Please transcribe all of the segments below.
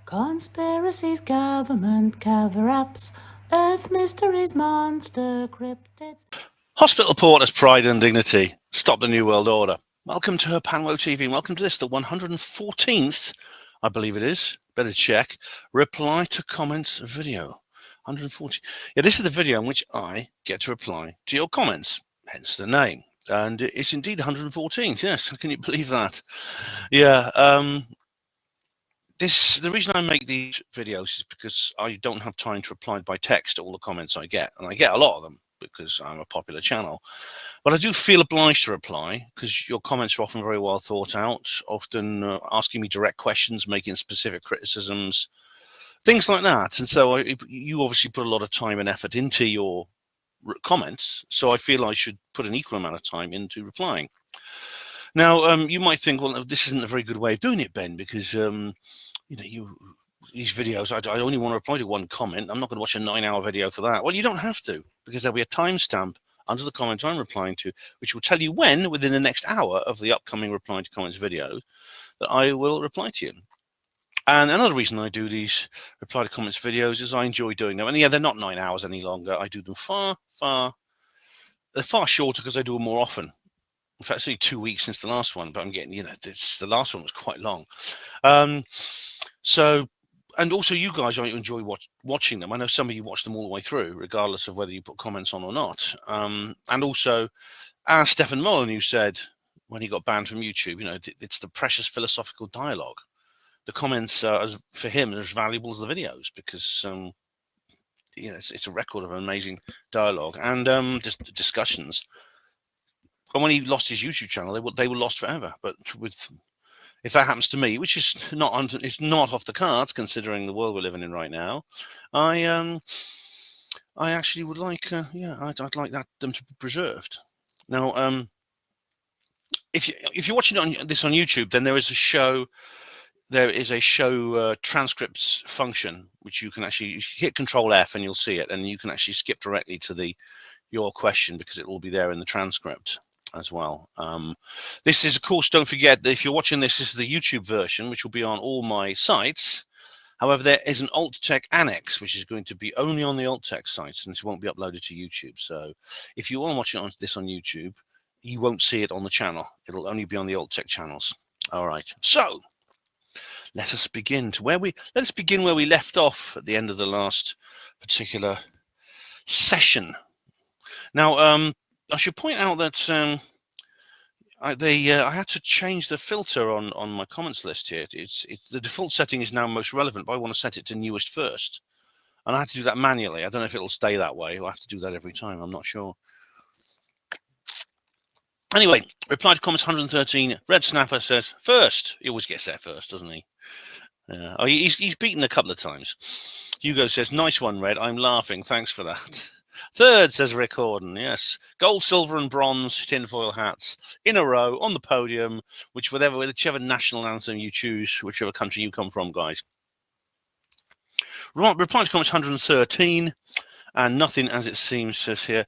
Conspiracies, government cover-ups, Earth mysteries, monster cryptids. Hospital porters, pride and dignity. Stop the New World Order. Welcome to HPANWO TV. Welcome to this, the 114th, I believe it is. Better check. Reply to comments video. 140. Yeah, this is the video in which I get to reply to your comments, hence the name. And it's indeed 114th. Yes, can you believe that? Yeah. The reason I make these videos is because I don't have time to reply by text to all the comments I get, and I get a lot of them because I'm a popular channel. But I do feel obliged to reply because your comments are often very well thought out, often asking me direct questions, making specific criticisms, things like that. And so you obviously put a lot of time and effort into your comments, so I feel I should put an equal amount of time into replying. Now, you might think, well, this isn't a very good way of doing it, Ben, because these videos, I only want to reply to one comment. I'm not going to watch a 9-hour video for that. Well, you don't have to, because there'll be a timestamp under the comment I'm replying to, which will tell you when, within the next hour of the upcoming reply to comments video, that I will reply to you. And another reason I do these reply to comments videos is I enjoy doing them. And yeah, they're not 9 hours any longer. I do them they're far shorter because I do them more often. In fact, it's only 2 weeks since the last one, but I'm getting, the last one was quite long. And also you guys, I enjoy watching them. I know some of you watch them all the way through, regardless of whether you put comments on or not. And also, as Stephen Molyneux said when he got banned from YouTube, it's the precious philosophical dialogue. The comments are, for him, are as valuable as the videos because, it's a record of an amazing dialogue and just discussions. And when he lost his YouTube channel, they were lost forever. But if that happens to me, which is it's not off the cards considering the world we're living in right now, I actually would like, I'd like them to be preserved. Now, if you're watching this on YouTube, then there is a show. There is a show transcripts function, which you can actually hit Control F and you'll see it, and you can actually skip directly to your question because it will be there in the transcript as well. This is, of course, don't forget that if you're watching this is the YouTube version, which will be on all my sites. However, there is an alt tech annex, which is going to be only on the alt tech sites, and this won't be uploaded to YouTube. So if you want to watch this on YouTube, you won't see it on the channel. It'll only be on the alt tech channels. All right. So let us begin where we left off at the end of the last particular session. Now, I should point out that I had to change the filter on my comments list here. It's the default setting is now most relevant, but I want to set it to newest first, and I had to do that manually. I don't know if it'll stay that way. I'll have to do that every time. I'm not sure. Anyway, reply to comments 113. Red Snapper says first. He always gets there first, doesn't he? He's beaten a couple of times. Hugo says, nice one, Red. I'm laughing. Thanks for that. Third, says Rick Horden. Yes. Gold, silver, and bronze tinfoil hats in a row on the podium, whichever national anthem you choose, whichever country you come from, guys. Reply to comments 113. And nothing as it seems says here.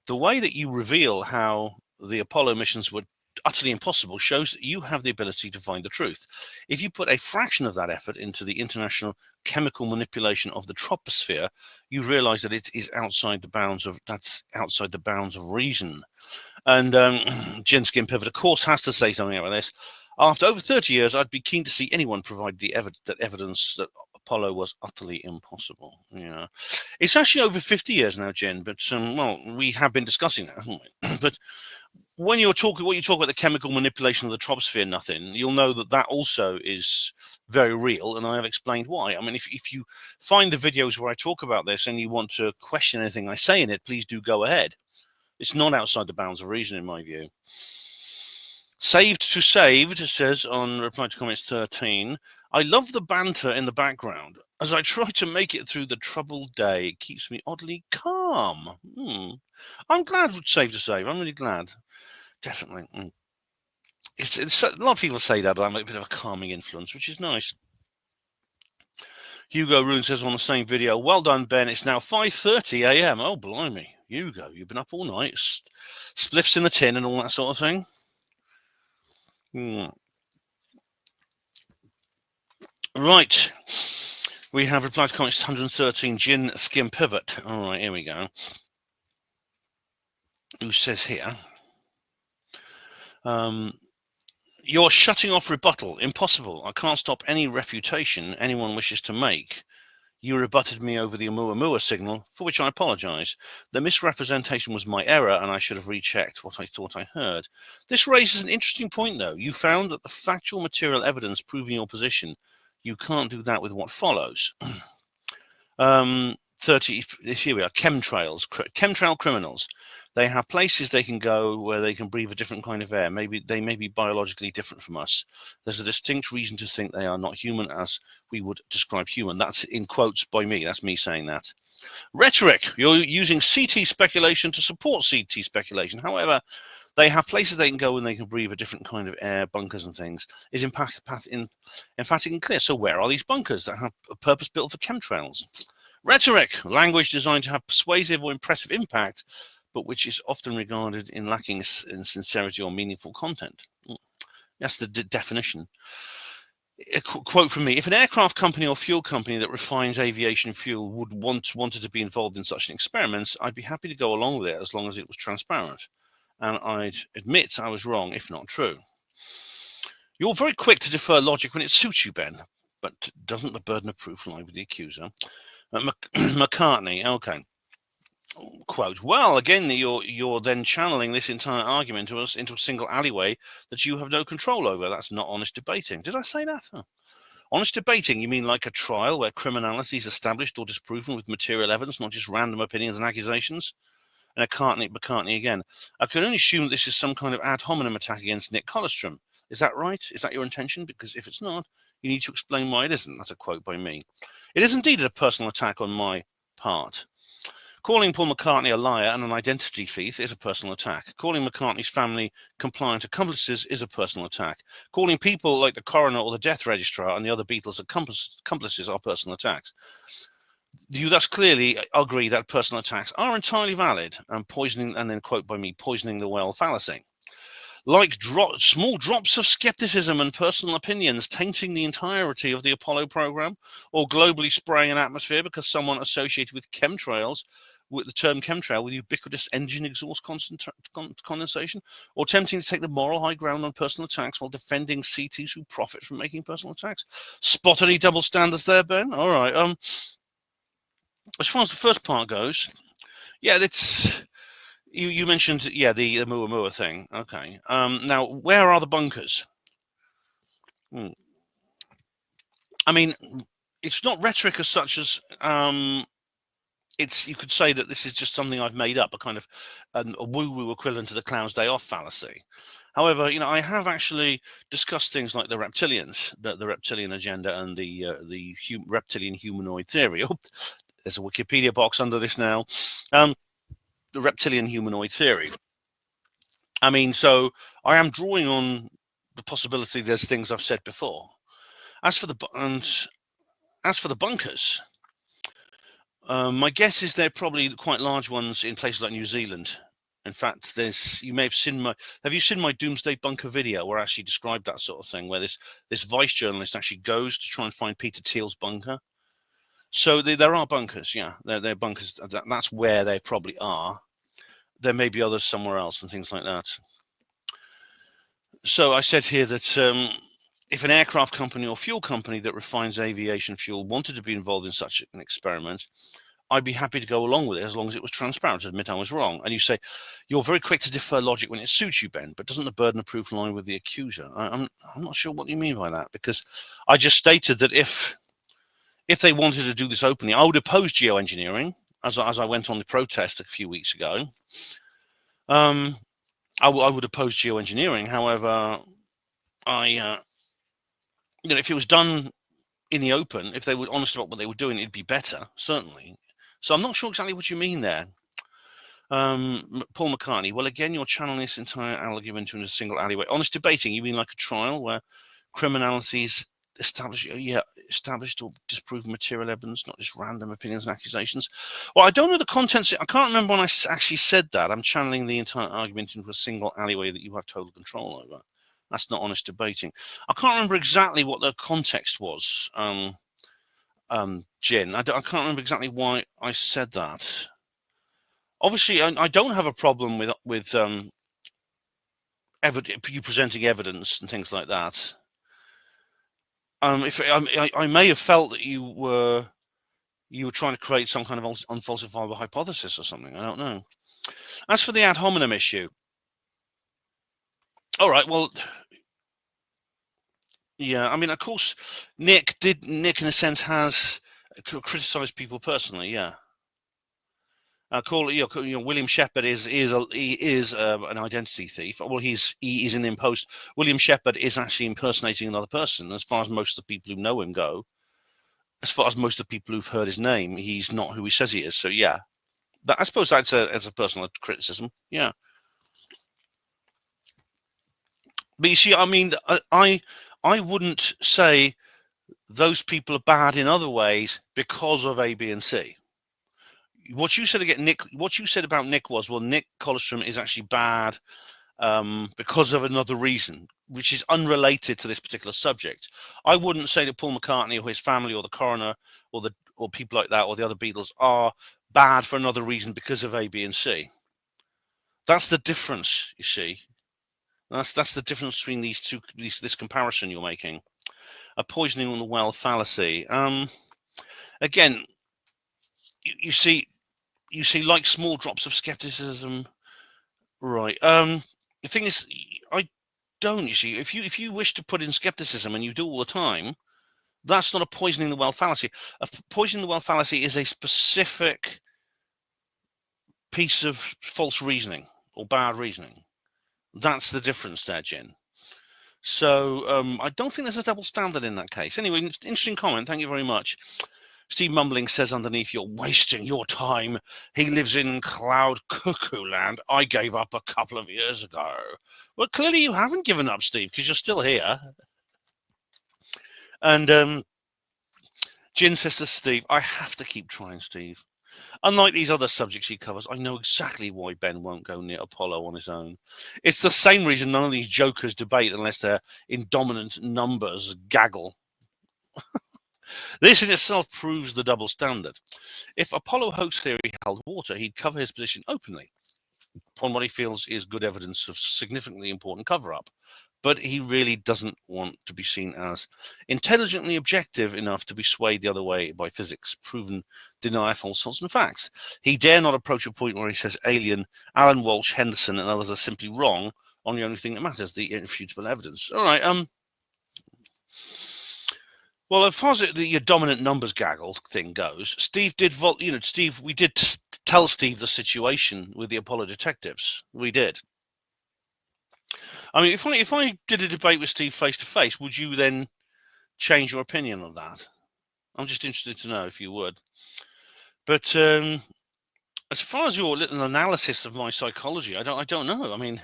The way that you reveal how the Apollo missions were utterly impossible shows that you have the ability to find the truth. If you put a fraction of that effort into the international chemical manipulation of the troposphere, you realize that it is outside the bounds of reason. And Jen Skin Pivot, of course, has to say something about this. After over 30 years, I'd be keen to see anyone provide that evidence that Apollo was utterly impossible. Yeah, it's actually over 50 years now, Jen. But we have been discussing that, haven't we? But when you talk about the chemical manipulation of the troposphere, you'll know that also is very real, and I have explained why. I mean, if you find the videos where I talk about this and you want to question anything I say in it, please do go ahead. It's not outside the bounds of reason, in my view. Saved to Saved says on reply to comments 13, I love the banter in the background. As I try to make it through the troubled day, it keeps me oddly calm. I'm glad Saved to Save. I'm really glad. Definitely. It's a lot of people say that I'm a bit of a calming influence, which is nice. Hugo Rune says on the same video, well done, Ben. It's now 5:30 a.m. Oh, blimey. Hugo, you've been up all night. Spliffs in the tin and all that sort of thing. Right. We have replied to comments 113, Gin Skim Pivot. All right, here we go. Who says here, you're shutting off rebuttal. Impossible. I can't stop any refutation anyone wishes to make. You rebutted me over the Oumuamua signal, for which I apologise. The misrepresentation was my error, and I should have rechecked what I thought I heard. This raises an interesting point, though. You found that the factual material evidence proving your position. You can't do that with what follows. 30. Here we are. Chemtrails. Chemtrail criminals. They have places they can go where they can breathe a different kind of air. Maybe they may be biologically different from us. There's a distinct reason to think they are not human as we would describe human. That's in quotes by me. That's me saying that. Rhetoric. You're using CT speculation to support CT speculation. However, they have places they can go and they can breathe a different kind of air, bunkers and things, is emphatic and clear. So where are these bunkers that have a purpose built for chemtrails? Rhetoric. Language designed to have persuasive or impressive impact, but which is often regarded in lacking in sincerity or meaningful content. That's the definition. A quote from me: if an aircraft company or fuel company that refines aviation fuel wanted to be involved in such an experiment, I'd be happy to go along with it as long as it was transparent. And I'd admit I was wrong, if not true. You're very quick to defer logic when it suits you, Ben, but doesn't the burden of proof lie with the accuser? McCartney, okay. Quote, well, again, you're then channeling this entire argument into a single alleyway that you have no control over. That's not honest debating. Did I say that? Oh. Honest debating, you mean like a trial where criminality is established or disproven with material evidence, not just random opinions and accusations? And McCartney again. I can only assume that this is some kind of ad hominem attack against Nick Colostrum. Is that right? Is that your intention? Because if it's not, you need to explain why it isn't. That's a quote by me. It is indeed a personal attack on my part. Calling Paul McCartney a liar and an identity thief is a personal attack. Calling McCartney's family compliant accomplices is a personal attack. Calling people like the coroner or the death registrar and the other Beatles accomplices are personal attacks. You thus clearly agree that personal attacks are entirely valid and poisoning, and then quote by me, poisoning the well fallacy. Like small drops of skepticism and personal opinions tainting the entirety of the Apollo program, or globally spraying an atmosphere because someone associated with chemtrails, with the term chemtrail, with ubiquitous engine exhaust condensation, or attempting to take the moral high ground on personal attacks while defending CTs who profit from making personal attacks. Spot any double standards there, Ben? All right. As far as the first part goes, yeah, that's... You mentioned, yeah, the Oumuamua thing. Okay. Now, where are the bunkers? I mean, it's not rhetoric as such as you could say that this is just something I've made up, a kind of a woo-woo equivalent to the Clown's Day Off fallacy. However, I have actually discussed things like the reptilians, the reptilian agenda, and the reptilian humanoid theory. Oh, there's a Wikipedia box under this now. The reptilian humanoid theory. I mean, so I am drawing on the possibility there's things I've said before. As for the bunkers, my guess is they're probably quite large ones in places like New Zealand. In fact, you may have seen my Doomsday Bunker video where I actually described that sort of thing, where this vice journalist actually goes to try and find Peter Thiel's bunker. So there are bunkers, yeah. They're bunkers. That's where they probably are. There may be others somewhere else and things like that. So I said here that if an aircraft company or fuel company that refines aviation fuel wanted to be involved in such an experiment, I'd be happy to go along with it as long as it was transparent, to admit I was wrong. And you say, you're very quick to defer logic when it suits you, Ben, but doesn't the burden of proof lie with the accuser? I'm not sure what you mean by that, because I just stated that if they wanted to do this openly, I would oppose geoengineering, as I went on the protest a few weeks ago. I would oppose geoengineering. However, if it was done in the open, if they were honest about what they were doing, it'd be better, certainly. So I'm not sure exactly what you mean there. Paul McCartney, well, again, you're channeling this entire argument into a single alleyway. Honest debating, you mean like a trial where criminalities established or disproven material evidence, not just random opinions and accusations? Well, I don't know the contents. I can't remember when I actually said that. I'm channeling the entire argument into a single alleyway that you have total control over. That's not honest debating. I can't remember exactly what the context was. Jin. I can't remember exactly why I said that. Obviously, I don't have a problem with you presenting evidence and things like that. If I may have felt that you were trying to create some kind of unfalsifiable hypothesis or something. I don't know. As for the ad hominem issue, all right. Well, yeah. I mean, of course, Nick in a sense has criticised people personally. Yeah. William Shepherd is an identity thief. Well, he is in imposed. William Shepherd is actually impersonating another person. As far as most of the people who know him go, as far as most of the people who've heard his name, he's not who he says he is. So yeah, I suppose that's a personal criticism. Yeah, but you see, I mean, I wouldn't say those people are bad in other ways because of A, B, and C. What you said about Nick was, well, Nick Colostrum is actually bad because of another reason, which is unrelated to this particular subject. I wouldn't say that Paul McCartney or his family or the coroner or people like that or the other Beatles are bad for another reason because of A, B, and C. That's the difference, you see. That's the difference between this comparison you're making. A poisoning on the well fallacy. Again, you see, like small drops of skepticism, right? The thing is, I don't. You see, if you wish to put in skepticism and you do all the time, that's not a poisoning the well fallacy. A poisoning the well fallacy is a specific piece of false reasoning or bad reasoning. That's the difference there, Jen. So I don't think there's a double standard in that case. Anyway, interesting comment. Thank you very much. Steve Mumbling says underneath, you're wasting your time. He lives in cloud cuckoo land. I gave up a couple of years ago. Well, clearly you haven't given up, Steve, because you're still here. And Jin says to Steve, I have to keep trying, Steve. Unlike these other subjects he covers, I know exactly why Ben won't go near Apollo on his own. It's the same reason none of these jokers debate unless they're in dominant numbers gaggle. This in itself proves the double standard. If Apollo hoax theory held water, he'd cover his position openly upon what he feels is good evidence of significantly important cover-up. But he really doesn't want to be seen as intelligently objective enough to be swayed the other way by physics, proven deny false thoughts and facts. He dare not approach a point where he says Alien, Alan Walsh, Henderson, and others are simply wrong on the only thing that matters, the irrefutable evidence. All right, well, as far as your dominant numbers gaggle thing goes, Steve did, we did tell Steve the situation with the Apollo detectives. We did. I mean, if I did a debate with Steve face to face, would you then change your opinion on that? I'm just interested to know if you would. But as far as your little analysis of my psychology, I don't know. I mean,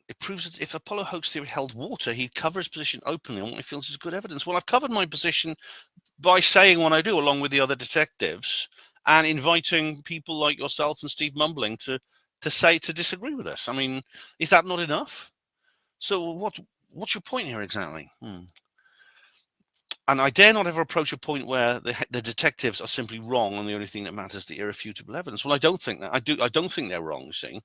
it proves that if Apollo hoax theory held water, he'd cover his position openly on what he feels is good evidence. Well, I've covered my position by saying what I do, along with the other detectives, and inviting people like yourself and Steve Mumbling to disagree with us. I mean, is that not enough? So what's your point here exactly? And I dare not ever approach a point where the detectives are simply wrong and the only thing that matters is the irrefutable evidence. Well, I don't think that. I don't think they're wrong, you see.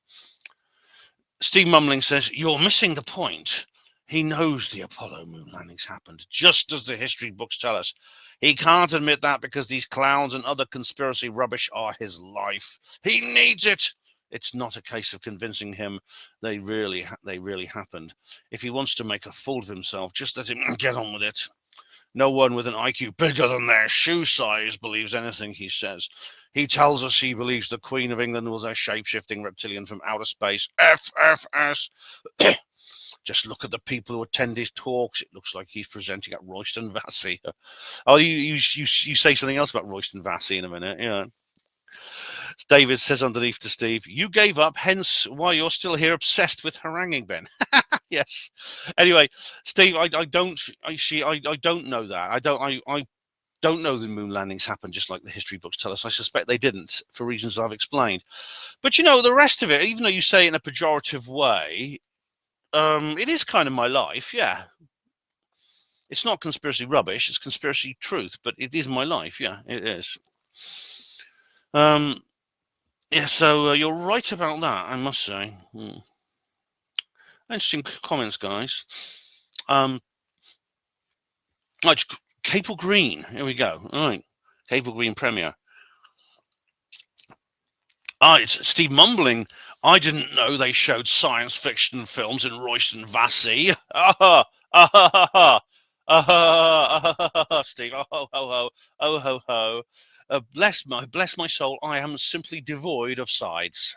Steve Mumbling says, you're missing the point. He knows the Apollo moon landings happened, just as the history books tell us. He can't admit that because these clowns and other conspiracy rubbish are his life. He needs it. It's not a case of convincing him they really happened. If he wants to make a fool of himself, just let him get on with it. No one with an IQ bigger than their shoe size believes anything he says. He tells us he believes the Queen of England was a shape-shifting reptilian from outer space. FFS. Just look at the people who attend his talks. It looks like he's presenting at Royston Vassie. Oh, you say something else about Royston Vassie in a minute. Yeah. David says underneath to Steve, you gave up, hence why you're still here obsessed with haranguing Ben. Yes. Anyway, Steve, I don't know that. I don't know the moon landings happened just like the history books tell us. I suspect they didn't for reasons I've explained. But the rest of it, even though you say it in a pejorative way, it is kind of my life, yeah. It's not conspiracy rubbish, it's conspiracy truth, but it is my life. Yeah, it is. Yeah, so you're right about that, I must say. Interesting comments, guys. Like Capel Green, here we go. All right, Capel Green Premier. It's Steve mumbling. I didn't know they showed science fiction films in Royston Vassie. Steve. Oh ho ho. Bless my soul. I am simply devoid of sides.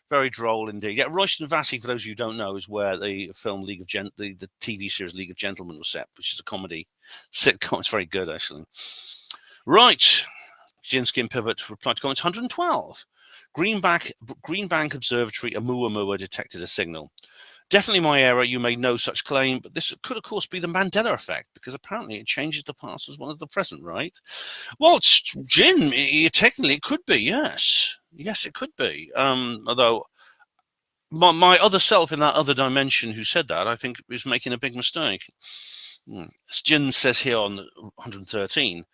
Very droll indeed. Yeah, Royston Vassie, for those of you who don't know, is where the film the TV series League of Gentlemen was set, which is a comedy sitcom. It's very good, actually. Right. Gin Skin Pivot replied to comments 112. Greenbank Observatory, Oumuamua detected a signal. Definitely my error. You made no such claim, but this could, of course, be the Mandela effect, because apparently it changes the past as well as the present, right? Well, Jin, technically it could be, yes. Yes, it could be. Although my other self in that other dimension who said that, I think, is making a big mistake. As Jin says here on 113,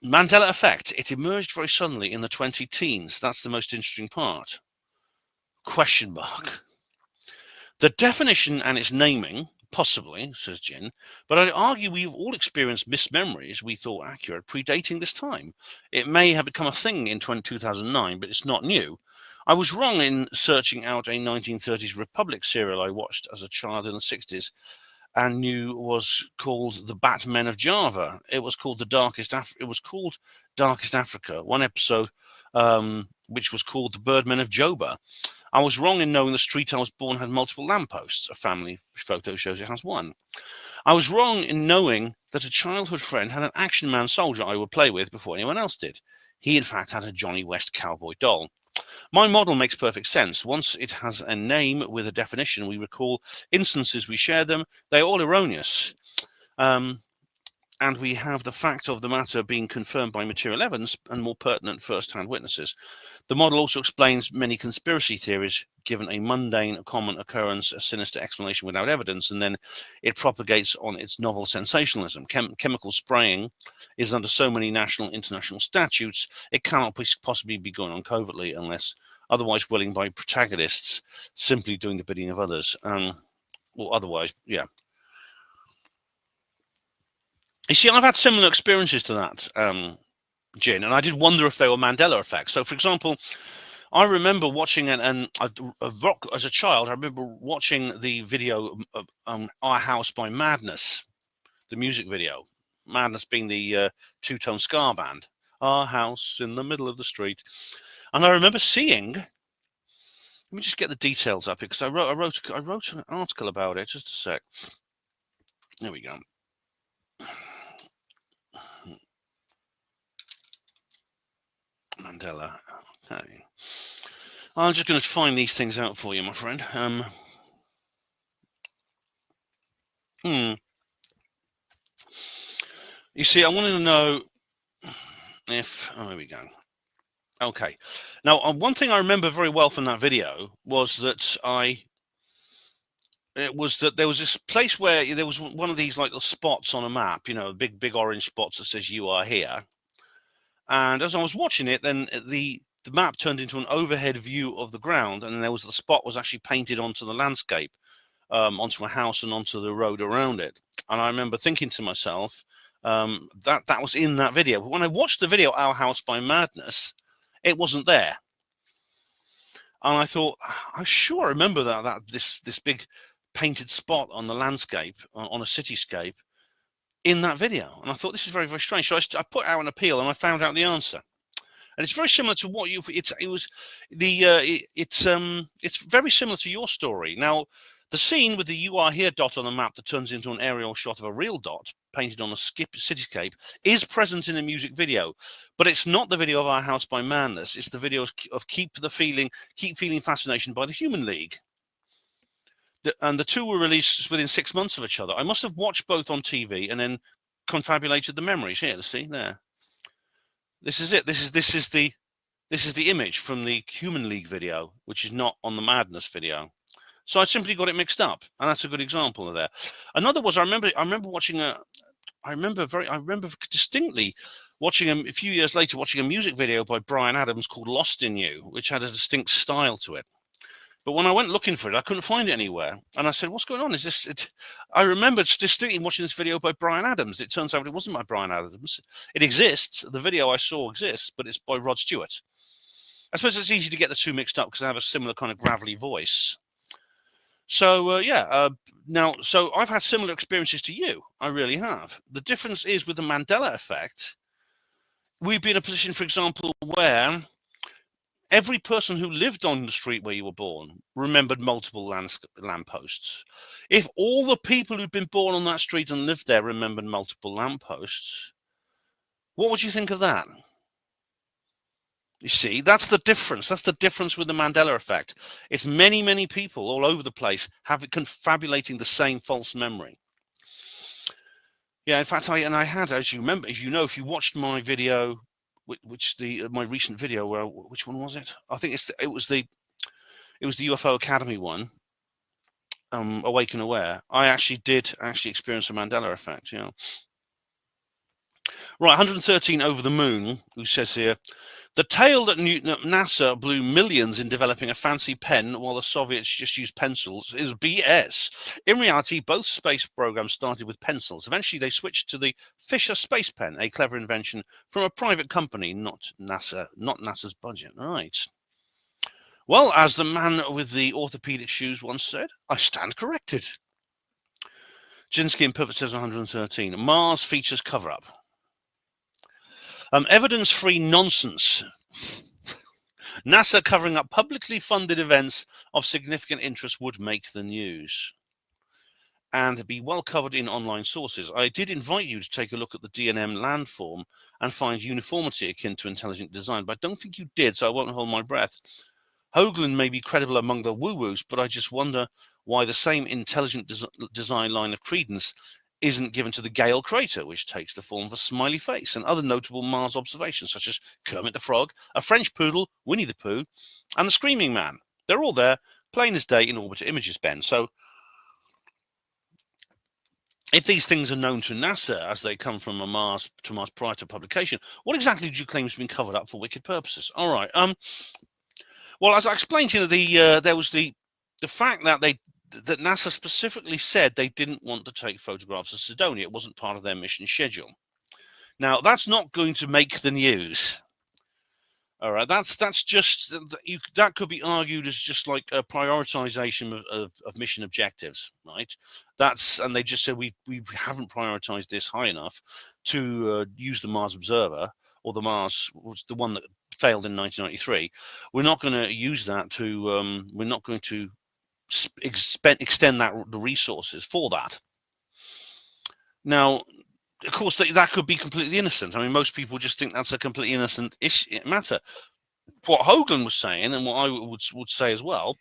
Mandela effect. It emerged very suddenly in the 2010s. That's the most interesting part. Question mark. The definition and its naming, possibly, says Jin, but I'd argue we've all experienced mismemories we thought accurate predating this time. It may have become a thing in 2009, but it's not new. I was wrong in searching out a 1930s Republic serial I watched as a child in the 60s and knew was called The Batmen of Java. It was called Darkest Africa. One episode, which was called The Birdmen of Joba. I was wrong in knowing the street I was born had multiple lampposts. A family photo shows it has one. I was wrong in knowing that a childhood friend had an Action Man soldier I would play with before anyone else did. He, in fact, had a Johnny West cowboy doll. My model makes perfect sense. Once it has a name with a definition, we recall instances, we share them. They're all erroneous. And we have the fact of the matter being confirmed by material evidence and more pertinent first-hand witnesses. The model also explains many conspiracy theories, given a mundane, common occurrence, a sinister explanation without evidence, and then it propagates on its novel sensationalism. Chemical spraying is under so many national, international statutes, it cannot possibly be going on covertly unless otherwise willing by protagonists simply doing the bidding of others. Or otherwise, yeah. You see, I've had similar experiences to that, Jin, and I did wonder if they were Mandela effects. So, for example, I remember watching a rock as a child. I remember watching the video "Our House" by Madness, the music video. Madness being the two-tone ska band. Our house in the middle of the street, and I remember seeing. Let me just get the details up because I wrote an article about it. Just a sec. There we go. Mandela. Okay. I'm just going to find these things out for you, my friend. You see, I wanted to know if... Oh, here we go. Okay. Now, one thing I remember very well from that video was that there was this place where there was one of these like little spots on a map, you know, big orange spots that says "You are here." And as I was watching it, then the map turned into an overhead view of the ground, and then the spot was actually painted onto the landscape, onto a house and onto the road around it. And I remember thinking to myself, that was in that video. But when I watched the video "Our House" by Madness, it wasn't there. And I thought, I sure remember that this big painted spot on the landscape, on a cityscape, in that video. And I thought, this is very, very strange. So I put out an appeal and I found out the answer. And it's very similar to what it's very similar to your story. Now, the scene with the "You are here" dot on the map that turns into an aerial shot of a real dot painted on a cityscape is present in a music video, but it's not the video of "Our House" by Madness. It's the video of Keep Feeling Fascination by the Human League. And the two were released within 6 months of each other. I must have watched both on TV and then confabulated the memories. Here, see there. This is it. This is the image from the Human League video, which is not on the Madness video. So I simply got it mixed up, and that's a good example of that. Another was I remember watching I remember distinctly watching a few years later watching a music video by Bryan Adams called "Lost in You," which had a distinct style to it. But when I went looking for it, I couldn't find it anywhere. And I said, "What's going on? Is this it?" I remembered distinctly watching this video by Bryan Adams. It turns out it wasn't by Bryan Adams. It exists. The video I saw exists, but it's by Rod Stewart. I suppose it's easy to get the two mixed up because they have a similar kind of gravelly voice. So, now, so I've had similar experiences to you. I really have. The difference is with the Mandela effect, we've been in a position, for example, where every person who lived on the street where you were born remembered multiple lampposts. If all the people who'd been born on that street and lived there remembered multiple lampposts, what would you think of that? You see, that's the difference. That's the difference with the Mandela effect. It's many, many people all over the place confabulating the same false memory. Yeah, in fact, I had, as you remember, as you know, if you watched my video, my recent video, which one was it? I think it was the UFO Academy one, Awake and Aware. I actually did experience a Mandela effect. Yeah. Right, 113 over the moon, who says here, the tale that NASA blew millions in developing a fancy pen while the Soviets just used pencils is BS. In reality, both space programs started with pencils. Eventually, they switched to the Fisher Space Pen, a clever invention from a private company, not NASA's budget. Right. Well, as the man with the orthopedic shoes once said, I stand corrected. Jinsky and Pivot says 113. Mars features cover-up. Evidence-free nonsense. NASA covering up publicly funded events of significant interest would make the news and be well covered in online sources. I did invite you to take a look at the DNM landform and find uniformity akin to intelligent design, but I don't think you did, so I won't hold my breath. Hoagland may be credible among the woo-woos, but I just wonder why the same intelligent design line of credence isn't given to the Gale crater, which takes the form of a smiley face, and other notable Mars observations, such as Kermit the Frog, a French poodle, Winnie the Pooh, and the Screaming Man. They're all there, plain as day, in orbiter images, Ben. So, if these things are known to NASA as they come from Mars prior to publication, what exactly do you claim has been covered up for wicked purposes? All right. Well, as I explained to you, there was the fact that that NASA specifically said they didn't want to take photographs of Cydonia. It wasn't part of their mission schedule. Now, that's not going to make the news. All right, that could be argued as just like a prioritization of mission objectives, right? And they just said we haven't prioritized this high enough to use the Mars Observer, or the Mars was the one that failed in 1993. We're not going to use that to. We're not going to extend the resources for that. Now, of course, that could be completely innocent. I mean, most people just think that's a completely innocent matter. What Hoagland was saying, and what I would say as well,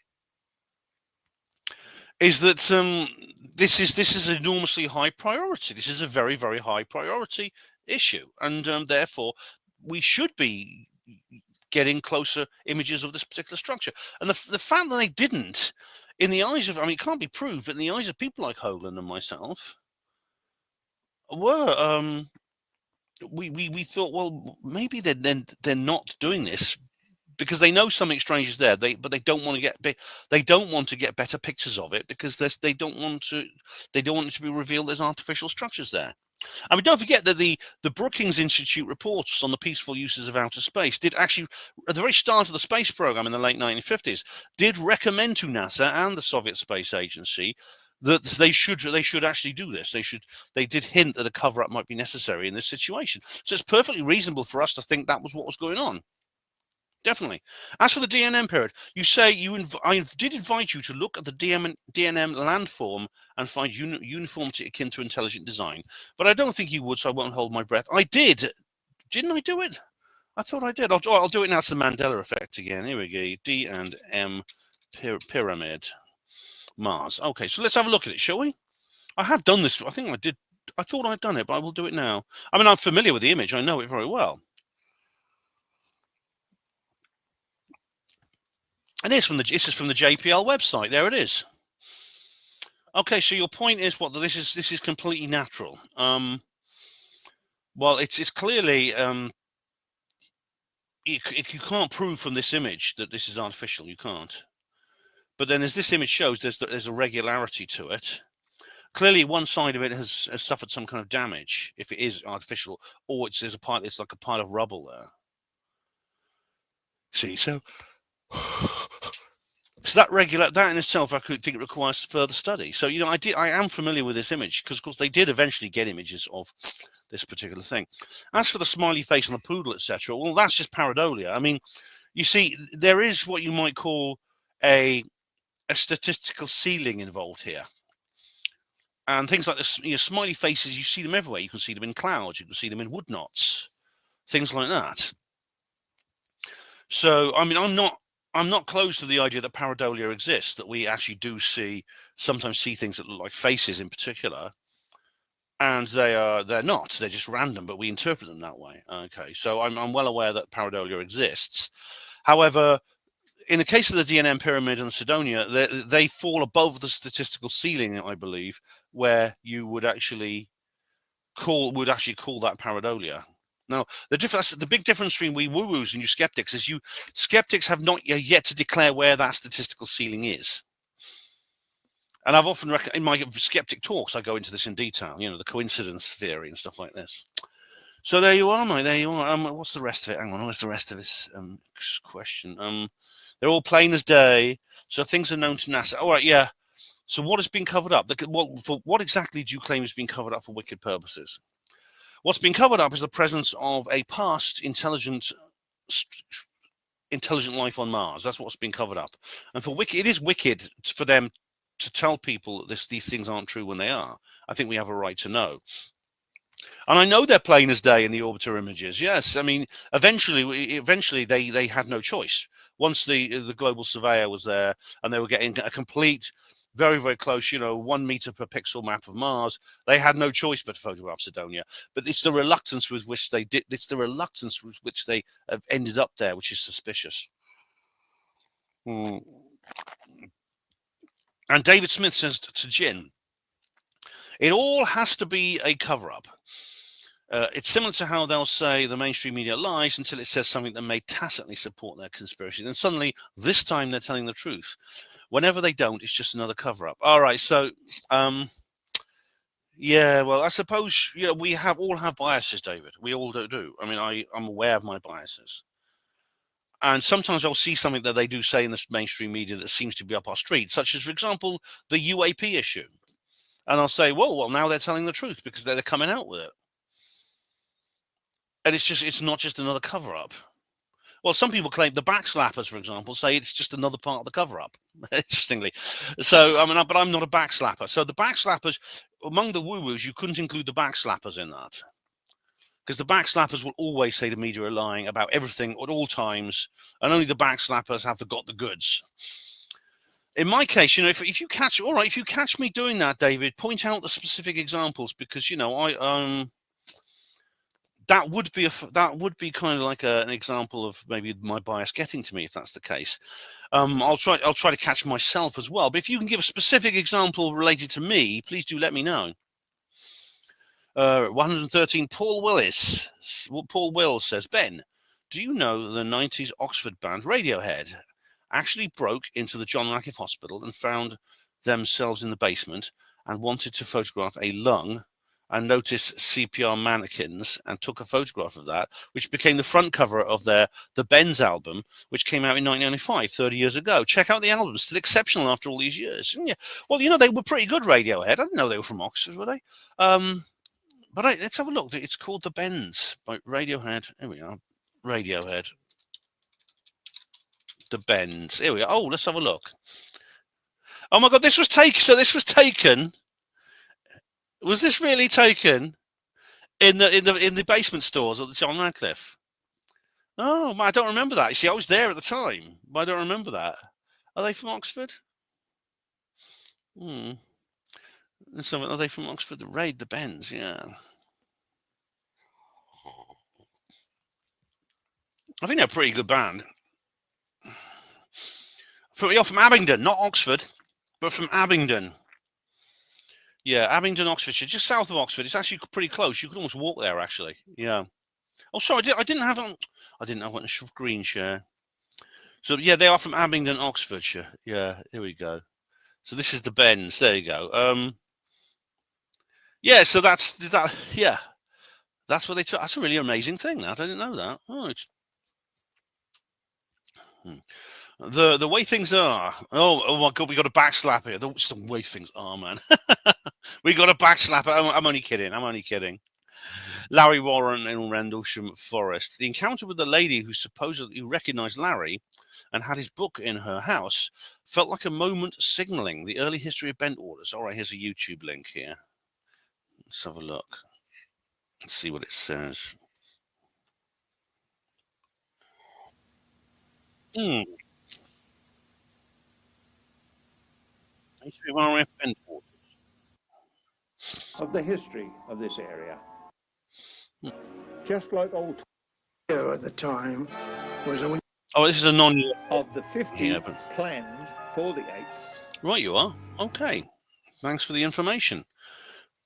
is that this is an enormously high priority. This is a very, very high priority issue, and therefore we should be getting closer images of this particular structure. And the fact that they didn't, in the eyes of, I mean, it can't be proved, but in the eyes of people like Hoagland and myself, were we thought, well, maybe they're not doing this because they know something strange is there. But they don't want to get better pictures of it because they don't want it to be revealed there's artificial structures there. I mean, don't forget that the Brookings Institute reports on the peaceful uses of outer space did actually, at the very start of the space program in the late 1950s, did recommend to NASA and the Soviet Space Agency that they should actually do this. They did hint that a cover-up might be necessary in this situation. So it's perfectly reasonable for us to think that was what was going on. Definitely. As for the DNM period, you say I did invite you to look at the DNM landform and find uniformity akin to intelligent design, but I don't think you would, so I won't hold my breath. I did. Didn't I do it? I thought I did. I'll do it now. It's the Mandela effect again. Here we go. D&M pyramid. Mars. Okay, so let's have a look at it, shall we? I have done this. I think I did. I thought I'd done it, but I will do it now. I mean, I'm familiar with the image. I know it very well. And this is from the JPL website. There it is. Okay, so your point is what? This is completely natural. Well, it's clearly you can't prove from this image that this is artificial. You can't. But then, as this image shows, there's a regularity to it. Clearly, one side of it has suffered some kind of damage if it is artificial, or it's like a pile of rubble there. See, so that in itself, I could think it requires further study. So, I am familiar with this image because, of course, they did eventually get images of this particular thing. As for the smiley face and the poodle, etc., well, that's just pareidolia. I mean, you see, there is what you might call a statistical ceiling involved here. And things like this, smiley faces, you see them everywhere. You can see them in clouds. You can see them in wood knots, things like that. So, I mean, I'm not close to the idea that pareidolia exists, that we actually do sometimes see things that look like faces in particular, and they're not. They're just random, but we interpret them that way. Okay, so I'm well aware that pareidolia exists. However, in the case of the DNM pyramid and Cydonia, they fall above the statistical ceiling, I believe, where you would actually call that pareidolia. Now, the big difference between we woo-woos and you skeptics is you skeptics have not yet to declare where that statistical ceiling is. And I've often in my skeptic talks, I go into this in detail, the coincidence theory and stuff like this. So there you are, mate. There you are. What's the rest of it? Hang on. What's the rest of this question? They're all plain as day. So things are known to NASA. All right, yeah. So what has been covered up? What exactly do you claim has been covered up for wicked purposes? What's been covered up is the presence of a past intelligent life on Mars. That's what's been covered up. And it is wicked for them to tell people that these things aren't true when they are. I think we have a right to know. And I know they're plain as day in the orbiter images. Yes, I mean, eventually they had no choice. Once the global surveyor was there and they were getting a complete, very, very close, 1 meter per pixel map of Mars, they had no choice but to photograph Cydonia. But it's the reluctance with which they did. It's the reluctance with which they have ended up there, which is suspicious. And David Smith says to Jin, it all has to be a cover-up. It's similar to how they'll say the mainstream media lies until it says something that may tacitly support their conspiracy. Then suddenly, this time, they're telling the truth. Whenever they don't, it's just another cover-up. All right, so, yeah, well, I suppose, we all have biases, David. We all do. I mean, I'm aware of my biases. And sometimes I'll see something that they do say in the mainstream media that seems to be up our street, such as, for example, the UAP issue. And I'll say, well, now they're telling the truth because they're coming out with it. And it's not just another cover-up. Well, some people claim the backslappers, for example, say it's just another part of the cover-up, interestingly. So, I mean, but I'm not a backslapper. So the backslappers, among the woo-woos, you couldn't include the backslappers in that. Because the backslappers will always say the media are lying about everything at all times, and only the backslappers have got the goods. In my case, if you catch me doing that, David, point out the specific examples because that would be kind of like an example of maybe my bias getting to me if that's the case. I'll try to catch myself as well. But if you can give a specific example related to me, please do let me know. 113, Paul Wills says, Ben, do you know the 90s Oxford band Radiohead actually broke into the John Radcliffe Hospital and found themselves in the basement and wanted to photograph a lung and noticed CPR mannequins and took a photograph of that, which became the front cover of the Benz album, which came out in 1995, 30 years ago. Check out the album. Still exceptional after all these years. Yeah. Well, they were pretty good, Radiohead. I didn't know they were from Oxford, were they? But let's have a look. It's called The Benz by Radiohead. Here we are. Radiohead. The Benz. Here we are. Oh, let's have a look. Oh my God, this was taken. So this was taken. Was this really taken in the basement stores at the John Radcliffe? Oh, I don't remember that. You see, I was there at the time, but I don't remember that. Are they from Oxford? Are they from Oxford? The Benz, yeah. I think they're a pretty good band. From Abingdon, not Oxford, but from Abingdon. Yeah, Abingdon, Oxfordshire, just south of Oxford. It's actually pretty close. You could almost walk there, actually. Yeah. Oh, sorry, I didn't have on. I didn't have on a green share. So yeah, they are from Abingdon, Oxfordshire. Yeah, here we go. So this is the bends. There you go. Yeah, so that's that. Yeah, that's what they took. That's a really amazing thing. That I didn't know that. Oh, it's the way things are. Oh my God, we got a backslap here. It's the way things are, man. We got a backslap. I'm only kidding. I'm only kidding. Larry Warren in Rendlesham Forest. The encounter with the lady who supposedly recognized Larry and had his book in her house felt like a moment signaling the early history of bent orders. All right, here's a YouTube link here. Let's have a look. Let's see what it says. History of RAF bent orders. Of the history of this area. Just like old at the time was a Oh, this is a non of the 50 yeah, but... planned for the 8th. Right, you are. Okay. Thanks for the information.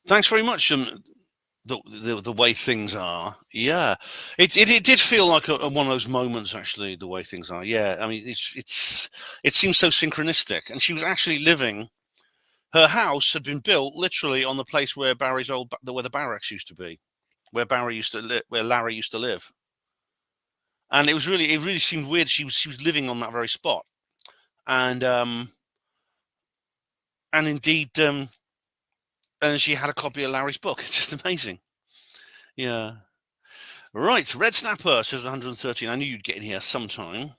Thanks very much. The way things are. Yeah. It did feel like one of those moments, actually, the way things are. Yeah. I mean, it seems so synchronistic. And she was actually living. Her house had been built literally on the place where where the barracks used to be, where Larry used to live. And it really seemed weird. She was living on that very spot, and indeed, and she had a copy of Larry's book. It's just amazing. Yeah. Right. Red Snapper says 113. I knew you'd get in here sometime.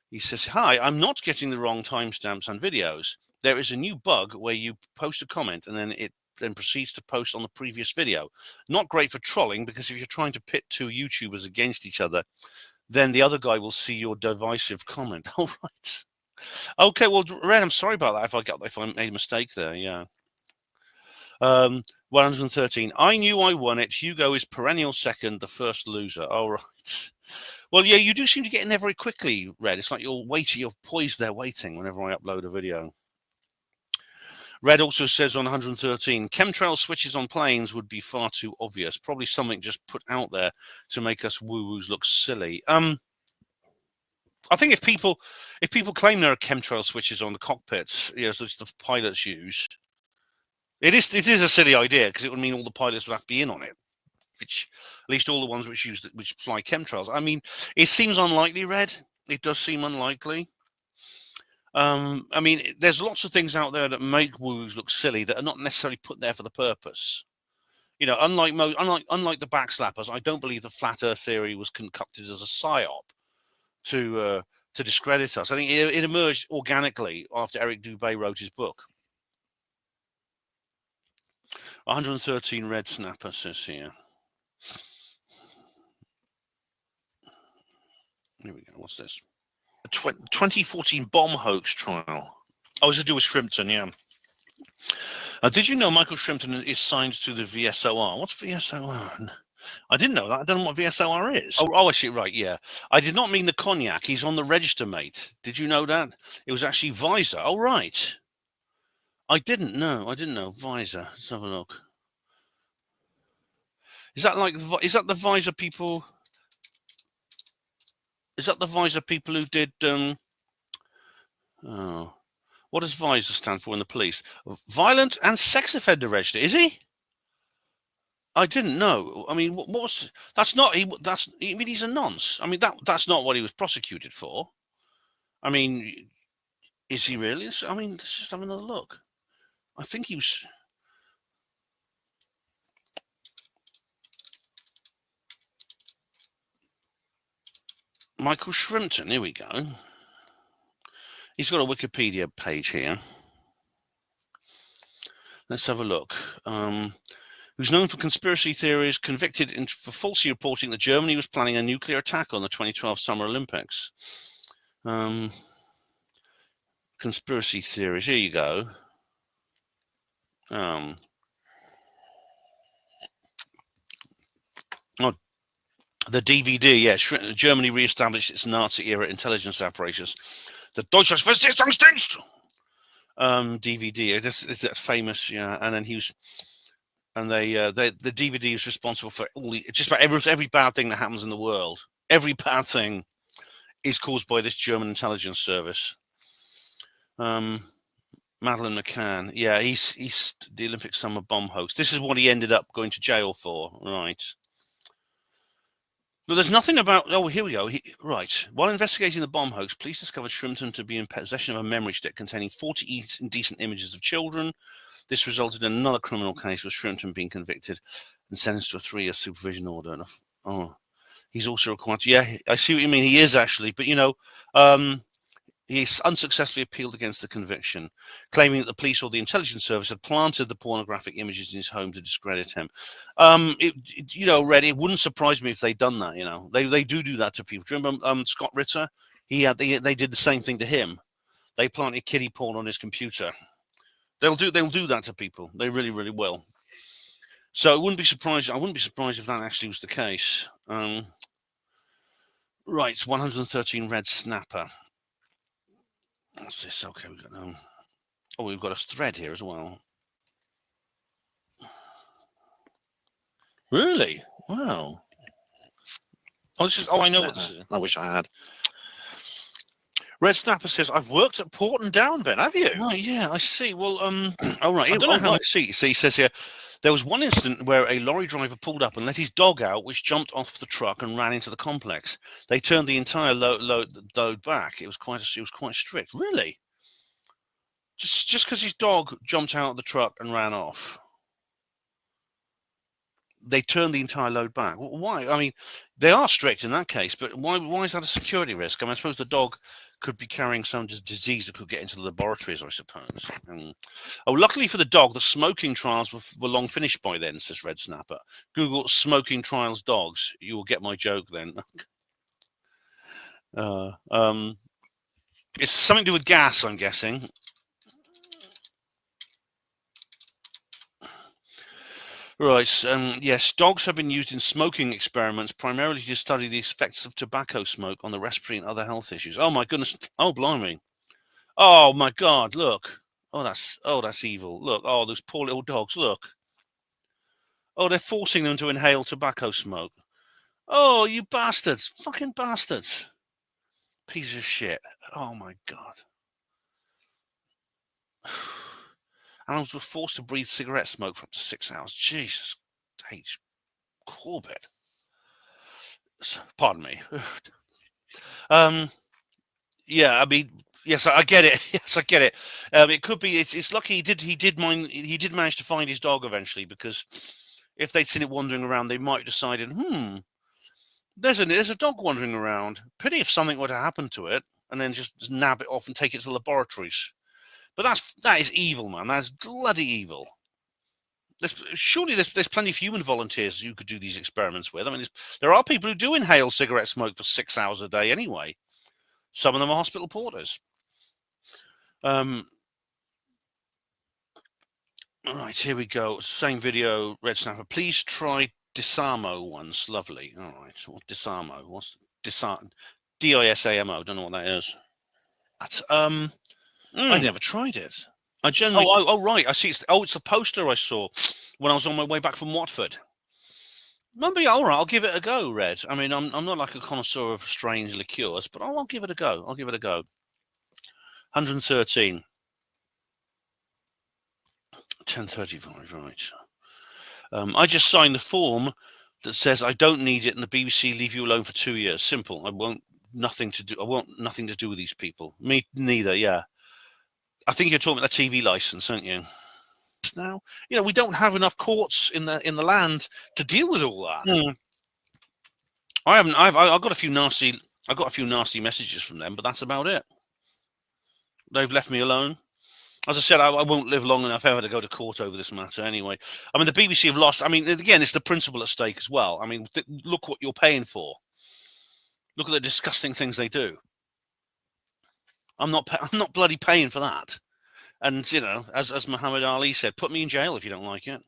He says, "Hi, I'm not getting the wrong timestamps and videos. There is a new bug where you post a comment and then it then proceeds to post on the previous video. Not great for trolling, because if you're trying to pit two YouTubers against each other, then the other guy will see your divisive comment." All right. Okay, well, Red, I'm sorry about that if I made a mistake there. Yeah. 113. I knew I won it. Hugo is perennial second, the first loser. All right. Well, yeah, you do seem to get in there very quickly, Red. It's like you're poised there waiting whenever I upload a video. Red also says on 113, chemtrail switches on planes would be far too obvious. Probably something just put out there to make us woo-woos look silly. I think if people claim there are chemtrail switches on the cockpits, so it's the pilots use. It is a silly idea, because it would mean all the pilots would have to be in on it. Which, at least all the ones which fly chemtrails. I mean, it seems unlikely, Red. It does seem unlikely. I mean, there's lots of things out there that make woos look silly that are not necessarily put there for the purpose. Unlike the backslappers, I don't believe the flat Earth theory was concocted as a psyop to discredit us. I think it emerged organically after Eric Dubé wrote his book. 113 Red Snapper says here. Here we go. What's this? 2014 bomb hoax trial. Oh, it's to do with Shrimpton, yeah. Did you know Michael Shrimpton is signed to the VSOR? What's VSOR? I didn't know that. I don't know what VSOR is. Oh, I see. Right, yeah. I did not mean the cognac. He's on the register, mate. Did you know that? It was actually Visor. Oh, right. I didn't know. Visor. Let's have a look. Is that the Visor people? Is that the Visor people who did? What does Visor stand for in the police? Violent and sex offender register. Is he? I didn't know. I mean, that's not. I mean, he's a nonce. I mean, that's not what he was prosecuted for. I mean, is he really? I mean, let's just have another look. I think he was. Michael Shrimpton. Here we go. He's got a Wikipedia page here. Let's have a look. Who's known for conspiracy theories, convicted for falsely reporting that Germany was planning a nuclear attack on the 2012 Summer Olympics. Conspiracy theories. Here you go. The DVD, yeah. Germany re-established its Nazi-era intelligence apparatus, the Deutsches Verfassungsdienst. DVD. That's famous, yeah. And then he was, and the DVD is responsible for just about every bad thing that happens in the world. Every bad thing is caused by this German intelligence service. Madeleine McCann, yeah, he's the Olympic summer bomb hoax. This is what he ended up going to jail for, right? No, there's nothing about. Oh, here we go. Right. While investigating the bomb hoax, police discovered Shrimpton to be in possession of a memory stick containing 40 indecent images of children. This resulted in another criminal case with Shrimpton being convicted and sentenced to a 3-year supervision order. And he's also required to, yeah, I see what you mean. He is actually, but he's unsuccessfully appealed against the conviction, claiming that the police or the intelligence service had planted the pornographic images in his home to discredit him. Red, it wouldn't surprise me if they'd done that. They do that to people. Do you remember Scott Ritter? They did the same thing to him. They planted kiddie porn on his computer. They'll do that to people. They really, really will. So I wouldn't be surprised if that actually was the case. Right, 113 red snapper. What's this? Okay, we've got a thread here as well. Really? Wow. I know what this is. I wish I had. Red Snapper says, I've worked at Porton Down, Ben, have you? Right, yeah, I see. Well, all right. I don't know how to see. See, he says here, there was one incident where a lorry driver pulled up and let his dog out, which jumped off the truck and ran into the complex. They turned the entire load back. It was quite strict. Really? Just because his dog jumped out of the truck and ran off, they turned the entire load back. Why? I mean, they are strict in that case, but why is that a security risk? I mean, I suppose the dog could be carrying some disease that could get into the laboratories, I suppose. Luckily for the dog, the smoking trials were long finished by then, says Red Snapper. Google smoking trials dogs. You will get my joke then. It's something to do with gas, I'm guessing. Right, yes, dogs have been used in smoking experiments primarily to study the effects of tobacco smoke on the respiratory and other health issues. Oh my goodness! Oh blimey! Oh my God! Look! Oh that's evil! Look! Oh, those poor little dogs! Look! Oh, they're forcing them to inhale tobacco smoke. Oh, you bastards! Fucking bastards! Pieces of shit! Oh my God! Animals were forced to breathe cigarette smoke for up to 6 hours. Jesus H. Corbett. Pardon me. Yeah, I mean, yes, I get it. Yes, I get it. It could be. It's lucky he did manage to find his dog eventually, because if they'd seen it wandering around, they might have decided, there's a dog wandering around. Pity if something were to happen to it, and then just nab it off and take it to the laboratories. But that is evil, man. That's bloody evil. Surely there's plenty of human volunteers you could do these experiments with. I mean, there are people who do inhale cigarette smoke for 6 hours a day anyway. Some of them are hospital porters. All right, here we go. Same video, Red Snapper. Please try Disarmo once. Lovely. All right. What Disarmo? What's Disarmo? DISAMO. Don't know what that is. That's, I never tried it. I generally. Oh, right. I see. It's a poster I saw when I was on my way back from Watford. Maybe all right. I'll give it a go, Red. I mean, I'm not like a connoisseur of strange liqueurs, but I'll give it a go. 113. 1035. Right. I just signed the form that says I don't need it, and the BBC leave you alone for 2 years. Simple. I want nothing to do with these people. Me neither. Yeah. I think you're talking about the TV license, aren't you? Now, we don't have enough courts in the land to deal with all that. I haven't. I got a few nasty messages from them, but that's about it. They've left me alone. As I said, I won't live long enough ever to go to court over this matter anyway. I mean, the BBC have lost. I mean, again, it's the principle at stake as well. I mean, look what you're paying for. Look at the disgusting things they do. I'm not bloody paying for that. And, as Muhammad Ali said, put me in jail if you don't like it.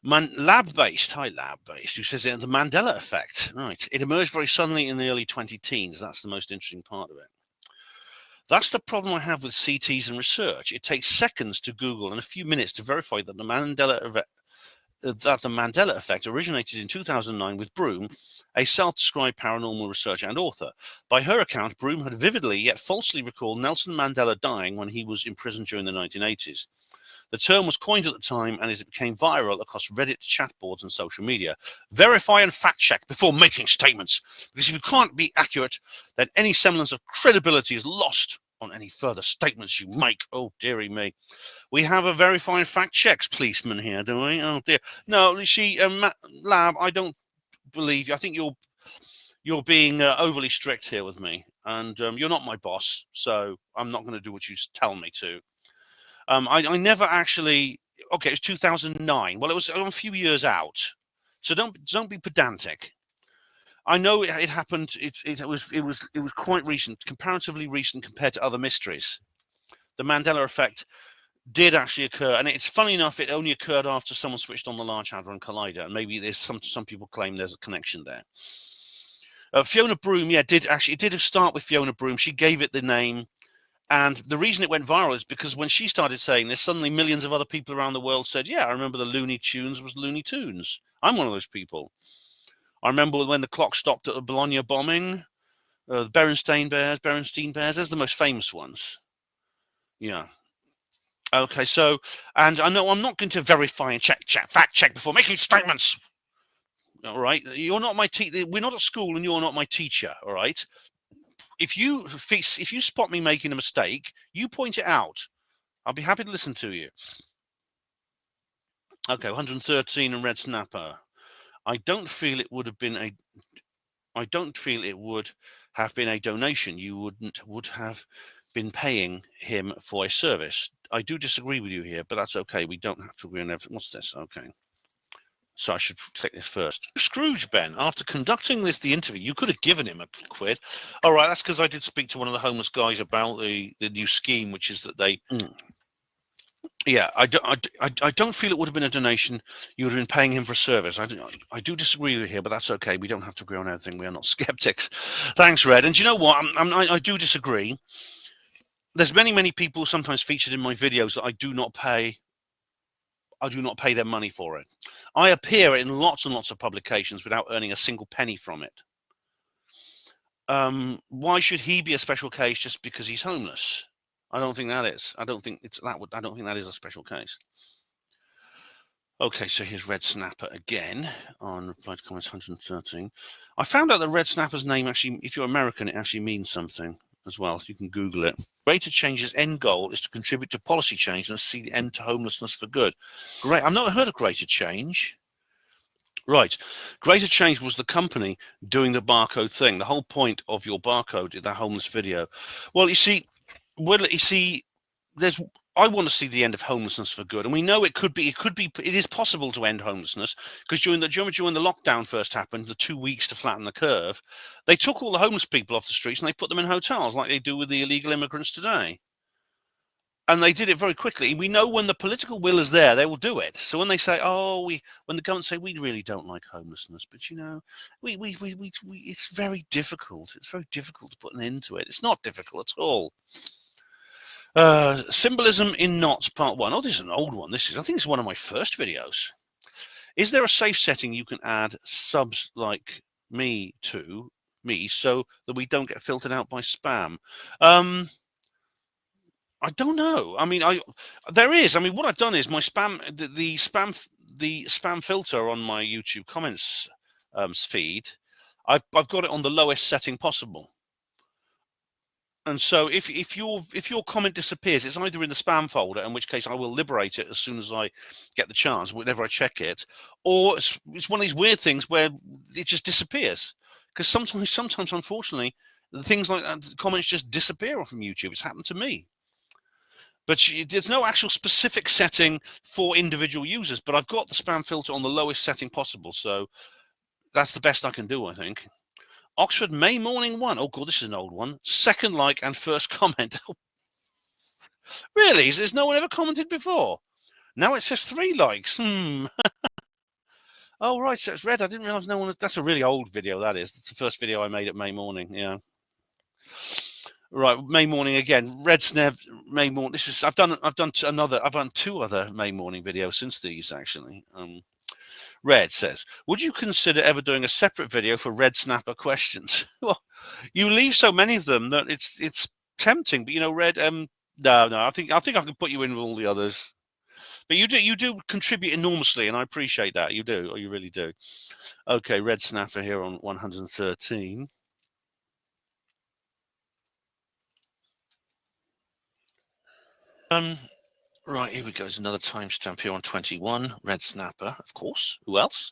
Lab-based, who says the Mandela effect. Right. It emerged very suddenly in the early 2010s. That's the most interesting part of it. That's the problem I have with CTs and research. It takes seconds to Google and a few minutes to verify that the Mandela effect originated in 2009 with Broom, a self-described paranormal researcher and author. By her account, Broom had vividly yet falsely recalled Nelson Mandela dying when he was imprisoned during the 1980s. The term was coined at the time and it became viral across Reddit, chat boards and social media. Verify and fact check before making statements, because if you can't be accurate, then any semblance of credibility is lost on any further statements you make. Oh, dearie me. We have a verify and fact checks policeman here, do we? Oh, dear. No, she, Lab, I don't believe you. I think you're being overly strict here with me, and you're not my boss, so I'm not going to do what you tell me to. I never actually. Okay, it was 2009. Well, it was a few years out, so don't be pedantic. I know it happened. It was quite recent, comparatively recent compared to other mysteries. The Mandela effect did actually occur, and it's funny enough. It only occurred after someone switched on the Large Hadron Collider, and maybe there's some people claim there's a connection there. Fiona Broom, yeah, it did start with Fiona Broom. She gave it the name. And the reason it went viral is because when she started saying this, suddenly millions of other people around the world said, yeah, I remember the Looney Tunes was Looney Tunes. I'm one of those people. I remember when the clock stopped at the Bologna bombing, the Berenstain Bears, there's the most famous ones. Yeah. Okay, so, and I know I'm not going to verify and fact check before making statements. All right, you're not my teacher. We're not at school and you're not my teacher, all right? If you spot me making a mistake, you point it out. I'll be happy to listen to you. Okay, 113 and Red Snapper. I don't feel it would have been a donation. You would have been paying him for a service. I do disagree with you here, but that's okay. We don't have to agree on everything. What's this? Okay. So I should take this first. Scrooge, Ben, after conducting the interview, you could have given him a quid. All right, that's because I did speak to one of the homeless guys about the new scheme, which is that they... Yeah, I don't feel it would have been a donation. You would have been paying him for a service. I do disagree with you here, but that's okay. We don't have to agree on everything. We are not skeptics. Thanks, Red. And do you know what? I do disagree. There's many people sometimes featured in my videos that I do not pay them money for it. I appear in lots and lots of publications without earning a single penny from it. Why should he be a special case just because he's homeless? I don't think that is. I don't think that is a special case. Okay, so here's Red Snapper again on reply to comments 113. I found out that Red Snapper's name actually, if you're American, it actually means something as well. You can Google it. Greater Change's end goal is to contribute to policy change and see the end to homelessness for good. Great. I've not heard of Greater Change. Right. Greater Change was the company doing the barcode thing. The whole point of your barcode in that homeless video. Well, you see, I want to see the end of homelessness for good, and we know it is possible to end homelessness because during the lockdown first happened, the 2 weeks to flatten the curve, they took all the homeless people off the streets and they put them in hotels like they do with the illegal immigrants today. And they did it very quickly. We know when the political will is there, they will do it. So when they say, when the government say we really don't like homelessness, but you know, it's very difficult. It's very difficult to put an end to it. It's not difficult at all. Symbolism in Knots, Part 1. Oh, this is an old one. I think it's one of my first videos. Is there a safe setting you can add subs like me to me so that we don't get filtered out by spam? I don't know. I mean, there is. I mean, what I've done is my spam, the spam filter on my YouTube comments feed. I've got it on the lowest setting possible. And so if your comment disappears, it's either in the spam folder, in which case I will liberate it as soon as I get the chance, whenever I check it, or it's one of these weird things where it just disappears. Because sometimes, unfortunately, the things like that, the comments just disappear from YouTube. It's happened to me. But there's no actual specific setting for individual users. But I've got the spam filter on the lowest setting possible, so that's the best I can do, I think. Oxford May Morning 1. Oh, God, this is an old one. Second like and first comment. Really? Has no one ever commented before? Now it says 3 likes. Oh, right. So it's red. I didn't realize no one... That's a really old video, that is. That's the first video I made at May Morning. Yeah. Right, May morning again. Red Snap May morning. This is I've done two other May morning videos since these actually. Red says, would you consider ever doing a separate video for Red Snapper questions? Well, you leave so many of them that it's tempting. But you know, Red, no, I think I can put you in with all the others. But you do contribute enormously, and I appreciate that. You do, or you really do. Okay, Red Snapper here on 113. Right, here we go. There's another timestamp here on 21. Red Snapper, of course. Who else?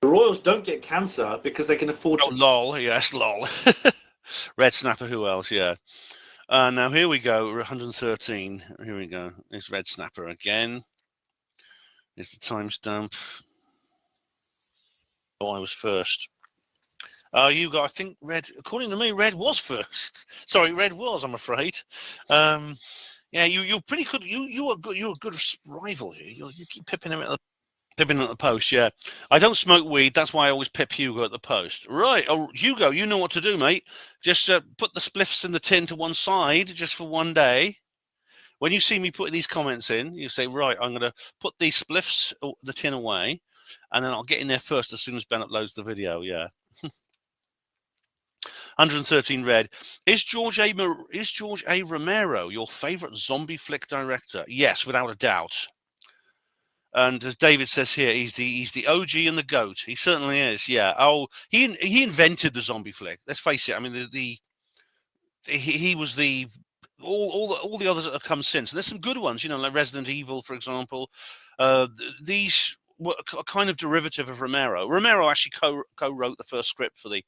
The royals don't get cancer because they can afford to... Oh, lol. Yes, lol. Red Snapper, who else? Yeah. Now, here we go. 113. Here we go. It's Red Snapper again. Here's the timestamp. Oh, I was first. You got, I think, Red, according to me, Red was first. Sorry, Red was, I'm afraid. Yeah, you're pretty good. You're a good rival here. You keep pipping him at the post, yeah. I don't smoke weed. That's why I always pip Hugo at the post. Right. Oh, Hugo, you know what to do, mate. Just put the spliffs in the tin to one side just for one day. When you see me putting these comments in, you say, right, I'm going to put these spliffs, the tin away, and then I'll get in there first as soon as Ben uploads the video, yeah. 113 Red. Is George A. Romero your favorite zombie flick director? Yes, without a doubt. And as David says here, he's the OG and the GOAT. He certainly is. Yeah. Oh, he invented the zombie flick. Let's face it. I mean, he was the all the others that have come since. And there's some good ones, you know, like Resident Evil, for example. These were a kind of derivative of Romero. Romero actually co-wrote the first script for the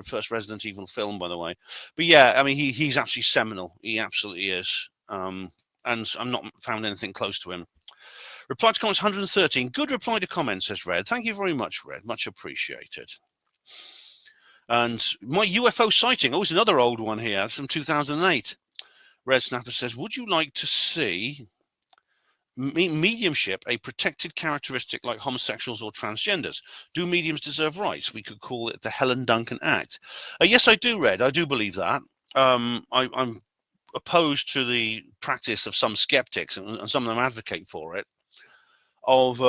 first Resident Evil film, by the way. But yeah, I mean, he's absolutely seminal. He absolutely is. And I'm not found anything close to him. Reply to comments 113. Good reply to comments, says Red. Thank you very much, Red. Much appreciated. And my UFO sighting. Oh, it's another old one here. It's from 2008. Red Snapper says, would you like to see mediumship a protected characteristic like homosexuals or transgenders? Do mediums deserve rights? We could call it the Helen Duncan Act. Yes, I do, Red. I do believe that. I'm opposed to the practice of some skeptics, and some of them advocate for it, of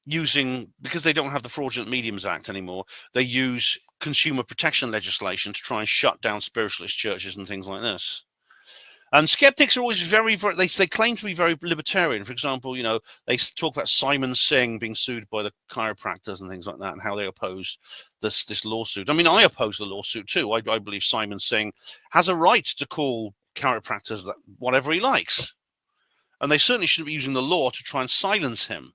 using, because they don't have the Fraudulent Mediums Act anymore, they use consumer protection legislation to try and shut down spiritualist churches and things like this. And skeptics are always very they claim to be very libertarian. For example, you know, they talk about Simon Singh being sued by the chiropractors and things like that, and how they oppose this lawsuit. I mean, I oppose the lawsuit too. I believe Simon Singh has a right to call chiropractors whatever he likes, and they certainly shouldn't be using the law to try and silence him.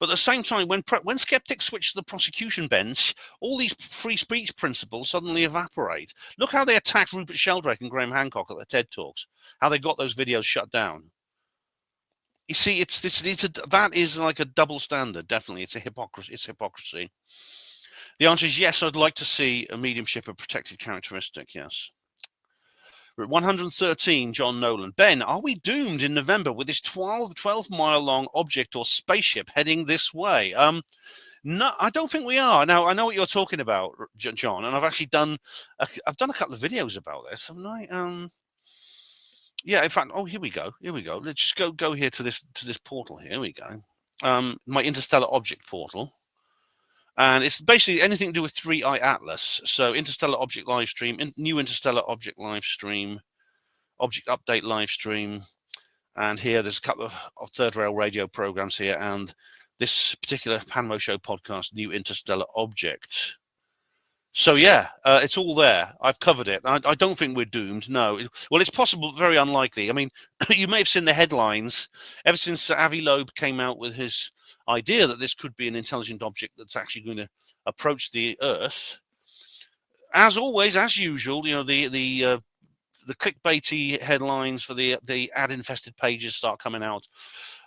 But at the same time, when skeptics switch to the prosecution bench, all these free speech principles suddenly evaporate. Look how they attacked Rupert Sheldrake and Graham Hancock at the TED Talks, how they got those videos shut down. You see, that is like a double standard, definitely. It's hypocrisy. The answer is yes, I'd like to see a mediumship a protected characteristic, yes. 113, John Nolan. Ben, are we doomed in November with this 12-mile-long object or spaceship heading this way? No, I don't think we are. Now, I know what you're talking about, John, and I've actually done a couple of videos about this, haven't I? Yeah, in fact, oh, here we go. Let's just go here to this portal. Here we go. My Interstellar Object portal. And it's basically anything to do with 3i Atlas. So Interstellar Object live stream, new Interstellar Object live stream, Object Update live stream. And here there's a couple of third rail radio programs here. And this particular HPANWO Show podcast, new Interstellar Object. So yeah, it's all there. I've covered it. I don't think we're doomed. No. Well, it's possible, very unlikely. I mean, you may have seen the headlines. Ever since Avi Loeb came out with his idea that this could be an intelligent object that's actually going to approach the Earth, as always, as usual, you know, the clickbaity headlines for the ad-infested pages start coming out.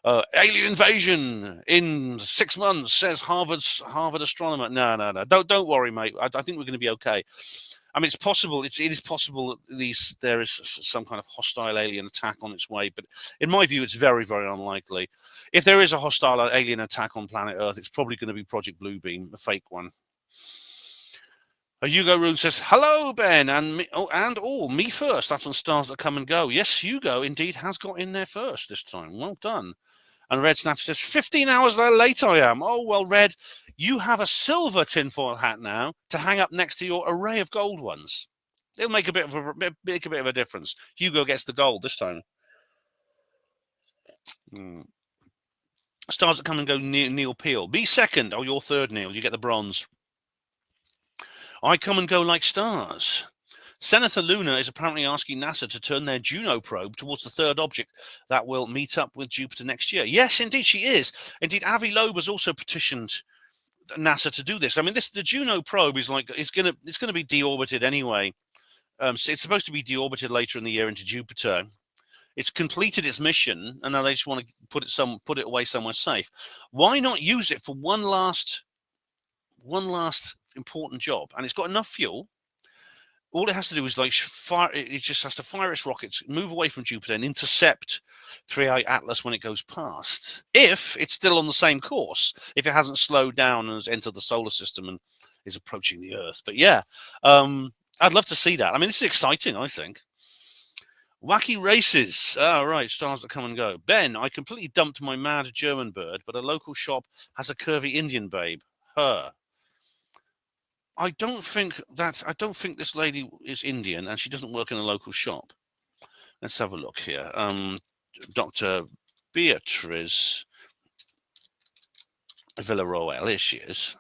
Alien invasion in 6 months, says Harvard astronomer. No. Don't worry, mate. I think we're going to be okay. I mean, it's possible. It is possible that there is some kind of hostile alien attack on its way, but in my view, it's very, very unlikely. If there is a hostile alien attack on planet Earth, it's probably going to be Project Bluebeam, a fake one. Hugo Rune says, hello, Ben, and me, me first. That's on Stars That Come and Go. Yes, Hugo indeed has got in there first this time. Well done. And Red Snapper says, 15 hours late I am. Oh, well, Red, you have a silver tinfoil hat now to hang up next to your array of gold ones. It'll make a bit of a difference. Hugo gets the gold this time. Stars That Come and Go, Neil Peel. Be second. Oh, you're third, Neil. You get the bronze. I come and go like stars. Senator Luna is apparently asking NASA to turn their Juno probe towards the third object that will meet up with Jupiter next year. Yes, indeed, she is. Indeed, Avi Loeb has also petitioned NASA to do this. I mean, the Juno probe is like it's gonna be deorbited anyway. So it's supposed to be deorbited later in the year into Jupiter. It's completed its mission, and now they just want to put it away somewhere safe. Why not use it for one last important job? And it's got enough fuel. All it has to do is fire. It just has to fire its rockets, move away from Jupiter, and intercept 3i Atlas when it goes past. If it's still on the same course, if it hasn't slowed down and has entered the solar system and is approaching the Earth. But yeah, I'd love to see that. I mean, this is exciting, I think. Wacky races. Right, Stars That Come and Go. Ben, I completely dumped my mad German bird, but a local shop has a curvy Indian babe. Her. I don't think this lady is Indian, and she doesn't work in a local shop. Let's have a look here. Dr. Beatriz Villarroel. Here she is.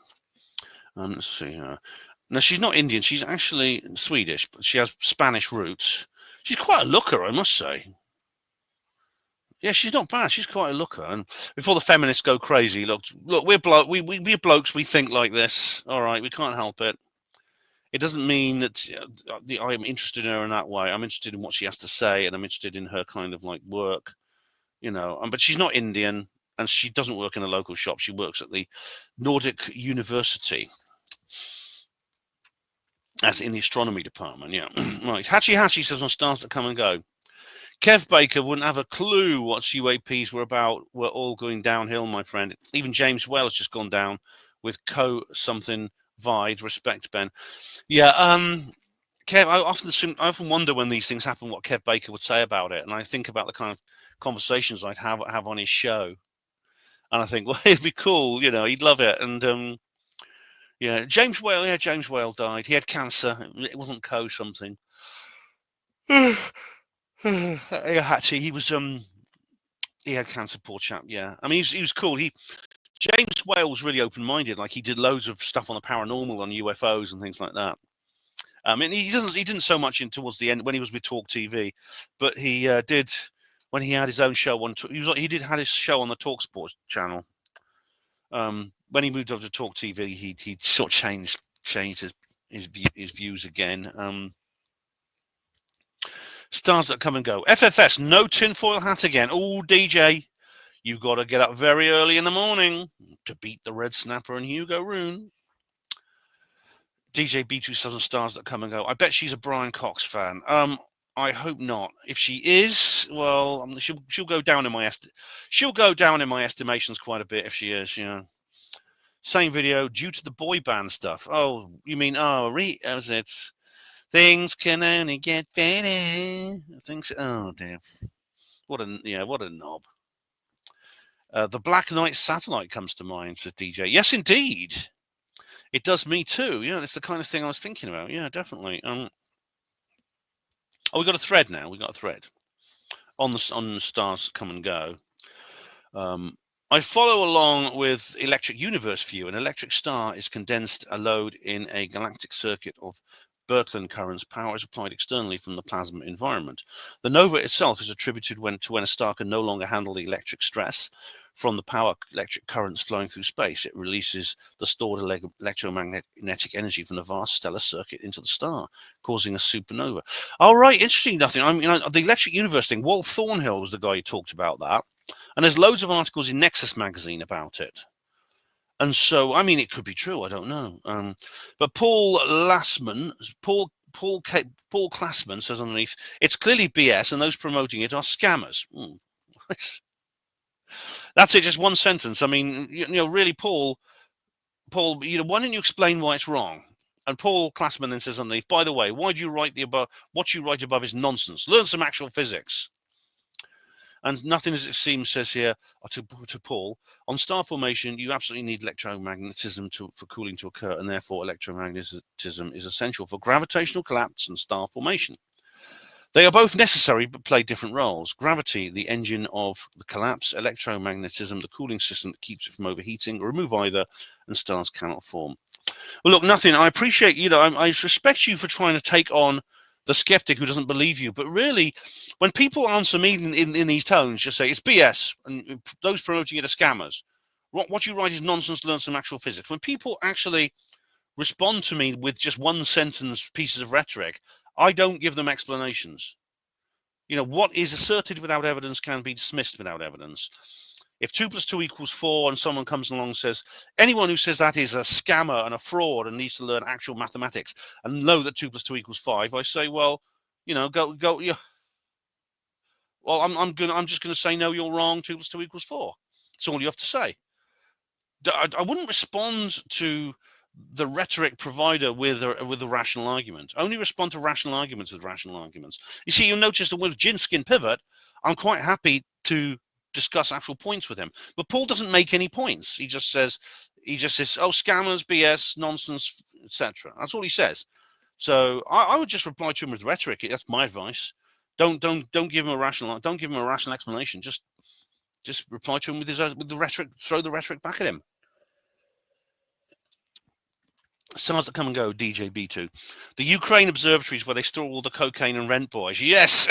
Let's see her. No, she's not Indian. She's actually Swedish, but she has Spanish roots. She's quite a looker, I must say. Yeah, she's not bad. She's quite a looker. And before the feminists go crazy, look, we're blokes. We think like this. All right, we can't help it. It doesn't mean that I'm interested in her in that way. I'm interested in what she has to say, and I'm interested in her kind of like work, you know. But she's not Indian, and she doesn't work in a local shop. She works at the Nordic University, as in the astronomy department. Yeah, right. Hatchy says on Stars That Come and Go. Kev Baker wouldn't have a clue what UAPs were about. We're all going downhill, my friend. Even James Wells just gone down with something Vide. Respect, Ben. Yeah, Kev, I often wonder when these things happen what Kev Baker would say about it. And I think about the kind of conversations I'd have on his show. And I think, well, it'd be cool, you know, he'd love it. And yeah, James Whale died. He had cancer. It wasn't something. Hatchie, he had cancer, poor chap. Yeah, I mean, he was cool. James Whale was really open-minded. Like, he did loads of stuff on the paranormal, on UFOs and things like that. I mean, he didn't so much towards the end when he was with Talk TV, but he did when he had his own show on. He did had his show on the Talk Sports channel. When he moved over to Talk TV, he sort of changed his views again. Stars That Come and Go. FFS, no tinfoil hat again. Oh, DJ, you've got to get up very early in the morning to beat the Red Snapper and Hugo Rune. DJ B27 Stars That Come and Go. I bet she's a Brian Cox fan. I hope not. If she is, well, she'll go down in my estimations quite a bit if she is. You know. Same video due to the boy band stuff. Oh, you mean as it's. Things can only get better. Oh dear, what a knob. The Black Knight satellite comes to mind, says DJ. Yes, indeed, it does me too. Yeah, that's the kind of thing I was thinking about. Yeah, definitely. Oh, we got a thread now. We got a thread on the Stars Come and Go. I follow along with Electric Universe View. An electric star is condensed a load in a galactic circuit of Birkeland currents. Power is applied externally from the plasma environment. The nova itself is attributed when a star can no longer handle the electric stress from the electric currents flowing through space. It releases the stored electromagnetic energy from the vast stellar circuit into the star, causing a supernova. All right, interesting. Nothing. I mean, the Electric Universe thing. Walt Thornhill was the guy who talked about that, and there's loads of articles in Nexus magazine about it. And so, I mean, it could be true. I don't know. But Paul Klassman says underneath, it's clearly BS, and those promoting it are scammers. That's it. Just one sentence. I mean, really, Paul. Why don't you explain why it's wrong? And Paul Classman then says underneath, by the way, why do you write the above? What you write above is nonsense. Learn some actual physics. And nothing as it seems says here to Paul, on star formation, you absolutely need electromagnetism for cooling to occur, and therefore electromagnetism is essential for gravitational collapse and star formation. They are both necessary but play different roles. Gravity, the engine of the collapse, electromagnetism, the cooling system that keeps it from overheating. Remove either, and stars cannot form. Well, look, nothing. I appreciate, I respect you for trying to take on the skeptic who doesn't believe you. But really, when people answer me in these tones, just say it's BS, and those promoting it are scammers. What you write is nonsense. Learn some actual physics. When people actually respond to me with just one sentence pieces of rhetoric, I don't give them explanations. What is asserted without evidence can be dismissed without evidence. If 2 + 2 = 4 and someone comes along and says, anyone who says that is a scammer and a fraud and needs to learn actual mathematics and know that 2 + 2 = 5, I say, well, go. Yeah. Well, I'm just going to say, no, you're wrong. 2 + 2 = 4. That's all you have to say. I wouldn't respond to the rhetoric provider with a rational argument. Only respond to rational arguments with rational arguments. You see, you'll notice that with Ginskin Pivot, I'm quite happy to discuss actual points with him. But Paul doesn't make any points. He just says, oh, scammers, BS, nonsense, etc. That's all he says. So I would just reply to him with rhetoric. That's my advice. Don't give him a rational. Don't give him a rational explanation. Just reply to him with the rhetoric. Throw the rhetoric back at him. Stars that come and go, DJ B2. The Ukraine observatories where they store all the cocaine and rent boys. Yes.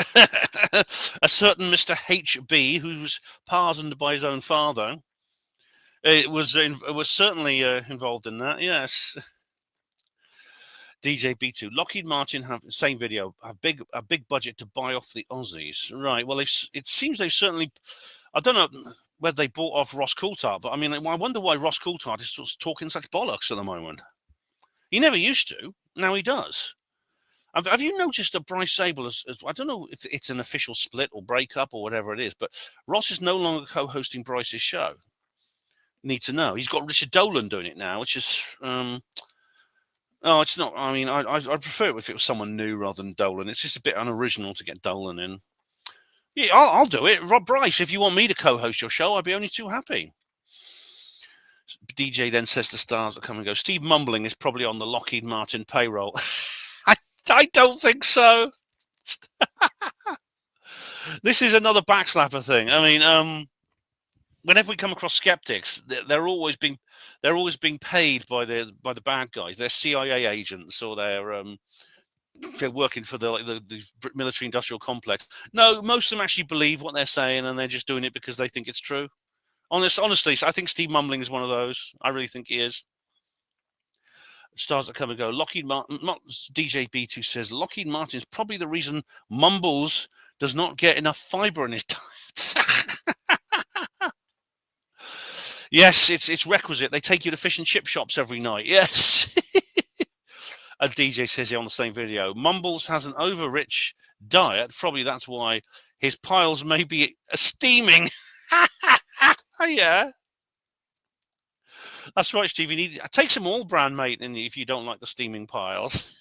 A certain Mr. HB, who's pardoned by his own father, was certainly involved in that. Yes. DJ B2. Lockheed Martin have, same video, a big budget to buy off the Aussies. Right. Well, it seems they've certainly, I don't know whether they bought off Ross Coulthard, but I mean, I wonder why Ross Coulthard is sort of talking such bollocks at the moment. He never used to. Now he does. Have you noticed that Bryce Sable is, I don't know if it's an official split or breakup or whatever it is, but Ross is no longer co-hosting Bryce's show. Need to know. He's got Richard Dolan doing it now, which is, it's not. I mean, I'd prefer it if it was someone new rather than Dolan. It's just a bit unoriginal to get Dolan in. Yeah, I'll do it. Rob Bryce, if you want me to co-host your show, I'd be only too happy. DJ then says the stars that come and go. Steve Mumbling is probably on the Lockheed Martin payroll. I don't think so. This is another backslapper thing. I mean, whenever we come across skeptics, they're always being paid by the bad guys. They're CIA agents, or they're working for the military industrial complex. No, most of them actually believe what they're saying, and they're just doing it because they think it's true. Honestly, I think Steve Mumbling is one of those. I really think he is. Stars that come and go. Lockheed Martin, DJ B2 says Lockheed Martin is probably the reason Mumbles does not get enough fiber in his diet. Yes, it's requisite. They take you to fish and chip shops every night. Yes. A DJ says here on the same video, Mumbles has an over-rich diet. Probably that's why his piles may be steaming. Oh, yeah. That's right, Steve. You need take some all brand, mate, if you don't like the steaming piles.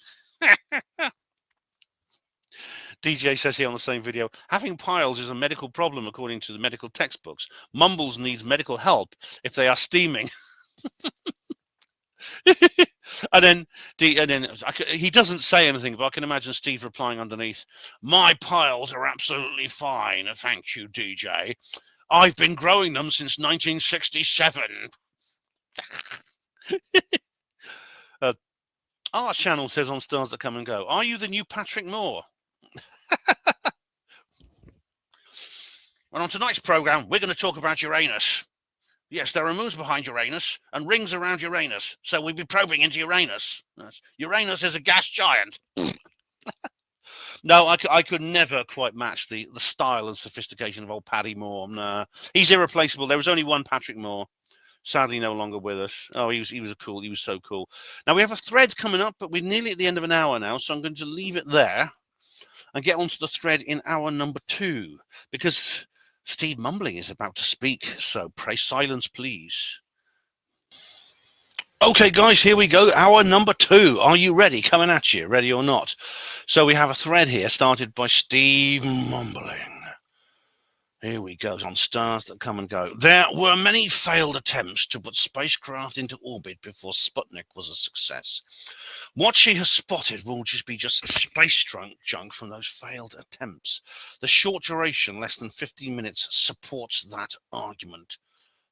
DJ says here on the same video, having piles is a medical problem according to the medical textbooks. Mumbles needs medical help if they are steaming. and then he doesn't say anything, but I can imagine Steve replying underneath, my piles are absolutely fine. Thank you, DJ. I've been growing them since 1967. Our channel says on Stars That Come and Go, are you the new Patrick Moore? And on tonight's programme, we're going to talk about Uranus. Yes, there are moons behind Uranus and rings around Uranus. So we'll be probing into Uranus. Uranus is a gas giant. No, I could never quite match the style and sophistication of old Paddy Moore. Nah, he's irreplaceable. There was only one Patrick Moore, sadly no longer with us. Oh, he was so cool. Now we have a thread coming up, but we're nearly at the end of an hour now, so I'm going to leave it there and get onto the thread in hour number 2 because Steve Mumbling is about to speak. So pray silence, please. Okay, guys, here we go. Hour number 2. Are you ready? Coming at you, ready or not? So we have a thread here started by Steve Mumbling. Here we go, on stars that come and go. There were many failed attempts to put spacecraft into orbit before Sputnik was a success. What she has spotted will just be space junk from those failed attempts. The short duration, less than 15 minutes, supports that argument.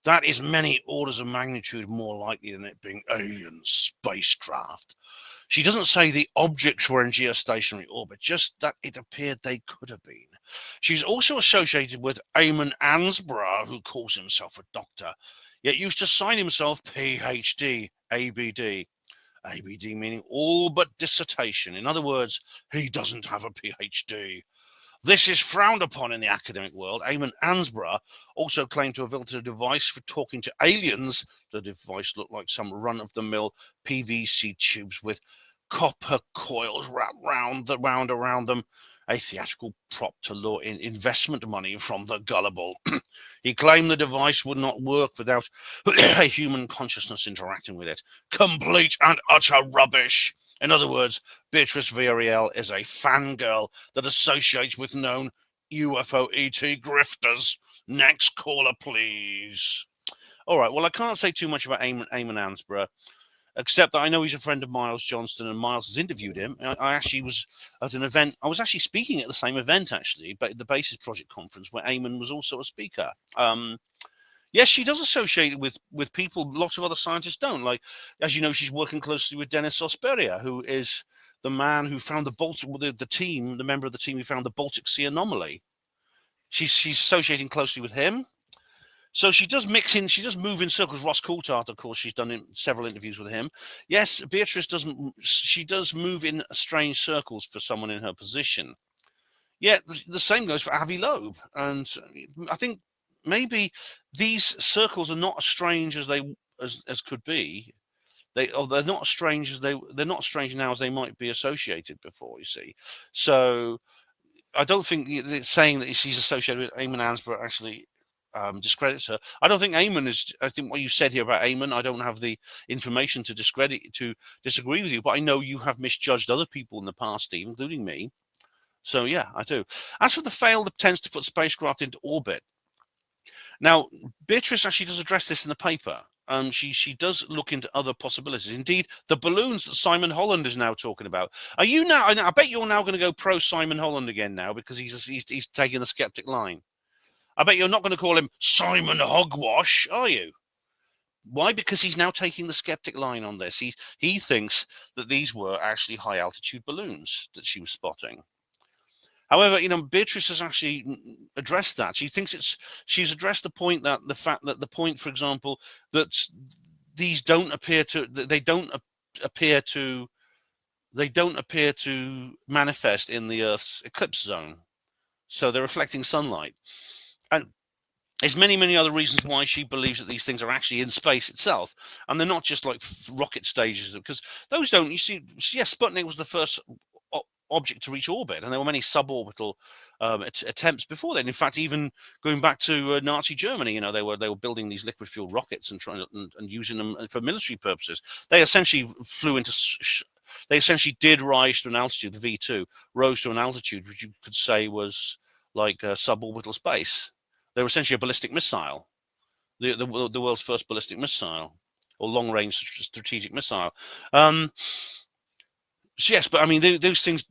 That is many orders of magnitude more likely than it being alien spacecraft. She doesn't say the objects were in geostationary orbit, just that it appeared they could have been. She's also associated with Eamon Ansborough, who calls himself a doctor, yet used to sign himself PhD, ABD. ABD meaning all but dissertation. In other words, he doesn't have a PhD. This is frowned upon in the academic world. Eamon Ansborough also claimed to have built a device for talking to aliens. The device looked like some run-of-the-mill PVC tubes with copper coils wrapped around them, a theatrical prop to lure in investment money from the gullible. He claimed the device would not work without a human consciousness interacting with it. Complete and utter rubbish. In other words, Beatrice Villarreal is a fangirl that associates with known UFO ET grifters. Next caller, please. All right, well, I can't say too much about Eamon Ansborough, except that I know he's a friend of Miles Johnston, and Miles has interviewed him. I actually was at an event. I was actually speaking at the same event, actually, but the Basis Project conference, where Eamon was also a speaker. Yes, she does associate it with people lots of other scientists don't. Like, as you know, she's working closely with Dennis Osperia, who is the man who found the Baltic, the member of the team who found the Baltic Sea anomaly. She's associating closely with him. So she does move in circles. Ross Coulthard, of course, she's done several interviews with him. Yes, Beatrice does move in strange circles for someone in her position. Yeah, the same goes for Avi Loeb. And I think maybe these circles are not as strange as could be. They're not as strange as they're not strange now as they might be associated before, you see. So I don't think saying that she's associated with Eamon Ansborough actually discredits her. I don't think Eamon is. I think what you said here about Eamon, I don't have the information to disagree with you, but I know you have misjudged other people in the past, Steve, including me. So yeah, I do. As for the failed attempts to put spacecraft into orbit, now Beatrice actually does address this in the paper. She does look into other possibilities. Indeed, the balloons that Simon Holland is now talking about. Are you now? I bet you're now going to go pro Simon Holland again now because he's taking the skeptic line. I bet you're not going to call him Simon Hogwash, are you? Why? Because he's now taking the skeptic line on this. He thinks that these were actually high altitude balloons that she was spotting. However, Beatrice has actually addressed that. She thinks she's addressed the point that the point, for example, that these don't appear to manifest in the Earth's eclipse zone. So they're reflecting sunlight. And there's many other reasons why she believes that these things are actually in space itself. And they're not just like rocket stages, because those don't, you see, yes, Sputnik was the first object to reach orbit, and there were many suborbital attempts before then. In fact, even going back to Nazi Germany, they were building these liquid fuel rockets and trying and using them for military purposes. They essentially they essentially did rise to an altitude. The V2 rose to an altitude which you could say was like suborbital space. They were essentially a ballistic missile, the world's first ballistic missile, or long-range strategic missile. So yes, but I mean those things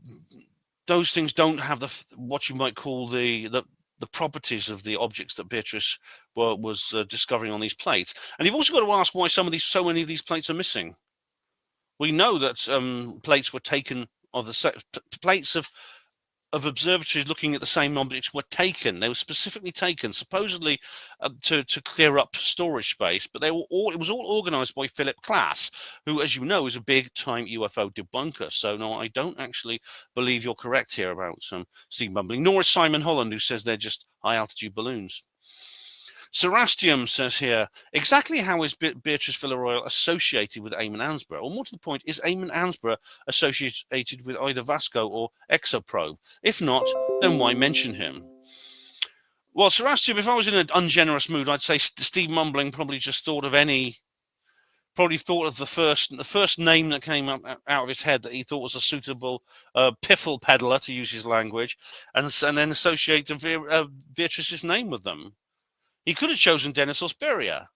don't have what you might call the properties of the objects that Beatrice was discovering on these plates. And you've also got to ask why so many of these plates are missing. We know that plates were taken plates of observatories looking at the same objects were taken. They were specifically taken, supposedly to clear up storage space, but it was all organized by Philip Klass, who, as you know, is a big-time UFO debunker. So no, I don't actually believe you're correct here about Steve Mumbling, nor is Simon Holland, who says they're just high-altitude balloons. Serastium says here, exactly how is Beatrice Villarreal associated with Eamon Ansborough? Or more to the point, is Eamon Ansborough associated with either Vasco or Exoprobe? If not, then why mention him? Well, Serastium, if I was in an ungenerous mood, I'd say Steve Mumbling probably just thought of any Probably thought of the first name that came up out of his head that he thought was a suitable piffle peddler, to use his language, and then associate Beatrice's name with them. He could have chosen Dennis Osberia,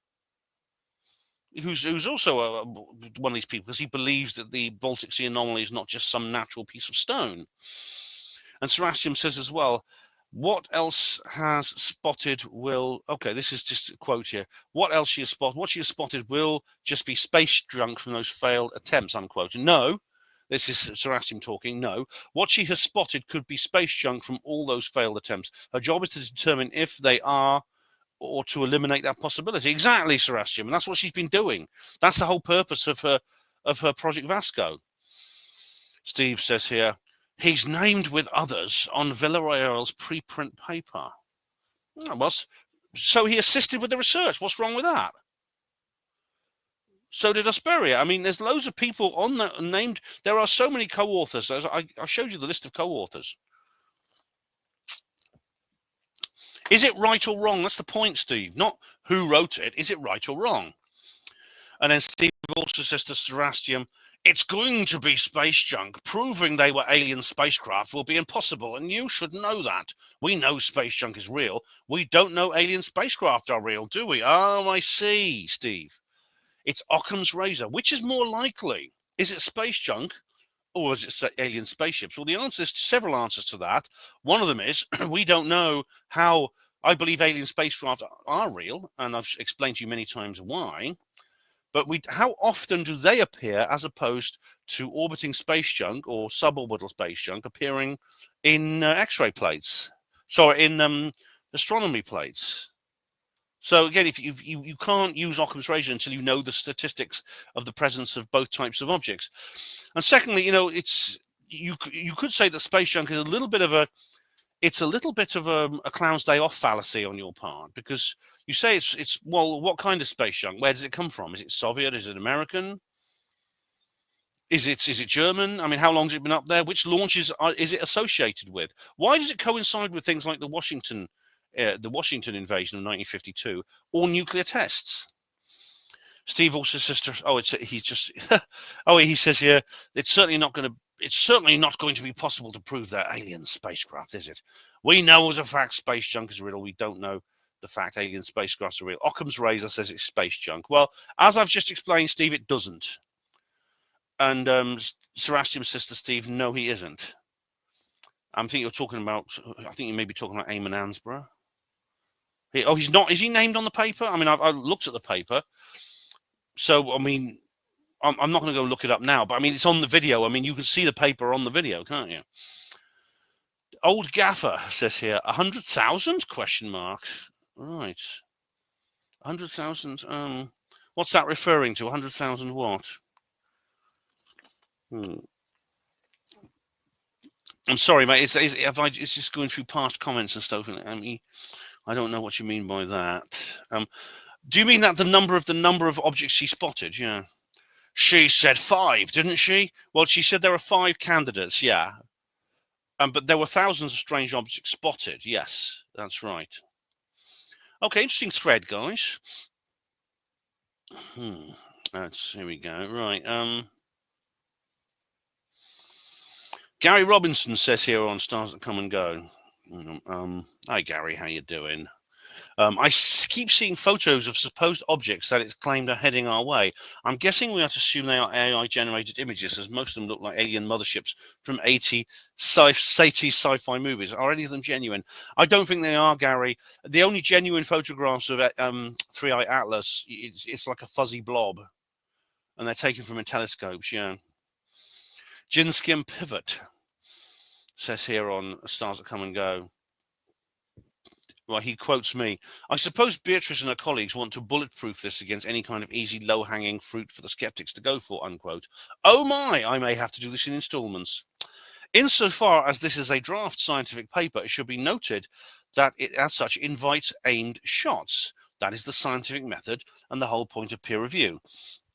who's also one of these people, because he believes that the Baltic Sea anomaly is not just some natural piece of stone. And Serasium says as well, what else has spotted will... Okay, this is just a quote here. What else she has spotted? What she has spotted will just be space junk from those failed attempts, unquote. No, this is Serasium talking. No, what she has spotted could be space junk from all those failed attempts. Her job is to determine if they are, or to eliminate that possibility. Exactly, Serasium, and that's what she's been doing. That's the whole purpose of her Project Vasco. Steve says here, he's named with others on Villarreal's preprint paper. So he assisted with the research. What's wrong with that? So did Asperia. I mean, there's loads of people on that named. There are so many co-authors. I showed you the list of co-authors. Is it right or wrong? That's the point, Steve. Not who wrote it. Is it right or wrong? And then Steve also says to Serasium, it's going to be space junk. Proving they were alien spacecraft will be impossible, and you should know that. We know space junk is real. We don't know alien spacecraft are real, do we? Oh, I see, Steve. It's Occam's razor. Which is more likely? Is it space junk, or is it alien spaceships? Well, the answer is several answers to that. One of them is we don't know how. I believe alien spacecraft are real, and I've explained to you many times why. But how often do they appear as opposed to orbiting space junk or suborbital space junk appearing in X-ray plates? Sorry, in astronomy plates. So again, if you can't use Occam's razor until you know the statistics of the presence of both types of objects. And secondly, you could say that space junk is a little bit of a clown's day off fallacy on your part, because you say well, what kind of space junk? Where does it come from? Is it Soviet? Is it American? Is it German? I mean, how long has it been up there? Which launches is it associated with? Why does it coincide with things like the Washington invasion of 1952 or nuclear tests? Steve also says, he says here, it's certainly not going to be possible to prove they're alien spacecraft, is it? We know as a fact space junk is real. We don't know the fact alien spacecrafts are real. Occam's razor says it's space junk. Well, as I've just explained, Steve, it doesn't. And Serasium says to Steve, no, he isn't. I think you may be talking about Eamon Ansborough. He's not. Is he named on the paper? I mean, I looked at the paper. So, I mean, I'm not going to go look it up now, but I mean, it's on the video. I mean, you can see the paper on the video, can't you? Old Gaffer says here, 100,000? Question mark. Right. 100,000. What's that referring to? 100,000 what? I'm sorry, mate. It's just going through past comments and stuff. I mean, I don't know what you mean by that. Do you mean that the number of objects she spotted? Yeah. She said 5, didn't she? Well, she said there are 5 candidates, yeah. But there were thousands of strange objects spotted. Yes, that's right. Okay, interesting thread, guys. Here we go. Right. Gary Robinson says here on Stars That Come and Go. Hi, Gary. How you doing? I keep seeing photos of supposed objects that it's claimed are heading our way. I'm guessing we have to assume they are AI-generated images, as most of them look like alien motherships from 80s sci-fi movies. Are any of them genuine? I don't think they are, Gary. The only genuine photographs of Three-Eye Atlas, it's like a fuzzy blob, and they're taken from telescopes, yeah. Gin Skim Pivot says here on Stars That Come and Go. Well, he quotes me. I suppose Beatrice and her colleagues want to bulletproof this against any kind of easy, low-hanging fruit for the skeptics to go for, unquote. Oh my, I may have to do this in installments. Insofar as this is a draft scientific paper, it should be noted that it, as such, invites aimed shots. That is the scientific method and the whole point of peer review.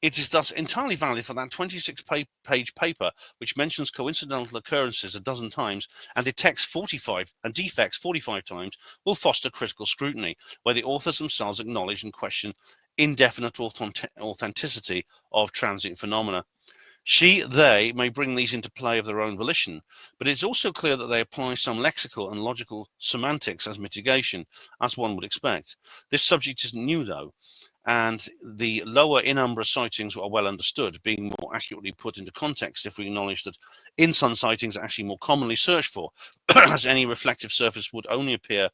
It is thus entirely valid for that 26-page paper, which mentions coincidental occurrences a dozen times and defects 45 times, will foster critical scrutiny, where the authors themselves acknowledge and question indefinite authenticity of transient phenomena. They may bring these into play of their own volition, but it's also clear that they apply some lexical and logical semantics as mitigation, as one would expect. This subject isn't new, though, and the lower in-umbra sightings are well understood, being more accurately put into context if we acknowledge that in-sun sightings are actually more commonly searched for, as any reflective surface would only appear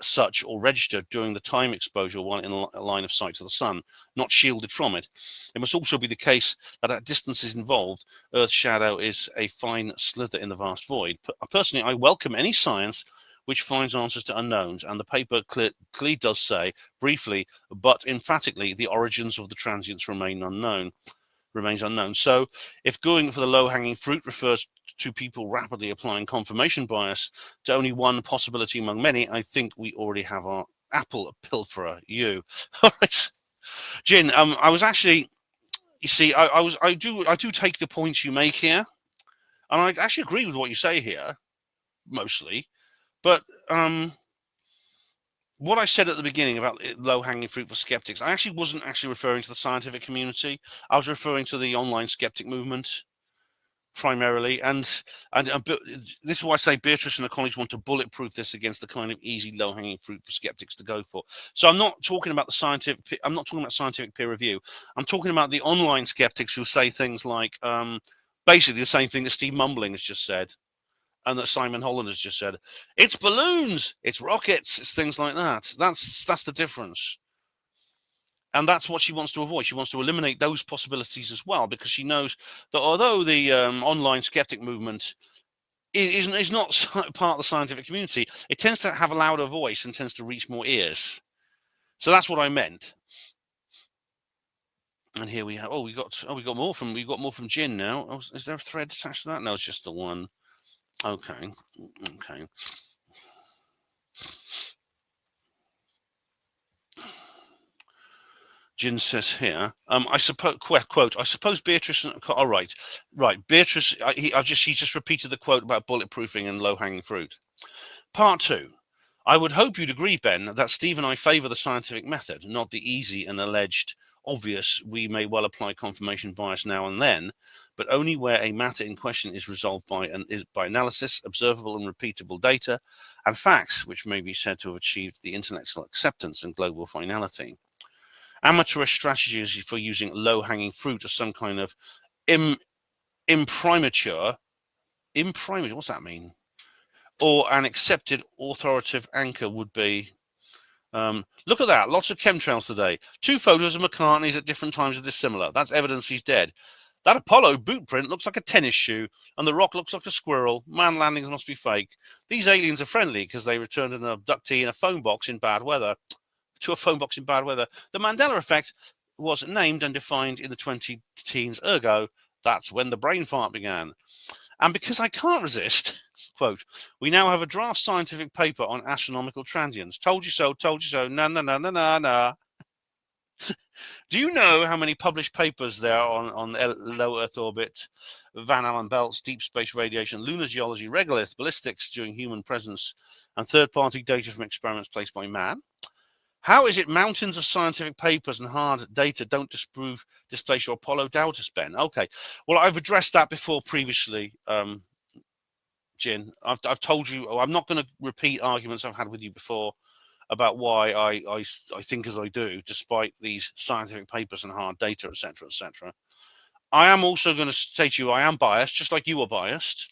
such or registered during the time exposure while in a line of sight to the sun, not shielded from it. It must also be the case that at distances involved, Earth's shadow is a fine slither in the vast void. Personally, I welcome any science which finds answers to unknowns, and the paper clearly does say, briefly but emphatically, the origins of the transients remains unknown. So if going for the low-hanging fruit refers to people rapidly applying confirmation bias to only one possibility among many, I think we already have our apple pilferer, you. All right, Jin, I was actually, you see, I do take the points you make here, and I actually agree with what you say here, mostly, but what I said at the beginning about low-hanging fruit for skeptics, I actually wasn't referring to the scientific community. I was referring to the online skeptic movement primarily, and this is why I say Beatrice and the college want to bulletproof this against the kind of easy low-hanging fruit for skeptics to go for. So I'm not talking about the scientific. I'm not talking about scientific peer review. I'm talking about the online skeptics who say things like basically the same thing that Steve Mumbling has just said, and that Simon Holland has just said. It's balloons, it's rockets, it's things like that. That's the difference. And that's what she wants to avoid. She wants to eliminate those possibilities as well, because she knows that although the online skeptic movement is not part of the scientific community, it tends to have a louder voice and tends to reach more ears. So that's what I meant. And here we have. We got more from Jin now. Oh, is there a thread attached to that? No, it's just the one. Okay. Jin says here, I suppose, quote, I suppose Beatrice, right, Beatrice, he just repeated the quote about bulletproofing and low-hanging fruit. Part 2. I would hope you'd agree, Ben, that Steve and I favour the scientific method, not the easy and alleged obvious we may well apply confirmation bias now and then, but only where a matter in question is resolved by analysis, observable and repeatable data, and facts which may be said to have achieved the intellectual acceptance and global finality. Amateurish strategies for using low-hanging fruit as some kind of imprimatur, what's that mean? Or an accepted authoritative anchor would be, look at that, lots of chemtrails today. 2 photos of McCartney's at different times are dissimilar. That's evidence he's dead. That Apollo boot print looks like a tennis shoe, and the rock looks like a squirrel. Man landings must be fake. These aliens are friendly because they returned an abductee in a phone box in bad weather. The Mandela effect was named and defined in the 2010s, ergo, that's when the brain fart began. And because I can't resist, quote, we now have a draft scientific paper on astronomical transients. Told you so, na. Do you know how many published papers there are on low Earth orbit, Van Allen belts, deep space radiation, lunar geology, regolith, ballistics during human presence, and third-party data from experiments placed by man? How is it mountains of scientific papers and hard data don't displace your Apollo doubters, Ben? Okay, well, I've addressed that before previously, Jin. I've told you, I'm not going to repeat arguments I've had with you before about why I think as I do, despite these scientific papers and hard data, etc., etc. I am also going to say to you, I am biased, just like you are biased.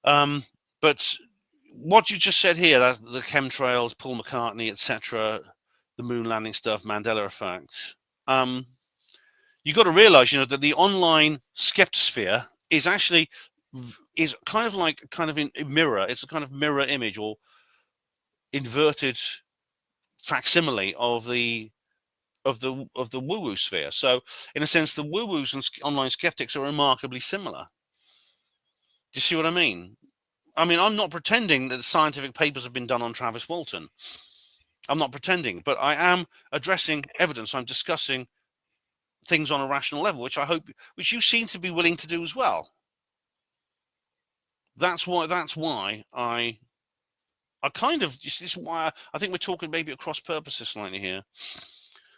But what you just said here, that's the chemtrails, Paul McCartney, etc., the moon landing stuff, Mandela effect. You got to realize, that the online skeptosphere is actually kind of a mirror. It's a kind of mirror image or inverted facsimile of the woo-woo sphere. So, in a sense, the woo-woos and online skeptics are remarkably similar. Do you see what I mean? I'm not pretending that scientific papers have been done on Travis Walton. I'm not pretending, but I am addressing evidence. I'm discussing things on a rational level, which you seem to be willing to do as well. That's why I kind of, this is why I think we're talking maybe at cross purposes slightly here.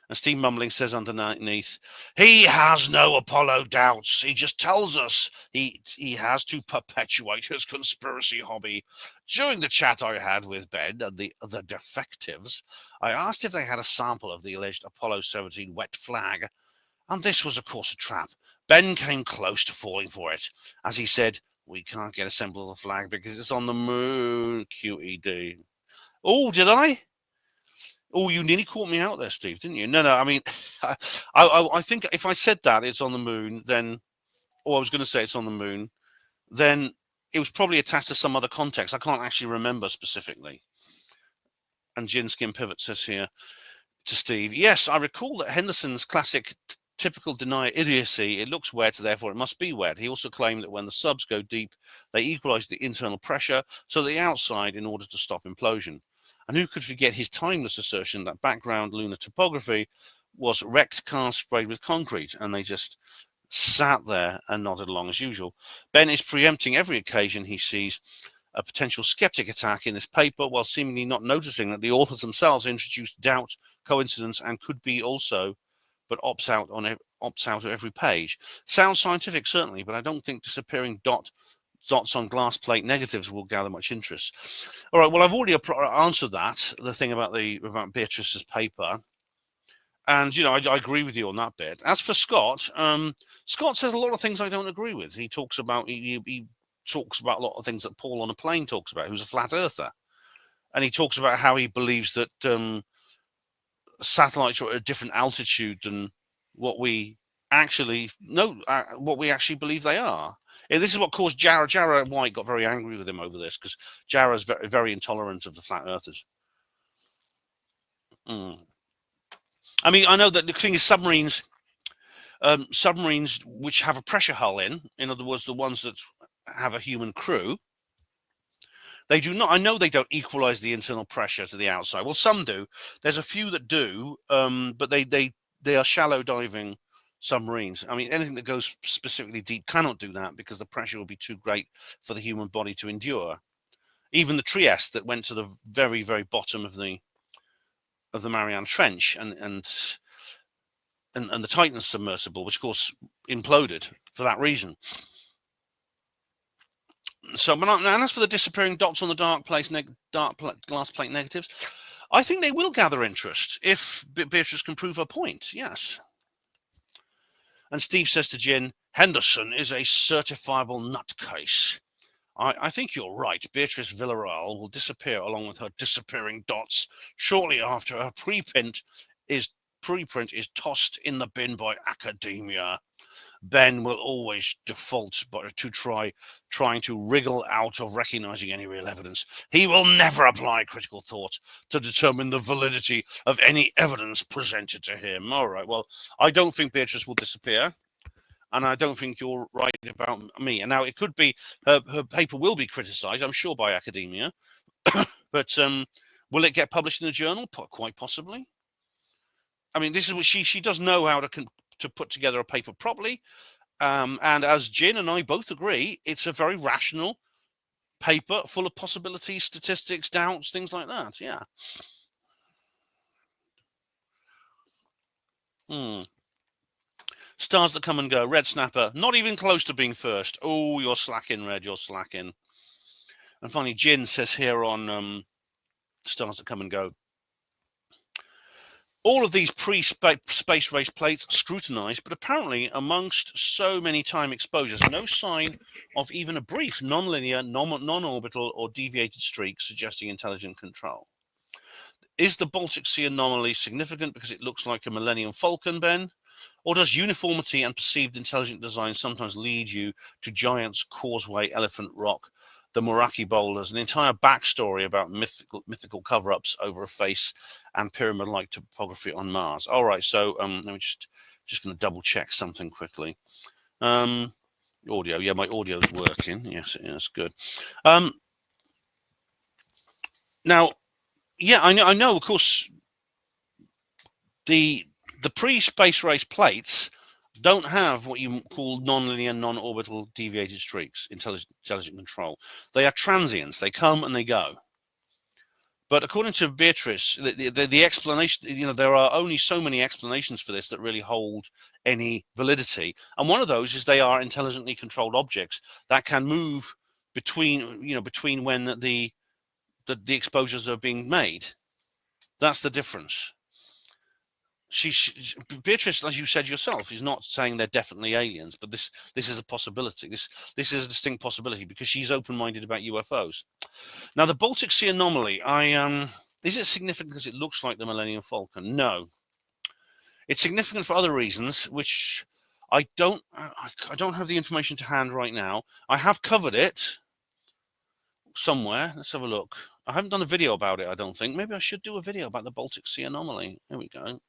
And Steve Mumbling says underneath, he has no Apollo doubts. He just tells us he has to perpetuate his conspiracy hobby. During the chat I had with Ben and the defectives, I asked if they had a sample of the alleged Apollo 17 wet flag. And this was, of course, a trap. Ben came close to falling for it, as he said, we can't get a sample of the flag because it's on the moon, QED. Oh, did I? Oh, you nearly caught me out there, Steve, didn't you? No, I mean, I think if I said that it's on the moon, then, or I was going to say it's on the moon, then it was probably attached to some other context. I can't actually remember specifically. And Gin Skin Pivot says here to Steve, yes, I recall that Henderson's classic typical denier idiocy, it looks wet, therefore it must be wet. He also claimed that when the subs go deep, they equalize the internal pressure so the outside in order to stop implosion. And who could forget his timeless assertion that background lunar topography was wrecked cars sprayed with concrete, and they just sat there and nodded along as usual. Ben is preempting every occasion he sees a potential skeptic attack in this paper, while seemingly not noticing that the authors themselves introduced doubt, coincidence, and could be also, but opts out of every page. Sounds scientific, certainly, but I don't think disappearing dots on glass plate negatives will gather much interest. All right, well, I've already answered that, the thing about Beatrice's paper. And, you know, I agree with you on that bit. As for Scott, Scott says a lot of things I don't agree with. He talks about he talks about a lot of things that Paul on a plane talks about, who's a flat earther. And he talks about how he believes that satellites are at a different altitude than what we actually know, what we actually believe they are. And this is what caused Jarrah White got very angry with him over this, because Jarrah's very, very intolerant of the flat earthers. I mean, I know that the thing is submarines which have a pressure hull in other words, the ones that have a human crew, they do not, I know they don't equalize the internal pressure to the outside. Well, some do. There's a few that do, but they are shallow diving submarines. I mean, anything that goes specifically deep cannot do that because the pressure will be too great for the human body to endure. Even the Trieste that went to the very, very bottom of the Mariana Trench and the Titan submersible, which of course imploded for that reason. So, and as for the disappearing dots on the dark glass plate negatives, I think they will gather interest if Beatrice can prove her point. Yes. And Steve says to Gin, Henderson is a certifiable nutcase. I think you're right. Beatrice Villarreal will disappear along with her disappearing dots shortly after her preprint is tossed in the bin by academia. Ben will always default to trying to wriggle out of recognizing any real evidence. He will never apply critical thought to determine the validity of any evidence presented to him. All right, well, I don't think Beatrice will disappear, and I don't think you're right about me. And now it could be her paper will be criticized, I'm sure, by academia, but will it get published in a journal? Quite possibly. I mean, this is what she does know how to put together a paper properly. And as Gin and I both agree, it's a very rational paper full of possibilities, statistics, doubts, things like that. Yeah. Stars that come and go. Red Snapper, not even close to being first. Oh, you're slacking, Red, you're slacking. And finally, Gin says here on Stars that come and go, all of these pre-space race plates scrutinized, but apparently amongst so many time exposures, no sign of even a brief non-linear, non-orbital or deviated streak suggesting intelligent control. Is the Baltic Sea anomaly significant because it looks like a Millennium Falcon, Ben? Or does uniformity and perceived intelligent design sometimes lead you to Giant's Causeway, Elephant Rock, the Meraki boulders, an entire backstory about mythical cover-ups over a face and pyramid-like topography on Mars? All right, so let me just going to double-check something quickly. Audio, yeah, my audio is working. Yes, it is good. Now, yeah, I know. Of course, the pre-space race plates don't have what you call non-linear, non-orbital deviated streaks, intelligent control. They are transients. They come and they go. But according to Beatrice, the explanation, there are only so many explanations for this that really hold any validity. And one of those is they are intelligently controlled objects that can move between when the exposures are being made. That's the difference. Beatrice, as you said yourself, is not saying they're definitely aliens, but this is a possibility. This is a distinct possibility because she's open-minded about UFOs. Now, the Baltic Sea anomaly, is it significant because it looks like the Millennium Falcon? No. It's significant for other reasons, which I don't have the information to hand right now. I have covered it somewhere. Let's have a look. I haven't done a video about it, I don't think. Maybe I should do a video about the Baltic Sea anomaly. There we go.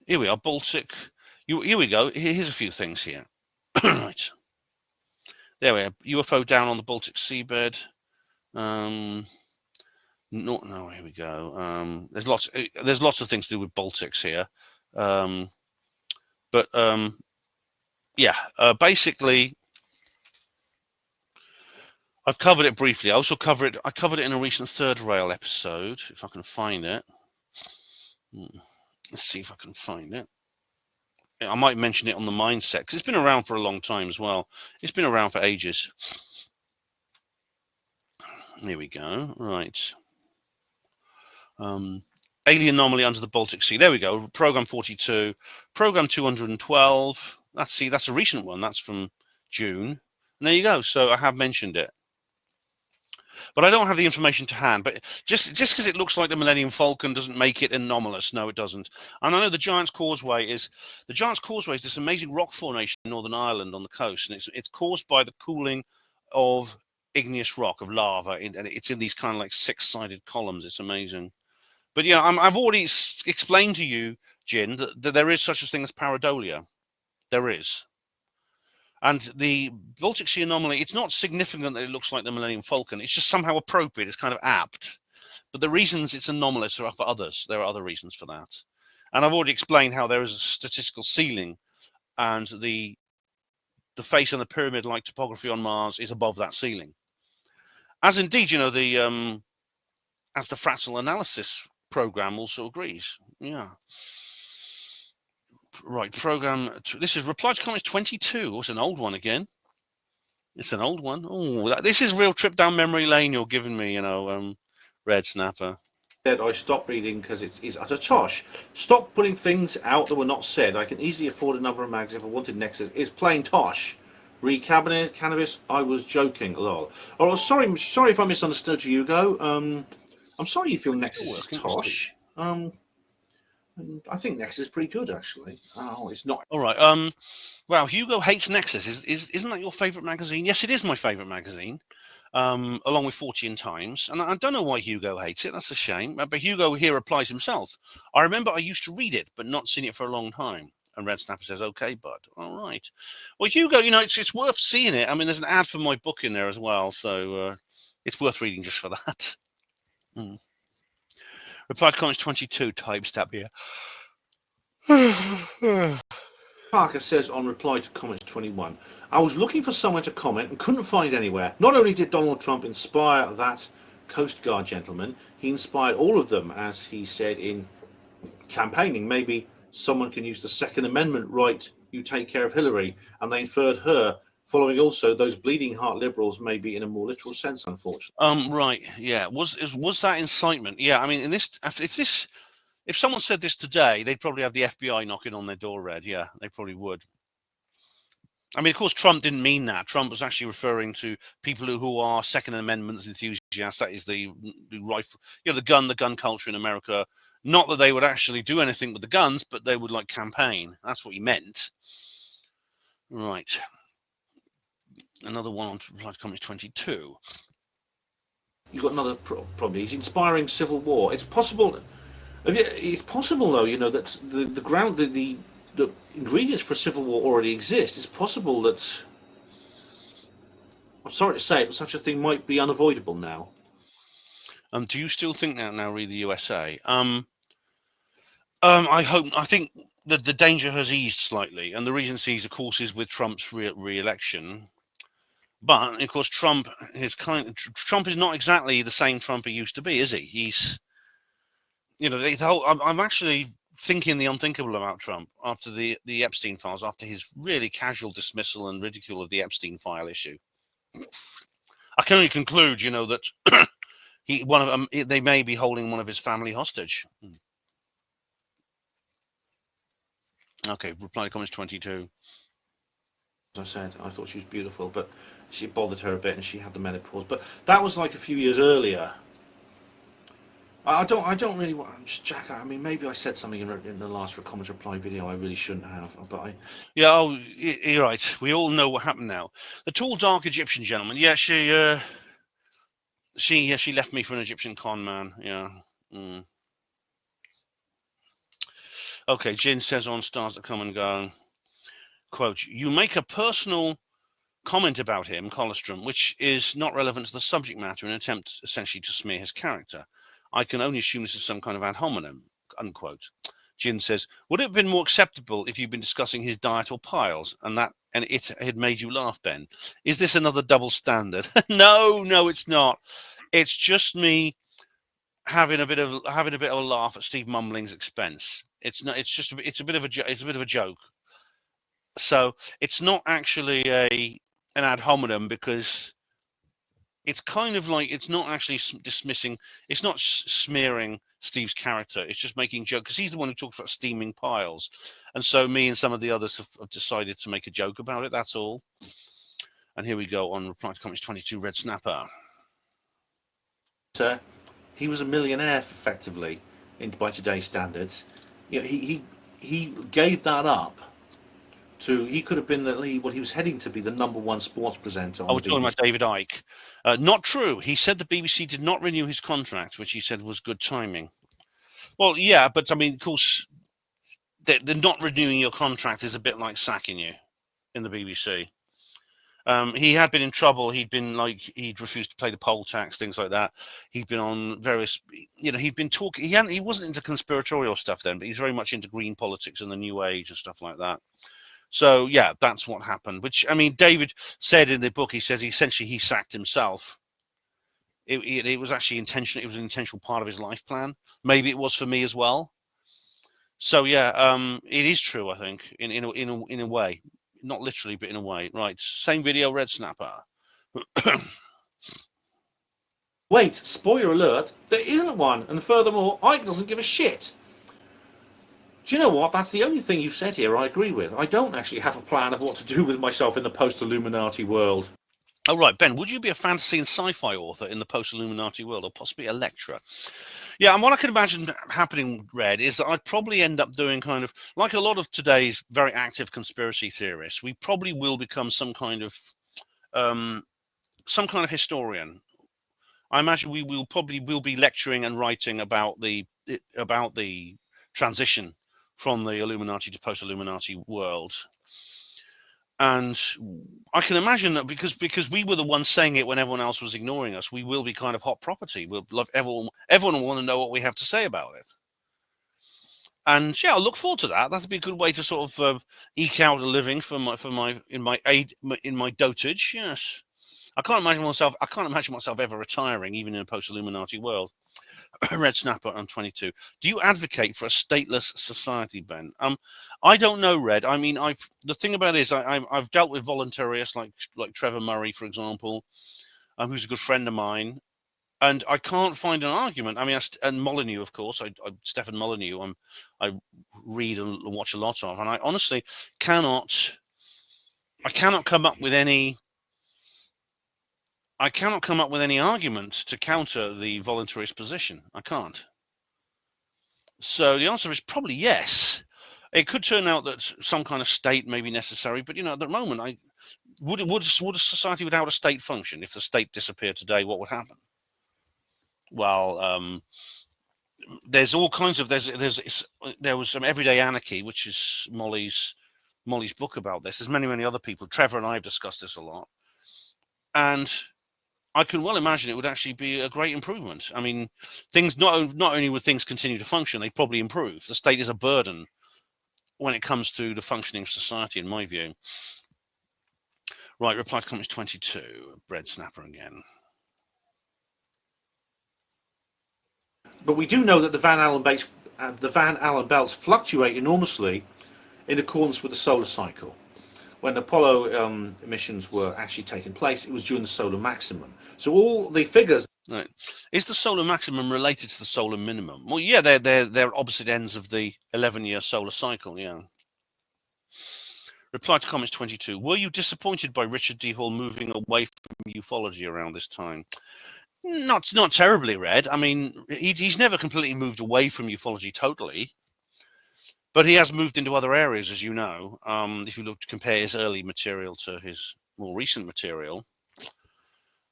Here we are, Baltic. Here we go. Here's a few things here. Right. There we are. UFO down on the Baltic seabed. No, here we go. There's lots of things to do with Baltics here. Basically, I've covered it briefly. I covered it in a recent Third Rail episode, if I can find it. Let's see if I can find it. I might mention it on the mindset, because it's been around for a long time as well. It's been around for ages. Here we go. Right. Alien anomaly under the Baltic Sea. There we go. Program 42. Program 212. That's a recent one. That's from June. And there you go. So I have mentioned it. But I don't have the information to hand. But just because it looks like the Millennium Falcon doesn't make it anomalous. No, it doesn't. And I know the Giant's Causeway is this amazing rock formation in Northern Ireland on the coast, and it's caused by the cooling of igneous rock, of lava, and it's in these kind of like six-sided columns. It's amazing. But I've already explained to you, Jin, that there is such a thing as pareidolia. There is. And the Baltic Sea anomaly, it's not significant that it looks like the Millennium Falcon. It's just somehow appropriate. It's kind of apt. But the reasons it's anomalous are for others. There are other reasons for that. And I've already explained how there is a statistical ceiling, and the face and the pyramid-like topography on Mars is above that ceiling. As indeed, as the fractal analysis program also agrees. Yeah. Right, program. This is reply to comments 22. Oh, it's an old one again. It's an old one. Oh, this is real trip down memory lane you're giving me, Red Snapper. I stopped reading because it's utter tosh. Stop putting things out that were not said. I can easily afford a number of mags if I wanted Nexus. It's plain tosh. Read cannabis. I was joking. Lol. Oh, sorry if I misunderstood you, Hugo. I'm sorry you feel Nexus is tosh. I think Nexus is pretty good, actually. Oh, it's not. All right. Wow, Hugo hates Nexus. Isn't that your favourite magazine? Yes, it is my favourite magazine, along with 14 Times. And I don't know why Hugo hates it. That's a shame. But Hugo here replies himself. I remember I used to read it, but not seen it for a long time. And Red Snapper says, okay, bud. All right. Well, Hugo, it's worth seeing it. I mean, there's an ad for my book in there as well. So it's worth reading just for that. Reply to comments 22, typestab here. Parker says on reply to comments 21, I was looking for somewhere to comment and couldn't find anywhere. Not only did Donald Trump inspire that Coast Guard gentleman, he inspired all of them, as he said in campaigning. Maybe someone can use the Second Amendment right, you take care of Hillary, and they inferred her, following also those bleeding heart liberals, maybe in a more literal sense, unfortunately. Right, yeah. Was that incitement? Yeah, I mean, if someone said this today, they'd probably have the FBI knocking on their door, Red. Yeah, they probably would. I mean, of course, Trump didn't mean that. Trump was actually referring to people who are Second Amendment enthusiasts. That is the rifle, the gun culture in America. Not that they would actually do anything with the guns, but they would campaign. That's what he meant. Right. Another one on reply to comments 22. You've got another problem. He's inspiring civil war. It's possible. It's possible, though, that the ingredients for civil war already exist. It's possible that, I'm sorry to say it, but such a thing might be unavoidable now. Do you still think that now, read the USA? I think that the danger has eased slightly, and the reason it's eased, of course, is with Trump's re-election. But of course, Trump is not exactly the same Trump he used to be, is he? He's, I'm actually thinking the unthinkable about Trump after the Epstein files, after his really casual dismissal and ridicule of the Epstein file issue. I can only conclude, that they may be holding one of his family hostage. Okay, reply to comments 22. As I said, I thought she was beautiful, but she bothered her a bit, and she had the menopause. But that was like a few years earlier. I don't really want, Jack. I mean, maybe I said something in the last comment reply video I really shouldn't have, but Yeah, you're right. We all know what happened now. The tall, dark Egyptian gentleman. Yeah, she left me for an Egyptian con man. Yeah. Mm. Okay, Jin says on Stars That Come and Go, quote, "You make a personal comment about him, Colostrum, which is not relevant to the subject matter in an attempt essentially to smear his character. I can only assume this is some kind of ad hominem," unquote. Jin says, "Would it have been more acceptable if you'd been discussing his diet or piles and it had made you laugh, Ben? Is this another double standard?" No, it's not. It's just me having a bit of a laugh at Steve Mumbling's expense. It's not. It's a bit of a joke. So it's not actually an ad hominem, because it's kind of like, it's not actually dismissing, it's not smearing Steve's character. It's just making jokes, because he's the one who talks about steaming piles. And so me and some of the others have decided to make a joke about it. That's all. And here we go on reply to comments 22, Red Snapper. Sir, he was a millionaire effectively by today's standards. He gave that up. He could have been he was heading to be the #1 sports presenter. I was talking about David Icke. Not true. He said the BBC did not renew his contract, which he said was good timing. Well, yeah, but I mean, of course, the not renewing your contract is a bit like sacking you in the BBC. He had been in trouble. He'd refused to pay the poll tax, things like that. He'd been on various, he'd been talking. He wasn't into conspiratorial stuff then, but he's very much into green politics and the New Age and stuff like that. So yeah, that's what happened. Which, I mean, David said in the book, he says essentially he sacked himself. It was actually intentional. It was an intentional part of his life plan. Maybe it was for me as well. So yeah, it is true. I think in a way, not literally, but in a way. Right. Same video, Red Snapper. Wait, spoiler alert! There isn't one, and furthermore, Icke doesn't give a shit. Do you know what? That's the only thing you've said here I agree with. I don't actually have a plan of what to do with myself in the post-Illuminati world. Oh, right, Ben, would you be a fantasy and sci-fi author in the post-Illuminati world, or possibly a lecturer? Yeah, and what I can imagine happening, Red, is that I'd probably end up doing kind of, like a lot of today's very active conspiracy theorists, we probably will become some kind of historian. I imagine we will be lecturing and writing about the transition from the Illuminati to post-Illuminati world. And I can imagine that because we were the ones saying it when everyone else was ignoring us, we will be kind of hot property. We'll love everyone will want to know what we have to say about it. And yeah, I'll look forward to that. That'd be a good way to sort of eke out a living in my dotage. Yes. I can't imagine myself ever retiring, even in a post-Illuminati world. Red Snapper on 22. Do you advocate for a stateless society, Ben? I don't know, Red. I mean, the thing about it is I've dealt with voluntarists like Trevor Murray, for example, who's a good friend of mine, and I can't find an argument. I mean, and Molyneux, of course. Stephen Molyneux. I read and watch a lot of, and I honestly cannot come up with any. I cannot come up with any argument to counter the voluntarist position. I can't. So the answer is probably yes. It could turn out that some kind of state may be necessary, but at the moment, would a society without a state function? If the state disappeared today, what would happen? Well, there's all kinds of there was some Everyday Anarchy, which is Molly's book about this. There's many other people. Trevor and I have discussed this a lot, and I can well imagine it would actually be a great improvement. I mean, things not only would things continue to function, they probably improve. The state is a burden when it comes to the functioning of society, in my view. Right, reply to comments 22. Bread snapper again. But we do know that the Van Allen belts fluctuate enormously in accordance with the solar cycle. When Apollo missions were actually taking place, it was during the solar maximum. So all the figures. Right. Is the solar maximum related to the solar minimum? Well, yeah, they're opposite ends of the 11-year solar cycle. Yeah. Reply to comments 22. Were you disappointed by Richard D. Hall moving away from ufology around this time? Not terribly, Red. I mean, he's never completely moved away from ufology totally, but he has moved into other areas, as you know. If you look to compare his early material to his more recent material,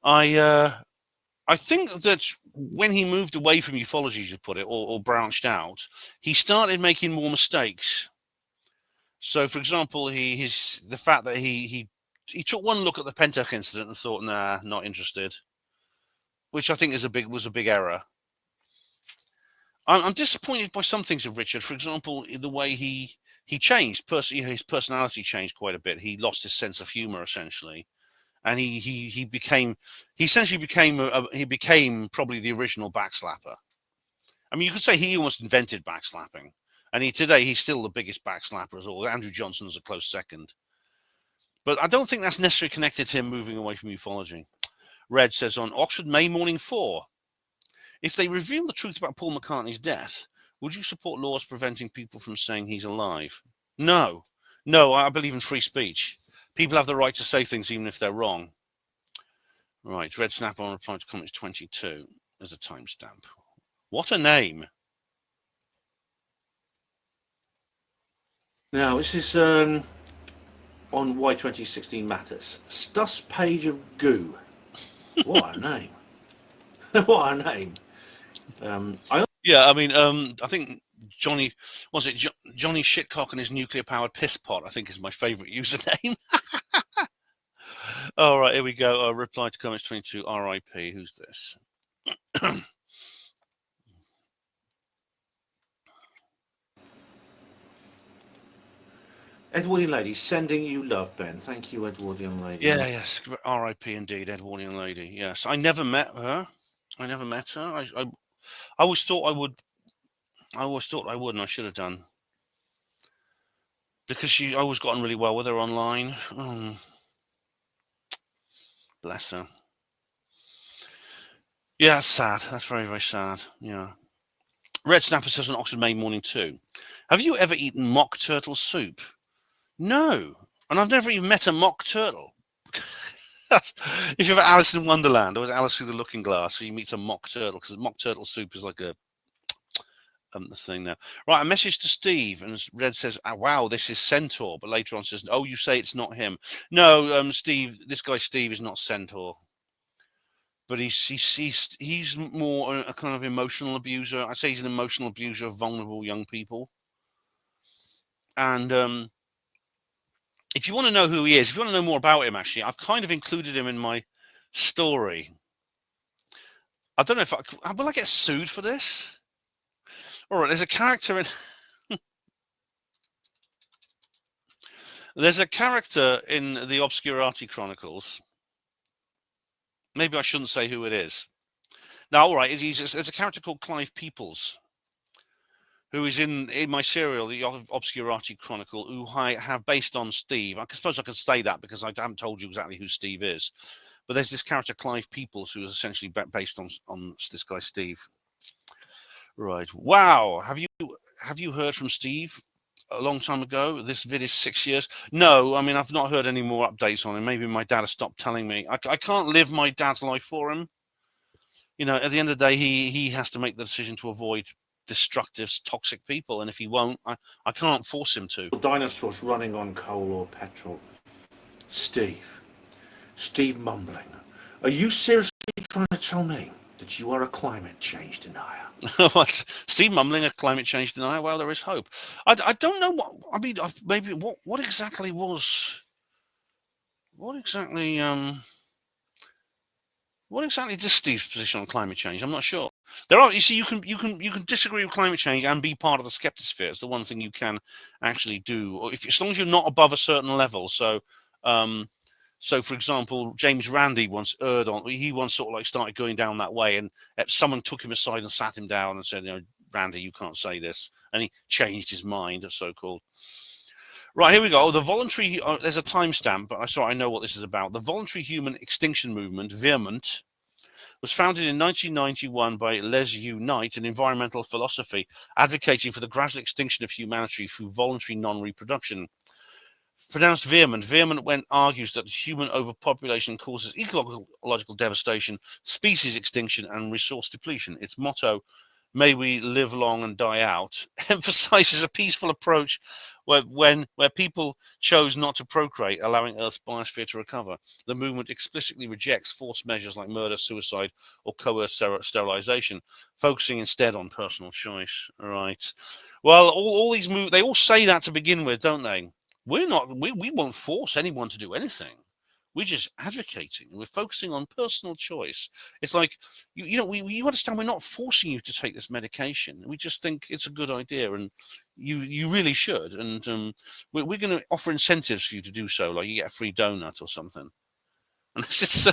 I think that when he moved away from ufology, to put it, or branched out, he started making more mistakes. So, for example, the fact that he took one look at the Pentak incident and thought, nah, not interested, which I think was a big error. I'm disappointed by some things of Richard. For example, the way he changed. His personality changed quite a bit. He lost his sense of humor essentially, and he became probably the original backslapper. I mean, you could say he almost invented backslapping, and today he's still the biggest backslapper as all. Andrew Johnson is a close second, but I don't think that's necessarily connected to him moving away from ufology. Red says on Oxford May Morning 4, if they reveal the truth about Paul McCartney's death, would you support laws preventing people from saying he's alive? No, I believe in free speech. People have the right to say things even if they're wrong. Right, Red Snapper on reply to comments 22 as a timestamp. What a name. Now, this is on Why 2016 Matters. Stuss Page of Goo. What a name. What a name. I think Johnny Shitcock and his nuclear-powered piss pot, I think, is my favourite username. All right, here we go. Reply to comments 22, RIP. Who's this? Edwardian Lady, sending you love, Ben. Thank you, Edwardian Lady. Yeah, yes. RIP indeed, Edwardian Lady. Yes. I never met her. I always thought I would. And I should have done. Because I always gotten really well with her online. Bless her. Yeah, that's sad. That's very, very sad. Yeah. Red Snapper says on Oxford May Morning 2. Have you ever eaten mock turtle soup? No. And I've never even met a mock turtle. If you're ever Alice in Wonderland, or was Alice Through the Looking Glass, so you meet a mock turtle, because mock turtle soup is like the thing now. Right, a message to Steve, and Red says, oh, wow, this is Centaur, but later on says, oh, you say it's not him. No, Steve, this guy Steve is not Centaur. But he's more a kind of emotional abuser. I'd say he's an emotional abuser of vulnerable young people. And if you want to know who he is, if you want to know more about him, actually, I've kind of included him in my story. I don't know if will I get sued for this? All right, there's a character in there's a character in the Obscurati Chronicles. Maybe I shouldn't say who it is. Now, all right, there's a character called Clive Peoples, who is in my serial, the Obscurati Chronicle, who I have based on Steve. I suppose I could say that because I haven't told you exactly who Steve is. But there's this character, Clive Peoples, who is essentially based on this guy, Steve. Right. Wow. Have you heard from Steve a long time ago? This vid is 6 years. No, I mean, I've not heard any more updates on him. Maybe my dad has stopped telling me. I can't live my dad's life for him. You know, at the end of the day, he has to make the decision to avoid destructive, toxic people, and if he won't, I can't force him to. Dinosaurs running on coal or petrol. Steve mumbling. Are you seriously trying to tell me that you are a climate change denier? What? Steve mumbling, a climate change denier? Well, there is hope. I don't know what. I mean, maybe what exactly was. What exactly is Steve's position on climate change? I'm not sure. There are, you see, you can disagree with climate change and be part of the skeptosphere. It's the one thing you can actually do, as long as you're not above a certain level. So, So, for example, James Randi once sort of like started going down that way, and someone took him aside and sat him down and said, Randy, you can't say this. And he changed his mind, so-called. Right, here we go. The voluntary, there's a timestamp, but I know what this is about. The Voluntary Human Extinction Movement, VERMONT, was founded in 1991 by Les Knight, an environmental philosophy advocating for the gradual extinction of humanity through voluntary non-reproduction. Pronounced vehement. Vehement argues that human overpopulation causes ecological devastation, species extinction, and resource depletion. Its motto, "May we live long and die out," emphasizes a peaceful approach where people chose not to procreate, allowing Earth's biosphere to recover. The movement explicitly rejects forced measures like murder, suicide, or coerced sterilization, focusing instead on personal choice. All right. Well, all these they all say that to begin with, don't they? We won't force anyone to do anything. We're just advocating. We're focusing on personal choice. It's like, you understand, we're not forcing you to take this medication. We just think it's a good idea, and you really should. And we're going to offer incentives for you to do so, like you get a free donut or something. And it's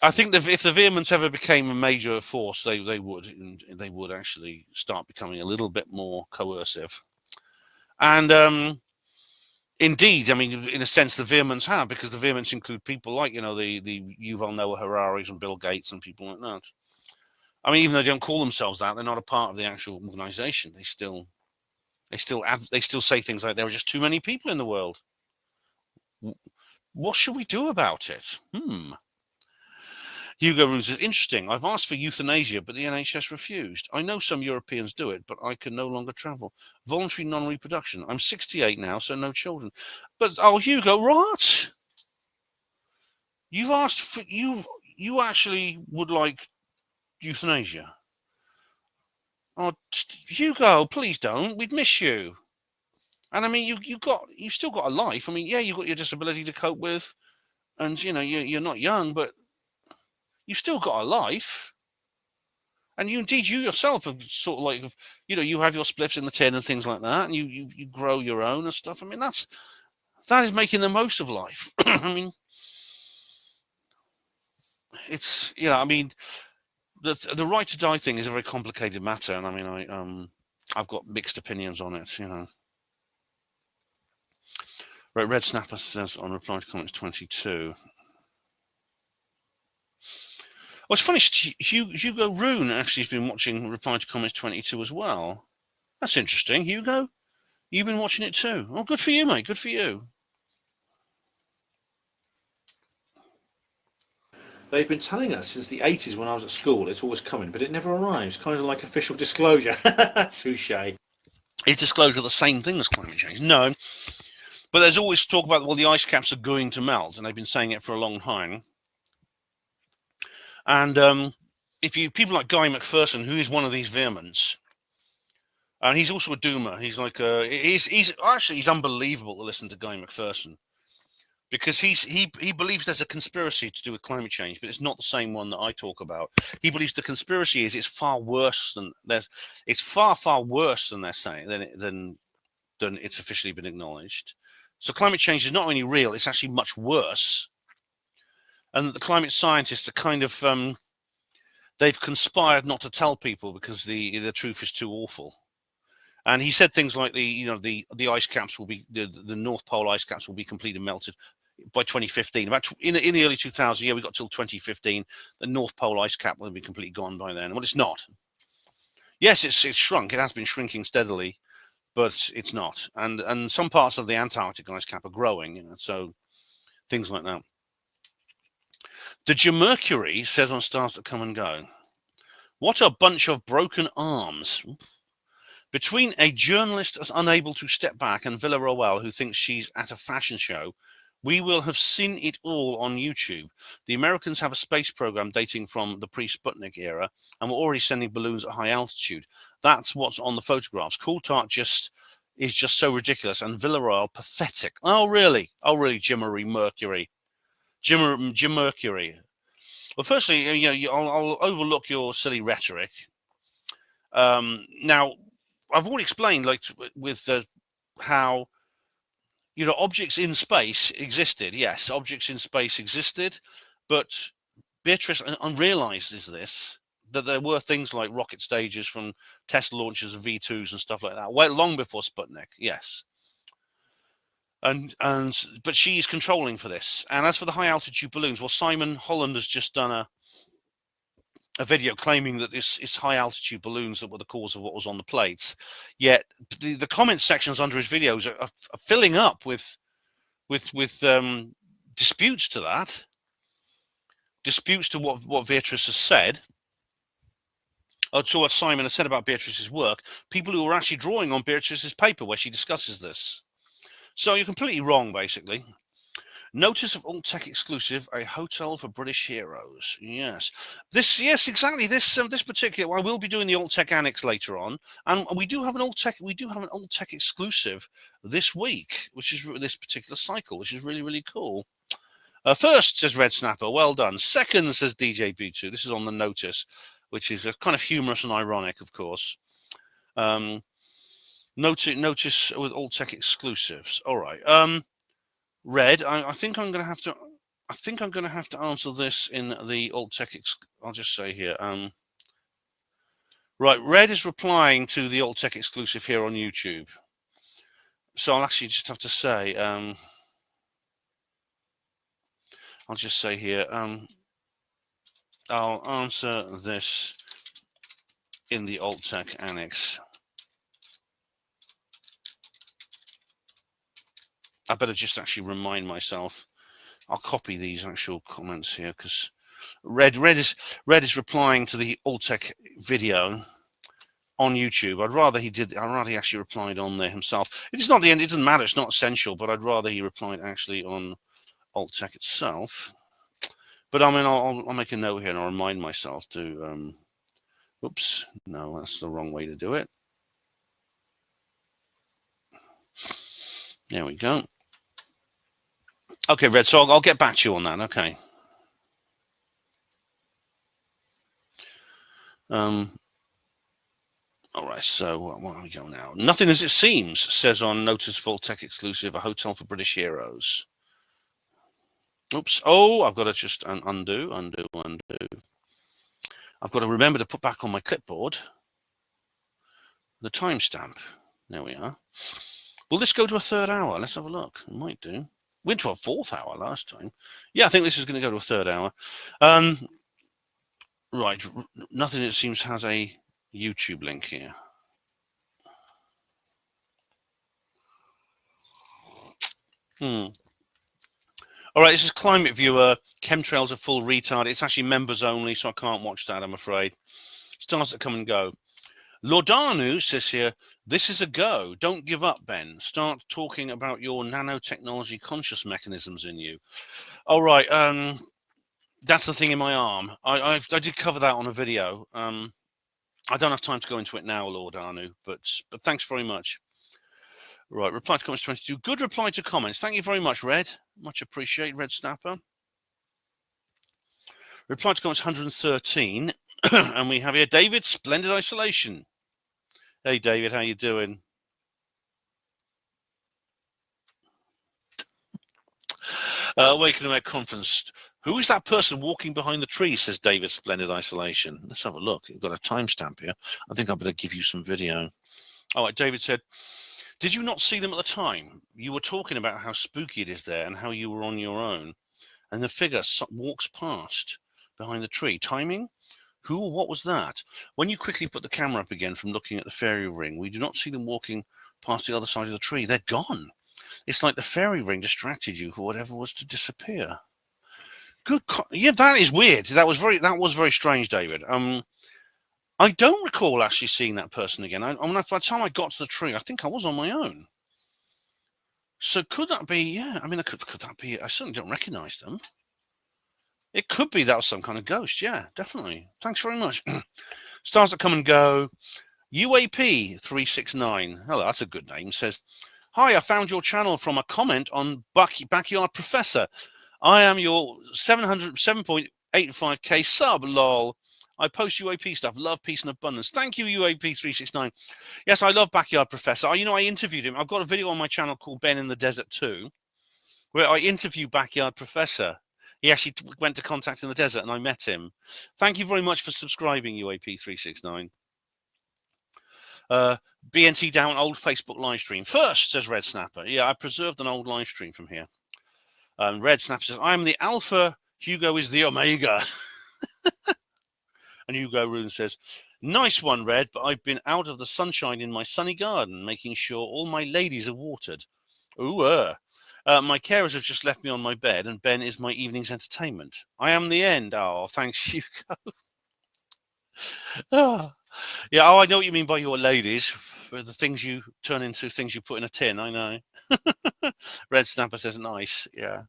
I think that if the vehemence ever became a major force, they would actually start becoming a little bit more coercive. And indeed, I mean, in a sense, the vehements have, because the vehements include people like, the Yuval Noah Hararis and Bill Gates and people like that. I mean, even though they don't call themselves that, they're not a part of the actual organization. They still say things like, there are just too many people in the world. What should we do about it? Hugo Roos says, interesting. I've asked for euthanasia, but the NHS refused. I know some Europeans do it, but I can no longer travel. Voluntary non-reproduction. I'm 68 now, so no children. But, Hugo, what? You've asked for, you actually would like euthanasia? Oh, Hugo, please don't. We'd miss you. And I mean, you've still got a life. I mean, yeah, you've got your disability to cope with, and you're not young, but you've still got a life. And you yourself have sort of like, you have your spliffs in the tin and things like that, and you grow your own and stuff. I mean, that is making the most of life. I mean, it's, I mean, the right to die thing is a very complicated matter, and I mean, I've got mixed opinions on it. Right, Red Snapper says on reply to comments 22. Well, it's funny, Hugo Rune actually has been watching reply to comments 22 as well. That's interesting, Hugo. You've been watching it too. Oh, good for you, mate. Good for you. They've been telling us since the 80s when I was at school it's always coming, but it never arrives. Kind of like official disclosure. Touche. Is disclosure the same thing as climate change? No. But there's always talk about, well, the ice caps are going to melt, and they've been saying it for a long time. And people like Guy McPherson, who is one of these vehements, and he's also a doomer. He's like he's unbelievable to listen to Guy McPherson, because he believes there's a conspiracy to do with climate change, but it's not the same one that I talk about. He believes the conspiracy is it's far worse than they're saying than it's officially been acknowledged. So climate change is not only real; it's actually much worse. And the climate scientists are kind of they've conspired not to tell people because the truth is too awful. And he said things like the ice caps will be the North Pole ice caps will be completely melted by 2015. About in the early 2000s, we got till 2015. The North Pole ice cap will be completely gone by then. Well, it's not. Yes, it's shrunk. It has been shrinking steadily, but it's not. And some parts of the Antarctic ice cap are growing. So things like that. The Gemercury says on Stars That Come and Go, what a bunch of broken arms. Between a journalist as unable to step back and Villa Roel, who thinks she's at a fashion show, we will have seen it all on YouTube. The Americans have a space program dating from the pre-Sputnik era, and we're already sending balloons at high altitude. That's what's on the photographs. Coulthard is just so ridiculous, and Villa Roel pathetic. Oh, really? Oh, really, Jim Mercury? Jim Mercury. Well, firstly, I'll overlook your silly rhetoric. Now, I've already explained, like, with how, you know, objects in space existed. Yes, objects in space existed, but Beatrice realizes this, that there were things like rocket stages from test launches of V2s and stuff like that, way long before Sputnik. Yes. But she's controlling for this. And as for the high altitude balloons, well, Simon Holland has just done a video claiming that it's high altitude balloons that were the cause of what was on the plates. Yet the comment sections under his videos are filling up with disputes to that, disputes to what Beatrice has said, or to what Simon has said about Beatrice's work. People who are actually drawing on Beatrice's paper where she discusses this. So you're completely wrong, basically. Notice of Alt Tech exclusive: a hotel for British heroes. Yes, yes, exactly. This particular. I will be doing the Alt Tech Annex later on, and we do have an Alt Tech. We do have an Alt Tech exclusive this week, which is this particular cycle, which is really, really cool. First, says Red Snapper, well done. Second, says DJ B2. This is on the notice, which is kind of humorous and ironic, of course. Notice with Alt Tech exclusives. All right. Red, I think I'm going to have to. I think I'm going to have to answer this in the Alt Tech. I'll just say here. Right, Red is replying to the Alt Tech exclusive here on YouTube. So I'll actually just have to say. I'll just say here. I'll answer this in the Alt Tech Annex. I better just actually remind myself. I'll copy these actual comments here because Red is replying to the Alt Tech video on YouTube. I'd rather he actually replied on there himself. It's not the end. It doesn't matter. It's not essential. But I'd rather he replied actually on Alt Tech itself. But I mean, I'll make a note here and I'll remind myself to. Oops, no, that's the wrong way to do it. There we go. Okay, Red, so I'll get back to you on that. Okay. All right, so where are we going now? Nothing as it seems, says on Notice Full Tech exclusive, a hotel for British heroes. Oops. Oh, I've got to just undo. I've got to remember to put back on my clipboard the timestamp. There we are. Will this go to a third hour? Let's have a look. It might do. Went to a fourth hour last time. Yeah, I think this is going to go to a third hour. Right. Nothing, it seems, has a YouTube link here. All right, this is Climate Viewer. Chemtrails are full retard. It's actually members only, so I can't watch that, I'm afraid. Stars that come and go. Lordanu says here, this is a go. Don't give up, Ben. Start talking about your nanotechnology conscious mechanisms in you. All right. That's the thing in my arm. I did cover that on a video. I don't have time to go into it now, Lordanu, but thanks very much. Right. Reply to comments 22. Good reply to comments. Thank you very much, Red. Much appreciated, Red Snapper. Reply to comments 113. And we have here David, Splendid Isolation. Hey, David, how you doing? Awakening Air Conference. Who is that person walking behind the tree, says David, Splendid Isolation. Let's have a look. You've got a timestamp here. I think I better give you some video. All right, David said, did you not see them at the time? You were talking about how spooky it is there and how you were on your own. And the figure walks past behind the tree. Timing? Who or what was that? When you quickly put the camera up again from looking at the fairy ring, we do not see them walking past the other side of the tree. They're gone. It's like the fairy ring distracted you for whatever was to disappear. Good. Yeah, that is weird. That was very strange, David. I don't recall actually seeing that person again. I mean, by the time I got to the tree, I think I was on my own. So could that be? Yeah, I mean, could that be? I certainly don't recognize them. It could be that was some kind of ghost. Yeah, definitely. Thanks very much. Stars that come and go. UAP 369. Hello, that's a good name. Says, hi, I found your channel from a comment on Backyard Professor. I am your 7.85k sub, lol. I post UAP stuff. Love, peace, and abundance. Thank you, UAP369. Yes, I love Backyard Professor. I interviewed him. I've got a video on my channel called Ben in the Desert 2, where I interview Backyard Professor. He actually went to Contact in the Desert, and I met him. Thank you very much for subscribing, UAP369. BNT down, old Facebook live stream. First, says Red Snapper. Yeah, I preserved an old live stream from here. Red Snapper says, I am the Alpha, Hugo is the Omega. And Hugo Rune says, nice one, Red, but I've been out of the sunshine in my sunny garden, making sure all my ladies are watered. Ooh, my carers have just left me on my bed, and Ben is my evening's entertainment. I am the end. Oh, thanks, Hugo. Oh. Yeah, I know what you mean by your ladies. The things you turn into things you put in a tin, I know. Red Snapper says, nice, yeah.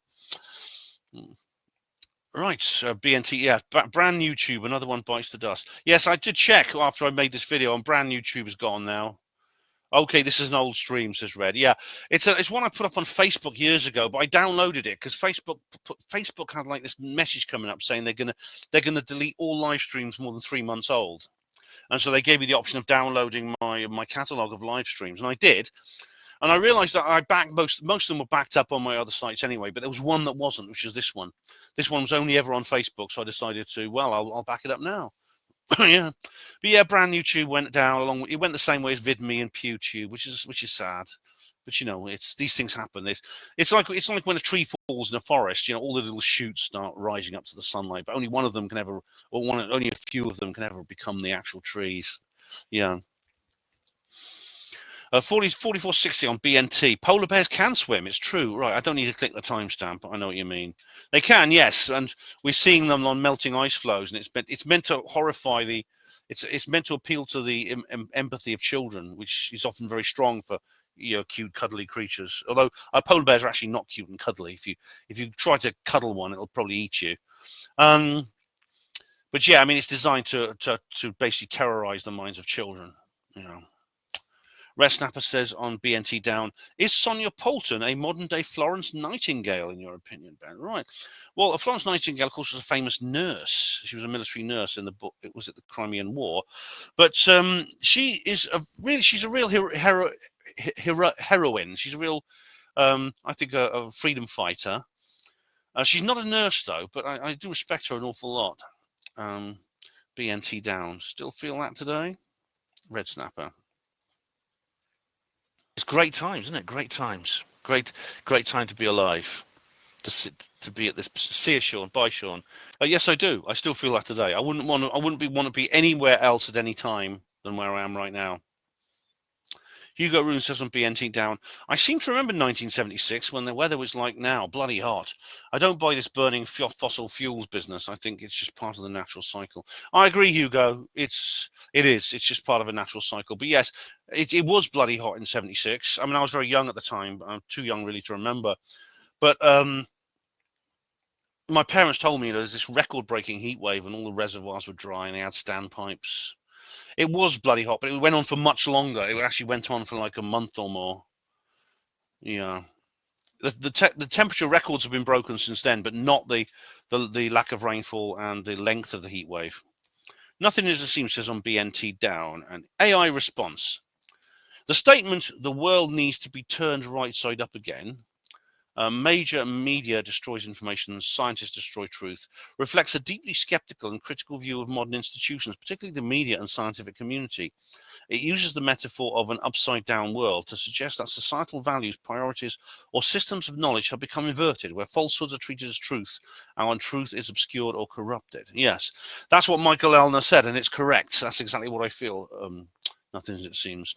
Right, BNT, yeah, brand new tube, another one bites the dust. Yes, I did check after I made this video, and brand new tube is gone now. Okay, this is an old stream, says Red. Yeah, it's one I put up on Facebook years ago, but I downloaded it because Facebook had like this message coming up saying they're gonna delete all live streams more than 3 months old. And so they gave me the option of downloading my catalogue of live streams, and I did. And I realised that I backed most of them were backed up on my other sites anyway, but there was one that wasn't, which is this one. This one was only ever on Facebook, so I decided to, well, I'll back it up now. Yeah, but yeah, brand new tube went down it went the same way as VidMe and PewTube, which is sad. But it's these things happen. It's like when a tree falls in a forest. All the little shoots start rising up to the sunlight, but only one of them can ever, only a few of them can ever become the actual trees. Yeah. 4460 on BNT. Polar bears can swim. It's true, right? I don't need to click the timestamp, but I know what you mean. They can, yes, and we're seeing them on melting ice flows, and it's meant to horrify it's meant to appeal to the empathy of children, which is often very strong for cute, cuddly creatures. Although polar bears are actually not cute and cuddly. If you try to cuddle one, it'll probably eat you. But yeah, I mean, it's designed to basically terrorize the minds of children. Red Snapper says on BNT Down, is Sonia Poulton a modern-day Florence Nightingale, in your opinion, Ben? Right. Well, Florence Nightingale, of course, was a famous nurse. She was a military nurse in the book. It was at the Crimean War. But she's a real heroine. She's a real, I think, a freedom fighter. She's not a nurse, though, but I do respect her an awful lot. BNT Down. Still feel that today? Red Snapper. It's great times, isn't it? Great times. Great time to be alive. To be at this. See you, Sean. Bye, Sean. Yes, I do. I still feel that today. I wouldn't want to be anywhere else at any time than where I am right now. Hugo Rune says on BNT Down, I seem to remember 1976 when the weather was like now, bloody hot. I don't buy this burning fossil fuels business. I think it's just part of the natural cycle. I agree, Hugo. It is. It's just part of a natural cycle. But yes, it was bloody hot in 76. I mean, I was very young at the time. I'm too young really to remember. But my parents told me there was this record-breaking heat wave and all the reservoirs were dry and they had standpipes. It was bloody hot, but it went on for much longer. It actually went on for like a month or more. Yeah. The temperature records have been broken since then, but not the lack of rainfall and the length of the heat wave. Nothing is as seems, says on BNT Down. And AI response. The statement, the world needs to be turned right side up again, major media destroys information, scientists destroy truth, reflects a deeply skeptical and critical view of modern institutions, particularly the media and scientific community. It uses the metaphor of an upside-down world to suggest that societal values, priorities, or systems of knowledge have become inverted, where falsehoods are treated as truth, and when truth is obscured or corrupted. Yes, that's what Michael Elner said, and it's correct. That's exactly what I feel. Nothing as it seems.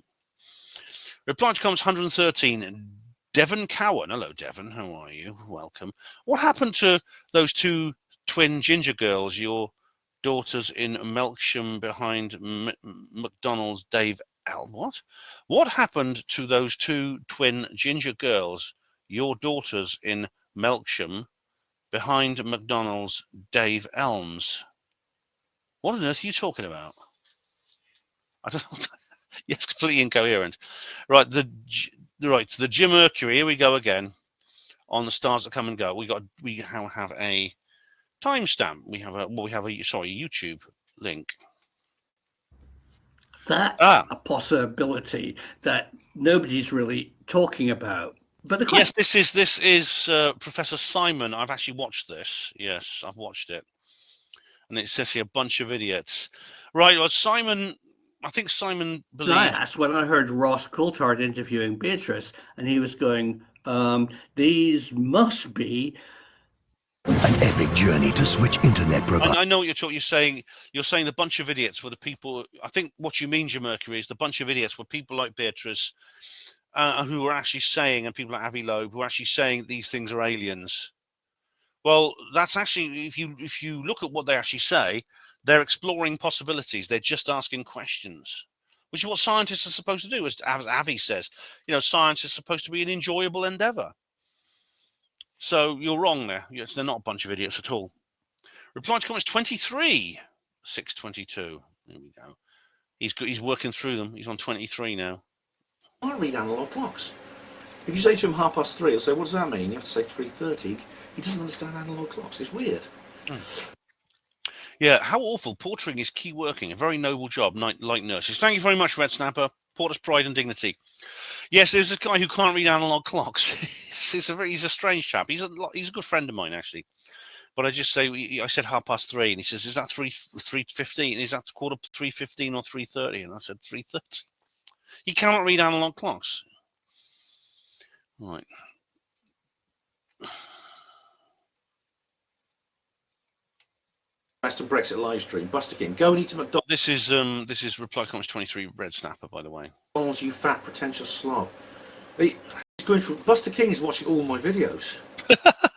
Reply to comments 113. Devon Cowan. Hello, Devon. How are you? Welcome. What happened to those two twin ginger girls, your daughters in Melksham behind McDonald's Dave L? What happened to those two twin ginger girls, your daughters in Melksham behind McDonald's Dave Elms? What on earth are you talking about? I don't know. Yes, completely incoherent. Right, the Jim Mercury. Here we go again on the stars that come and go. We have a timestamp. We have a YouTube. link. That's a possibility that nobody's really talking about. But the question, yes, this is Professor Simon. I've actually watched this. Yes, I've watched it, and it says here a bunch of idiots. Right, well, Simon. I think Simon believes. I asked when I heard Ross Coulthard interviewing Beatrice, and he was going, "These must be." An epic journey to switch internet provider. I know what you're saying. You're saying the bunch of idiots were the people. I think what you mean, Jim Mercury, is the bunch of idiots were people like Beatrice, who were actually saying, and people like Avi Loeb, who are actually saying these things are aliens. Well, that's actually, if you look at what they actually say, they're exploring possibilities. They're just asking questions, which is what scientists are supposed to do. As Avi says, science is supposed to be an enjoyable endeavor. So you're wrong there. Yes, they're not a bunch of idiots at all. Reply to comments 23, 622. There we go. He's working through them. He's on 23 now. I can't read analog clocks. If you say to him 3:30, he'll say, "What does that mean?" You have to say 3:30. He doesn't understand analog clocks. It's weird. Yeah, how awful. Portering is key working. A very noble job, like nurses. Thank you very much, Red Snapper. Porter's pride and dignity. Yes, there's this guy who can't read analog clocks. He's a strange chap. He's a good friend of mine, actually. But I just say, I said 3:30, and he says, "Is that 3:15? Is that 3:15 or 3:30?" And I said 3:30. He cannot read analog clocks. Right. Western Brexit live stream. Buster King, go and eat a McDonald's. This is reply comments 23, Red Snapper, by the way. You fat pretentious slob. He's going for Buster King is watching all my videos.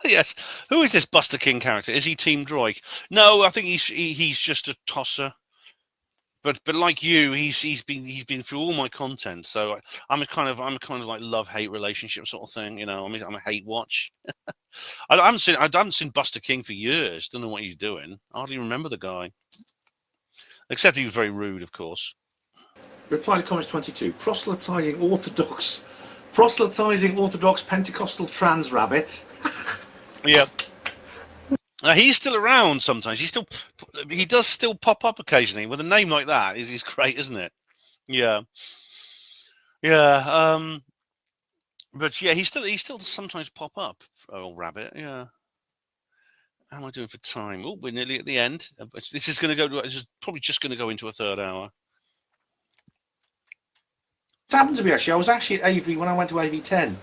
Yes. Who is this Buster King character? Is he Team Droid? No, I think he's just a tosser. But like you, he's been through all my content. So I'm a kind of like love-hate relationship sort of thing. I'm a hate watch. I haven't seen Buster King for years. Don't know what he's doing. I hardly remember the guy. Except he was very rude, of course. Reply to comments 22. Proselytizing Orthodox Pentecostal trans rabbit. Yeah. He's still around sometimes. He does still pop up occasionally with a name like that. Is great, isn't it? Yeah. Yeah. But yeah, he still sometimes pop up. Old rabbit. Yeah. How am I doing for time? Oh, we're nearly at the end. This is probably just going to go into a third hour. It happened to me actually. I was actually at AV when I went to AV10.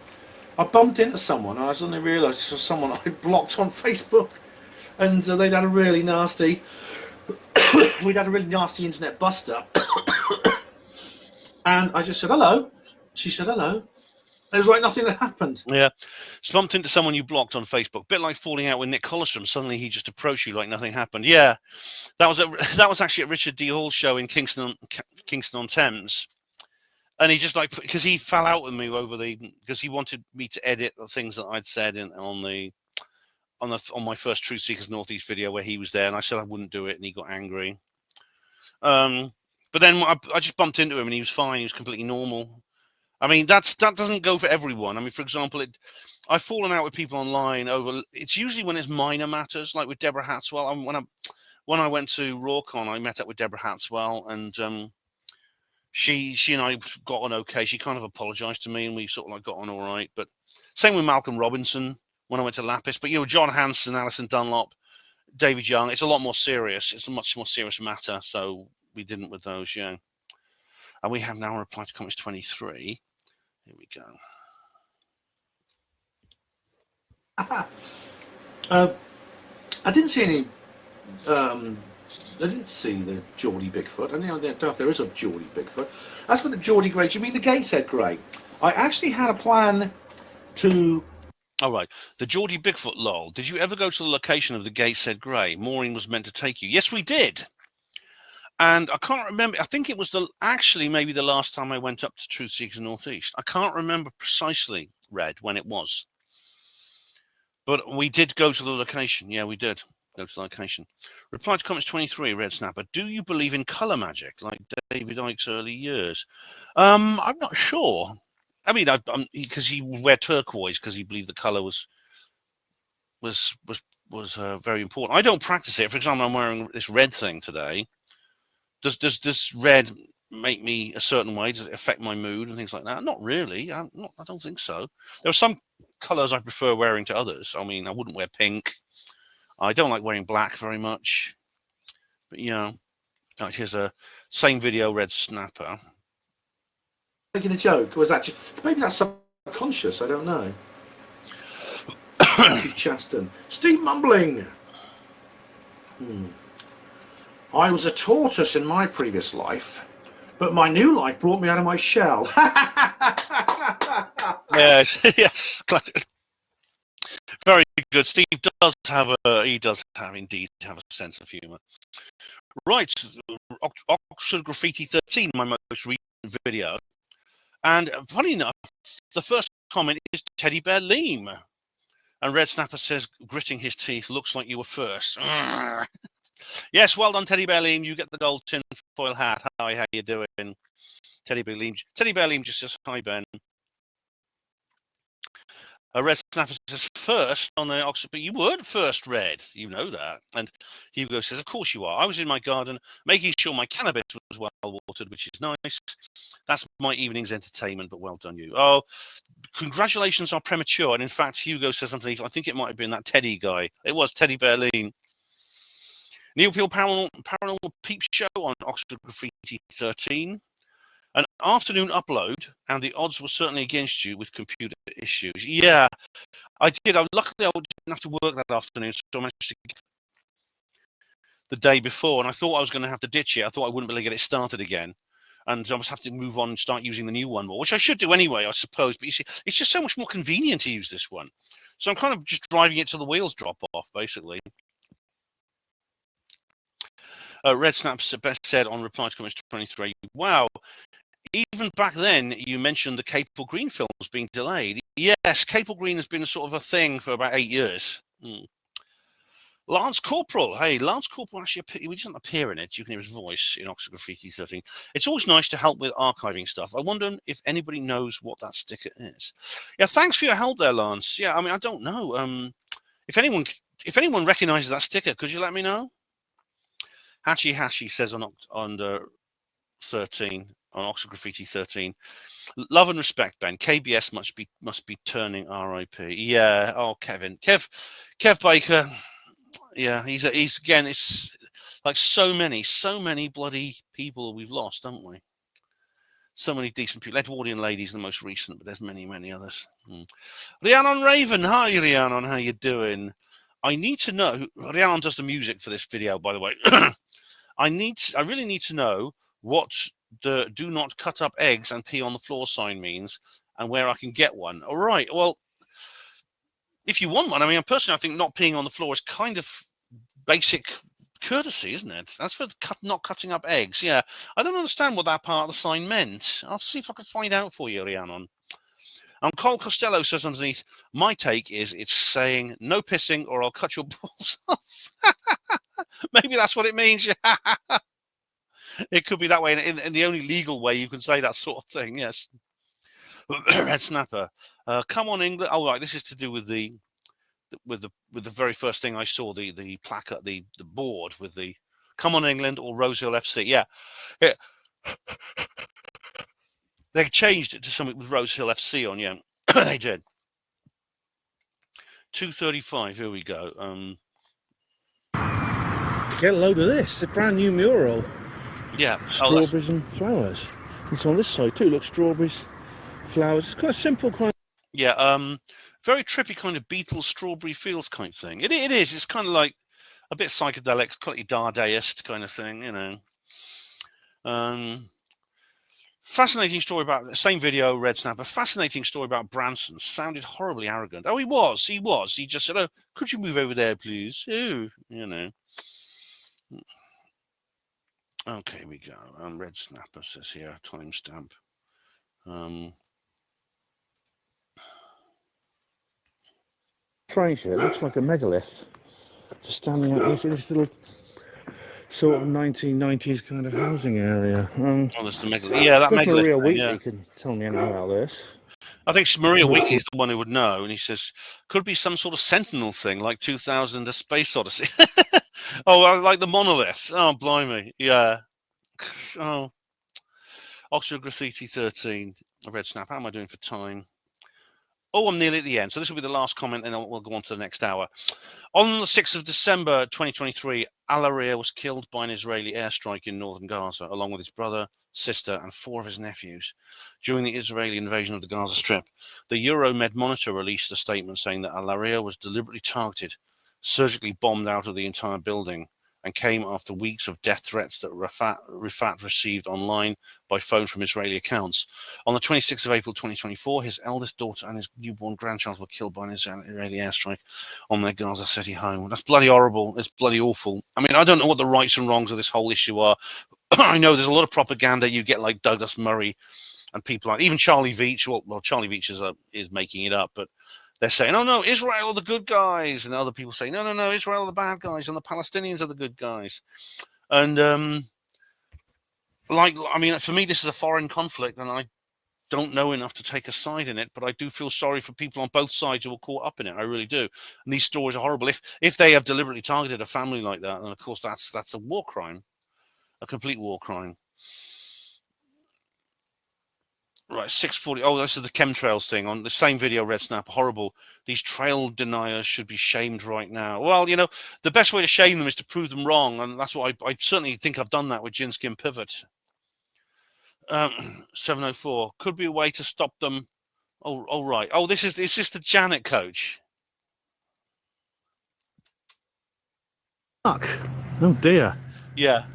I bumped into someone and I suddenly realised it was someone I blocked on Facebook. And they'd had a really nasty, we'd had a really nasty internet buster. And I just said, "Hello." She said, "Hello." It was like nothing had happened. Yeah. Bumped into someone you blocked on Facebook. Bit like falling out with Nick Colostrum. Suddenly he just approached you like nothing happened. Yeah. That was actually at Richard D. Hall's show in Kingston on Thames. And he just because he fell out with me because he wanted me to edit the things that I'd said on my first Truth Seekers Northeast video where he was there, and I said I wouldn't do it, and he got angry. But then I just bumped into him, and he was fine. He was completely normal. I mean, that doesn't go for everyone. I mean, for example, I've fallen out with people online over. It's usually when it's minor matters, like with Deborah Hatswell. When I went to RawCon, I met up with Deborah Hatswell, and she and I got on okay. She kind of apologized to me, and we sort of got on all right. But same with Malcolm Robinson when I went to Lapis. But John Hanson, Alison Dunlop, David Young, it's a lot more serious. It's a much more serious matter. So we didn't with those, yeah. And we have now replied to comments 23. Here we go. I didn't see any. I didn't see the Geordie Bigfoot. I don't know if there is a Geordie Bigfoot. As for the Geordie Grey, do you mean the Gateshead Grey? I actually had a plan to. All right. The Geordie Bigfoot, lol. Did you ever go to the location of the Gateshead Grey? Maureen was meant to take you. Yes, we did. And I can't remember. I think it was maybe the last time I went up to Truth Seekers Northeast. I can't remember precisely, Red, when it was. But we did go to the location. Yeah, we did go to the location. Reply to comments 23, Red Snapper. Do you believe in colour magic like David Icke's early years? I'm not sure. I mean, because he would wear turquoise because he believed the colour was very important. I don't practice it. For example, I'm wearing this red thing today. does red make me a certain way? Does it affect my mood and things like that? Not really. I don't think so. There are some colors I prefer wearing to others. I mean, I wouldn't wear pink. I don't like wearing black very much. But yeah, here's a same video, red snapper. Making a joke, or was that just, maybe that's subconscious? I don't know. Chaston, Steve mumbling. I was a tortoise in my previous life, but my new life brought me out of my shell. Yes, yes, very good. Steve does have indeed have a sense of humour. Right, Oxford Graffiti 13, my most recent video, and funny enough, the first comment is Teddy Bear Liam, and Red Snapper says, gritting his teeth, looks like you were first. Yes, well done, Teddy Bear Liam. You get the gold tin foil hat. Hi, how you doing? Teddy Bear Liam. Teddy Bear Liam just says, hi, Ben. Red Snapper says, first on the Oxford, but you weren't first, Red. You know that. And Hugo says, of course you are. I was in my garden making sure my cannabis was well watered, which is nice. That's my evening's entertainment, but well done, you. Oh, congratulations are premature. And in fact, Hugo says underneath, I think it might have been that Teddy guy. It was Teddy Bear Liam. Neil Peel Paranormal Peep Show on Oxford Graffiti 13. An afternoon upload, and the odds were certainly against you with computer issues. Yeah, I did. Luckily, I didn't have to work that afternoon, so I managed to get the day before, and I thought I was going to have to ditch it. I thought I wouldn't be able to get it started again, and I must have to move on and start using the new one more, which I should do anyway, I suppose. But you see, it's just so much more convenient to use this one. So I'm kind of just driving it till the wheels drop off, basically. Red Snaps best said on reply to comments 23. Wow. Even back then, you mentioned the Capel Green films being delayed. Yes, Capel Green has been a sort of a thing for about 8 years. Lance Corporal. Hey, Lance Corporal actually he doesn't appear in it. You can hear his voice in Oxford Graffiti 13. It's always nice to help with archiving stuff. I wonder if anybody knows what that sticker is. Yeah, thanks for your help there, Lance. Yeah, I mean, I don't know. If anyone recognizes that sticker, could you let me know? Hachi says on the 13. On Oxford Graffiti 13, love and respect, Ben. KBS must be turning RIP. Yeah. Oh, Kev Baker. Yeah, he's again. It's like so many bloody people we've lost, haven't we? So many decent people. Edwardian Ladies, the most recent, but there's many others. Rhiannon Raven. Hi, Rhiannon. How you doing? I need to know. Rhiannon does the music for this video, by the way. I really need to know what the do not cut up eggs and pee on the floor sign means and where I can get one. All right. Well, if you want one, I mean, personally, I think not peeing on the floor is kind of basic courtesy, isn't it? That's for not cutting up eggs. Yeah. I don't understand what that part of the sign meant. I'll see if I can find out for you, Rhiannon. And Cole Costello says underneath, my take is it's saying no pissing or I'll cut your balls off. Maybe that's what it means. It could be that way, in the only legal way you can say that sort of thing. Yes. Red Snapper. Come on, England. Oh, right. This is to do with the very first thing I saw, the placard, the board with the "Come on, England" or Rosehill FC. Yeah. They changed it to something with Rosehill FC on. Yeah, they did. 2:35. Here we go. Get a load of this. It's a brand new mural. Yeah, strawberries and flowers. It's on this side too. Look, strawberries, flowers. It's quite a simple kind. Yeah, very trippy kind of Beatles Strawberry Fields kind of thing. It is. It's kind of like a bit psychedelic, quite Dadaist kind of thing, you know. Fascinating story about the same video, Red Snapper. Fascinating story about Branson. Sounded horribly arrogant. Oh, he was. He just said, "Oh, could you move over there, please?" Oh, you know. Okay, we go. Red Snapper says here, timestamp. Strange, it looks like a megalith. Just standing out here, this little sort of 1990s kind of housing area. Oh, that's the megalith. Yeah, that megalith. Maria Wheatley can tell me anything about this. I think Maria Wheatley is the one who would know, and he says, could be some sort of sentinel thing, like 2000: A Space Odyssey. Oh, like the monolith. Oh, blimey. Yeah. Oh, Oxford Graffiti 13. Red Snap. How am I doing for time? Oh, I'm nearly at the end. So this will be the last comment, and then we'll go on to the next hour. On the 6th of December 2023, Al-Aria was killed by an Israeli airstrike in northern Gaza, along with his brother, sister, and 4 of his nephews, during the Israeli invasion of the Gaza Strip. The Euromed Monitor released a statement saying that Al-Aria was deliberately targeted, surgically bombed out of the entire building, and came after weeks of death threats that Rifat received online by phone from Israeli accounts. On the 26th of April 2024, his eldest daughter and his newborn grandchild were killed by an Israeli airstrike on their Gaza City home. That's bloody horrible. It's bloody awful. I mean, I don't know what the rights and wrongs of this whole issue are. I know there's a lot of propaganda. You get like Douglas Murray and people like even Charlie Veitch. Well, Charlie Veitch is making it up, but they're saying, oh, no, Israel are the good guys. And other people say, no, Israel are the bad guys and the Palestinians are the good guys. And, I mean, for me, this is a foreign conflict and I don't know enough to take a side in it, but I do feel sorry for people on both sides who are caught up in it. I really do. And these stories are horrible. If they have deliberately targeted a family like that, then, of course, that's a war crime, a complete war crime. Right, 6:40. Oh, this is the chemtrails thing on the same video, Red Snap. Horrible. These trail deniers should be shamed right now. Well, you know, the best way to shame them is to prove them wrong. And that's what I certainly think I've done that with Gin Skin Pivot. 704. Could be a way to stop them. Oh, right. Oh, is this the Janet coach? Fuck. Oh, dear. Yeah.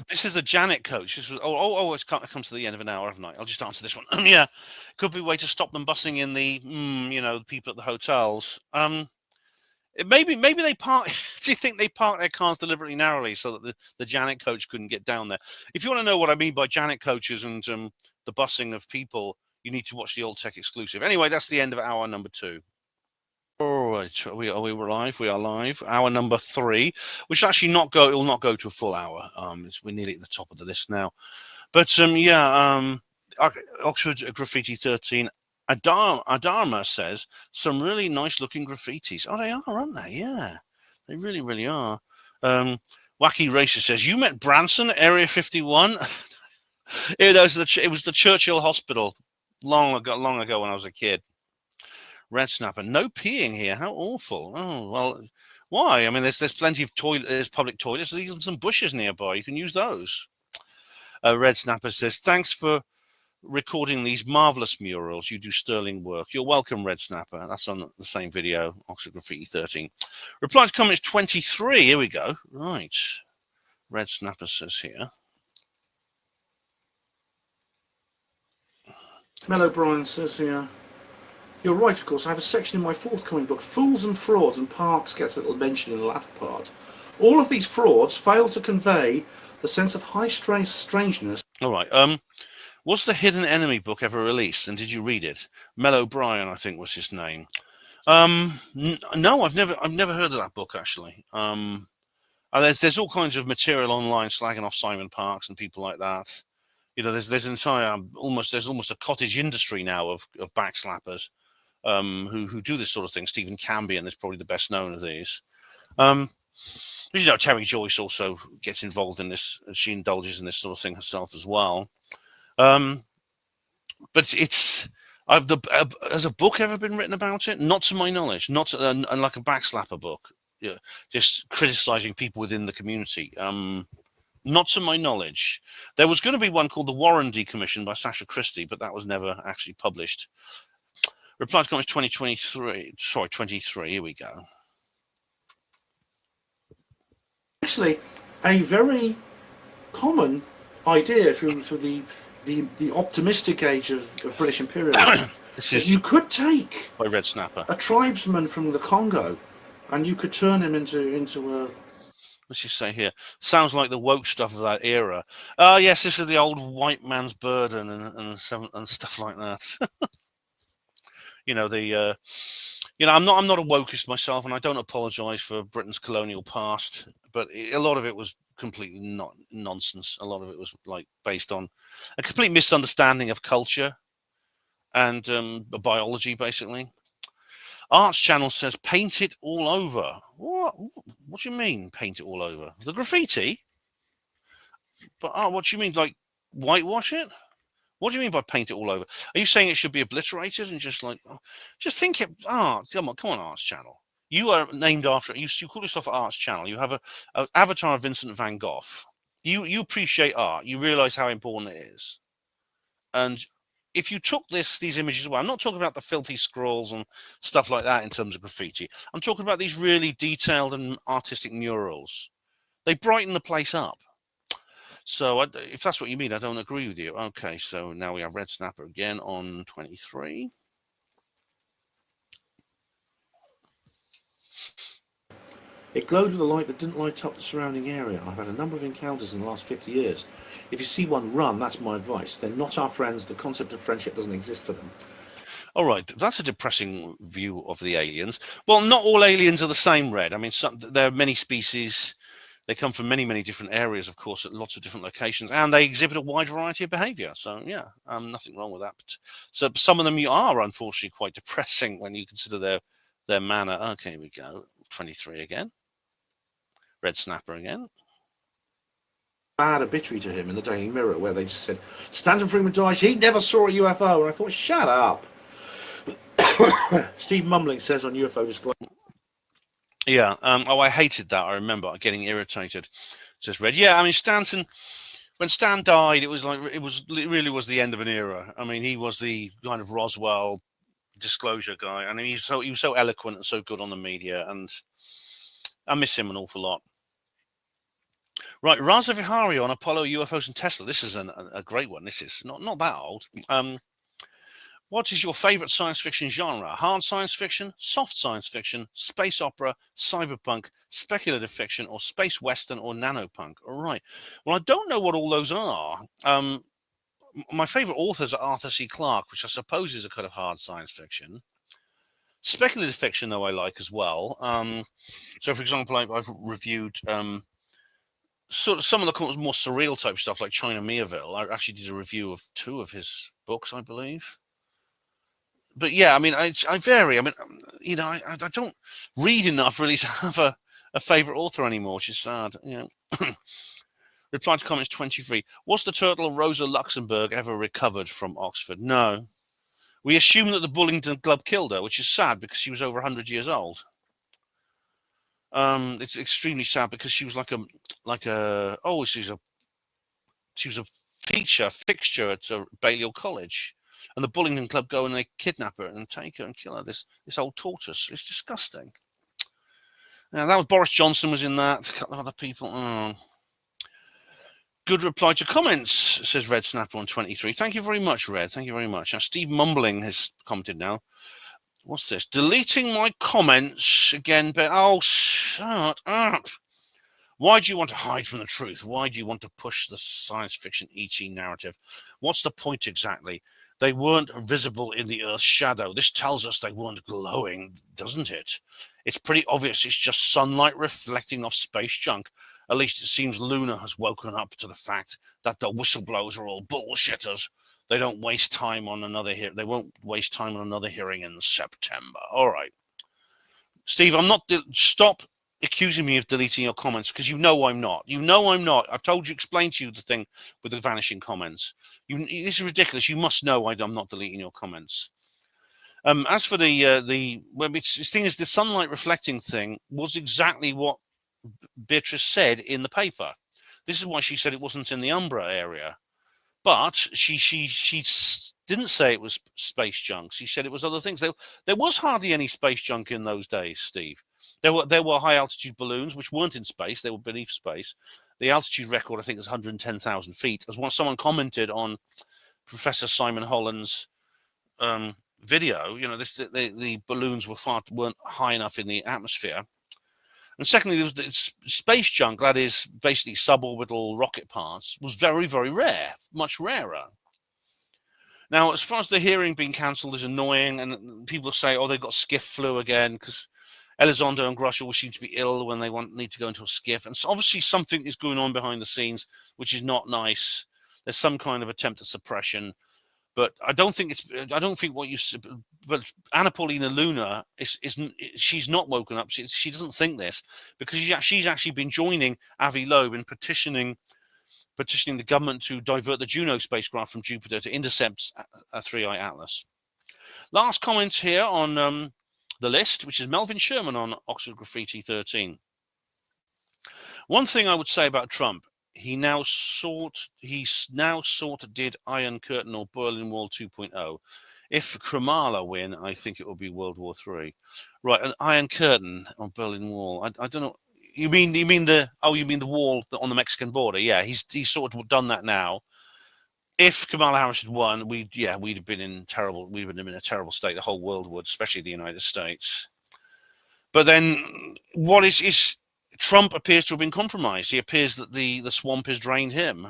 This is the Janet coach. This was it's come to the end of an hour, haven't I? I'll just answer this one. Yeah, could be a way to stop them bussing in the the people at the hotels. Maybe they park. Do you think they park their cars deliberately narrowly so that the Janet coach couldn't get down there? If you want to know what I mean by Janet coaches and the busing of people, you need to watch the Old Tech exclusive. Anyway, that's the end of hour number 2. All right, are we live? We are live. Hour number 3, which actually it will not go to a full hour. We're nearly at the top of the list now. But Oxford Graffiti 13. Adama says some really nice looking graffitis. Oh, they are, aren't they? Yeah, they really, really are. Wacky Racer says, you met Branson, Area 51? It was the Churchill Hospital long ago when I was a kid. Red Snapper, no peeing here. How awful. Oh, well, why? I mean, there's plenty of there's public toilets. There's even some bushes nearby. You can use those. Red Snapper says, thanks for recording these marvelous murals. You do sterling work. You're welcome, Red Snapper. That's on the same video, Oxford Graffiti 13. Reply to comments 23. Here we go. Right. Red Snapper says here. Mellow Brian says here, you're right, of course. I have a section in my forthcoming book, Fools and Frauds, and Parks gets a little mention in the latter part. All of these frauds fail to convey the sense of high stress strangeness. All right. Was the Hidden Enemy book ever released, and did you read it? Mellow Brian, I think, was his name. No, I've never heard of that book actually. There's all kinds of material online slagging off Simon Parks and people like that. You know, there's almost a cottage industry now of backslappers who do this sort of thing. Stephen Cambion is probably the best known of these. You know, Terry Joyce also gets involved in this. She indulges in this sort of thing herself as well. But has a book ever been written about it? Not to my knowledge. Not like a backslapper book, just criticizing people within the community. Not to my knowledge. There was going to be one called The Warren Decommission by Sasha Christie, but that was never actually published. Reply to comments 2023. Sorry, 23. Here we go. Actually, a very common idea through the optimistic age of British imperialism. You could take by Red Snapper, a tribesman from the Congo, and you could turn him into a. What's she say here? Sounds like the woke stuff of that era. Oh, yes, this is the old white man's burden and stuff like that. I'm not a wokist myself, and I don't apologise for Britain's colonial past, but a lot of it was completely not nonsense. A lot of it was like based on a complete misunderstanding of culture and biology, basically. Arts Channel says paint it all over. What do you mean paint it all over? The graffiti? But what do you mean, like whitewash it? What do you mean by paint it all over? Are you saying it should be obliterated and just like, just think it? Come on, Arts Channel. You are named after you call yourself Arts Channel. You have a avatar of Vincent van Gogh. You appreciate art. You realise how important it is. And if you took these images, well, I'm not talking about the filthy scrawls and stuff like that in terms of graffiti. I'm talking about these really detailed and artistic murals. They brighten the place up. So if that's what you mean, I don't agree with you. Okay, so now we have Red Snapper again on 23. It glowed with a light that didn't light up the surrounding area. I've had a number of encounters in the last 50 years. If you see one, run. That's my advice. They're not our friends. The concept of friendship doesn't exist for them. All right, that's a depressing view of the aliens. Well, not all aliens are the same, Red. I mean, there are many species. They come from many, many different areas, of course, at lots of different locations, and they exhibit a wide variety of behaviour. So, yeah, nothing wrong with that. But, so some of them are, unfortunately, quite depressing when you consider their manner. Okay, here we go. 23 again. Red Snapper again. Bad obituary to him in the Daily Mirror where they just said, Stanton Freeman died, he never saw a UFO. And I thought, shut up. Steve Mumbling says on UFO Disclosure. Yeah. I hated that. I remember getting irritated. Just read. Yeah. I mean, Stanton. When Stan died, it really was the end of an era. I mean, he was the kind of Roswell disclosure guy, and he was so eloquent and so good on the media, and I miss him an awful lot. Right, Raza Vihari on Apollo, UFOs, and Tesla. This is a great one. This is not that old. What is your favorite science fiction genre? Hard science fiction, soft science fiction, space opera, cyberpunk, speculative fiction, or space western or nanopunk? All right. Well, I don't know what all those are. My favorite authors are Arthur C. Clarke, which I suppose is a kind of hard science fiction. Speculative fiction, though, I like as well. So, for example, I've reviewed sort of some of the more surreal type stuff, like China Miéville. I actually did a review of 2 of his books, I believe. But yeah, I mean, I vary. I mean, you know, I don't read enough really to have a favorite author anymore, which is sad. You know. Reply to comments 23. Was the turtle Rosa Luxemburg ever recovered from Oxford? No. We assume that the Bullingdon Club killed her, which is sad because she was over 100 years old. It's extremely sad because she was she was a fixture at Balliol College, and the Bullingdon Club go and they kidnap her and take her and kill her. This old tortoise. It's disgusting. Now that was Boris Johnson was in that. A couple of other people. Oh. Good reply to comments, says Red Snapper on 23. Thank you very much, Red. Thank you very much. Now, Steve Mumbling has commented now. What's this? Deleting my comments again, but oh, shut up. Why do you want to hide from the truth? Why do you want to push the science fiction ET narrative? What's the point exactly? They weren't visible in the Earth's shadow. This tells us they weren't glowing, doesn't it? It's pretty obvious it's just sunlight reflecting off space junk. At least it seems Luna has woken up to the fact that the whistleblowers are all bullshitters. They don't waste time on another They won't waste time on another hearing in September. All right, Steve, I'm not. Stop accusing me of deleting your comments because you know I'm not. You know I'm not. I've explained to you the thing with the vanishing comments. This is ridiculous. You must know I'm not deleting your comments. As for the thing is, the sunlight reflecting thing was exactly what Beatrice said in the paper. This is why she said it wasn't in the Umbra area, but she didn't say it was space junk. She said it was other things. There was hardly any space junk in those days, Steve. There were high altitude balloons which weren't in space; they were beneath space. The altitude record, I think, is 110,000 feet. As someone commented on Professor Simon Holland's video, you know, the balloons weren't high enough in the atmosphere. And secondly, there was space junk, that is basically suborbital rocket parts, was very, very rare, much rarer. Now, as far as the hearing being cancelled is annoying, and people say, oh, they've got skiff flu again, because Elizondo and Grosh always seem to be ill when they need to go into a skiff. And so obviously something is going on behind the scenes, which is not nice. There's some kind of attempt at suppression. But I don't think but Anna Paulina Luna she's not woken up. She doesn't think this because she's actually been joining Avi Loeb in petitioning petitioning the government to divert the Juno spacecraft from Jupiter to intercept a 3i Atlas. Last comment here on the list, which is Melvin Sherman on Oxford Graffiti 13. One thing I would say about Trump, he now sort of did Iron Curtain or Berlin Wall 2.0. If Kremala win, I think it will be World War III. Right, an Iron Curtain on Berlin Wall. I don't know. You mean the wall on the Mexican border? Yeah, he's sort of done that now. If Kamala Harris had won, we'd have been in a terrible state. The whole world would, especially the United States. But then, what is Trump appears to have been compromised. He appears that the swamp has drained him.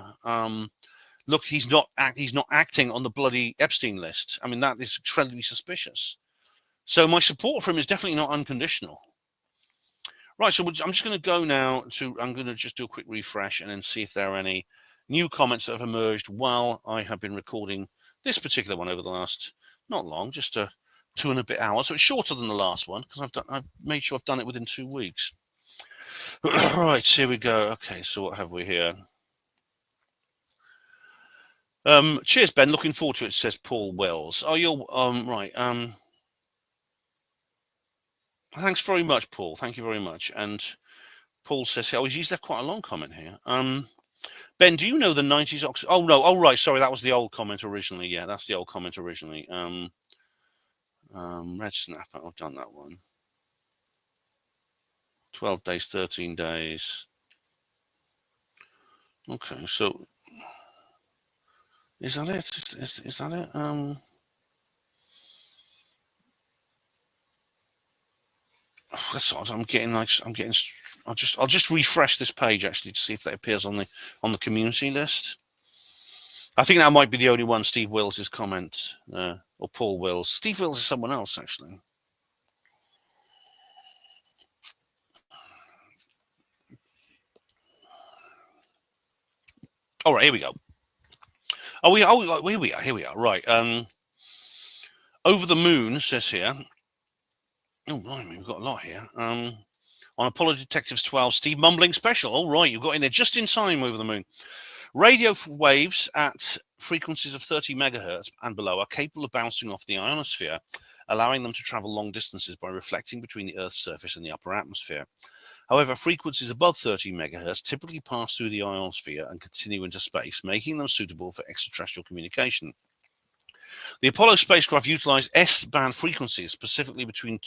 Look, he's not acting on the bloody Epstein list. I mean, that is incredibly suspicious. So my support for him is definitely not unconditional. Right, so I'm just going to go now I'm going to just do a quick refresh and then see if there are any new comments that have emerged while I have been recording this particular one over the last, not long, just 2 and a bit hours. So it's shorter than the last one because I've made sure I've done it within 2 weeks. Right, here we go. Okay, so what have we here? Cheers, Ben. Looking forward to it, says Paul Wells. Oh, you're right. Thanks very much, Paul. Thank you very much. And Paul says, he's left quite a long comment here. Ben, do you know the 90s Oxford? Oh, no. Oh, right. Sorry, that was the old comment originally. Yeah, that's the old comment originally. Red Snapper. I've done that one. 12 days, 13 days. Okay, so is that it? Is that it? That's odd. I'll just refresh this page actually to see if that appears on the community list. I think that might be the only one. Steve Wills's comment, or Paul Wills. Steve Wills is someone else actually. All right, here we go. Here we are. Right. Over the Moon says here. Oh, blimey, we've got a lot here. On Apollo Detectives 12, Steve Mumbling special. All right, you got in there just in time. Over the Moon. Radio waves at frequencies of 30 megahertz and below are capable of bouncing off the ionosphere, allowing them to travel long distances by reflecting between the Earth's surface and the upper atmosphere. However, frequencies above 30 megahertz typically pass through the ionosphere and continue into space, making them suitable for extraterrestrial communication. The Apollo spacecraft utilized S-band frequencies, specifically between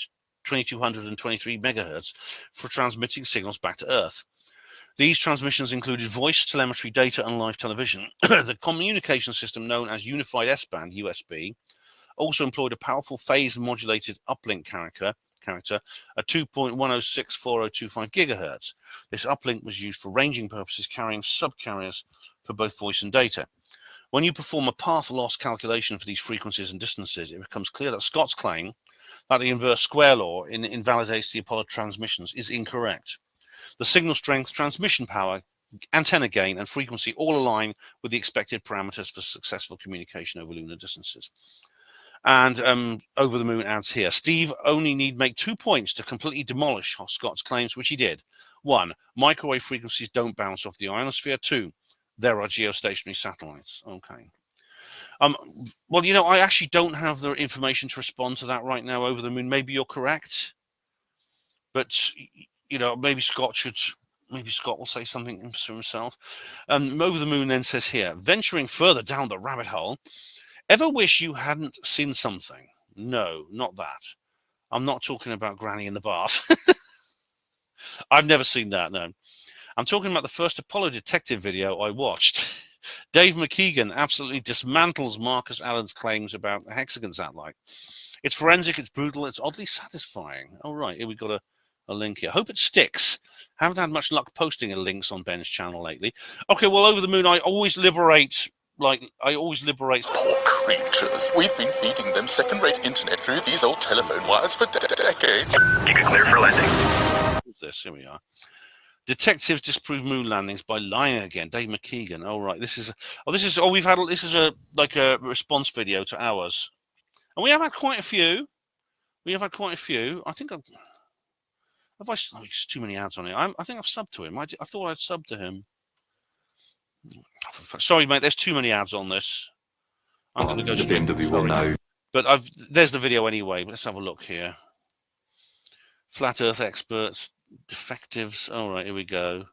2200 and 23 megahertz, for transmitting signals back to Earth. These transmissions included voice, telemetry, data, and live television. The communication system known as Unified S-band, USB, also employed a powerful phase-modulated uplink character at 2.1064025 gigahertz. This uplink was used for ranging purposes, carrying subcarriers for both voice and data. When you perform a path loss calculation for these frequencies and distances, it becomes clear that Scott's claim that the inverse square law invalidates the Apollo transmissions is incorrect. The signal strength, transmission power, antenna gain, and frequency all align with the expected parameters for successful communication over lunar distances. And Over the Moon adds here, Steve only need make 2 points to completely demolish Scott's claims, which he did. 1, microwave frequencies don't bounce off the ionosphere. 2, there are geostationary satellites. Okay. Well, I actually don't have the information to respond to that right now. Over the Moon, maybe you're correct, but maybe Scott will say something for himself. Over the Moon then says here, venturing further down the rabbit hole. Ever wish you hadn't seen something? No, not that. I'm not talking about Granny in the bath. I've never seen that, no. I'm talking about the first Apollo detective video I watched. Dave McKeegan absolutely dismantles Marcus Allen's claims about the hexagon satellite. It's forensic, it's brutal, it's oddly satisfying. All right, here we've got a link here. Hope it sticks. Haven't had much luck posting links on Ben's channel lately. Okay, well, Over the Moon, I always liberate... Poor creatures. We've been feeding them second-rate internet through these old telephone wires for decades. Keep it clear for landing. What's this? Here we are. Detectives disprove moon landings by lying again. Dave McKeegan. Oh, right. This is a response video to ours. And we have had quite a few. I think there's too many ads on it. I think I've subbed to him. I thought I'd subbed to him. Sorry, mate. There's too many ads on this. I'm going to go straight. now. But there's the video anyway. Let's have a look here. Flat Earth experts, defectives. All right, here we go.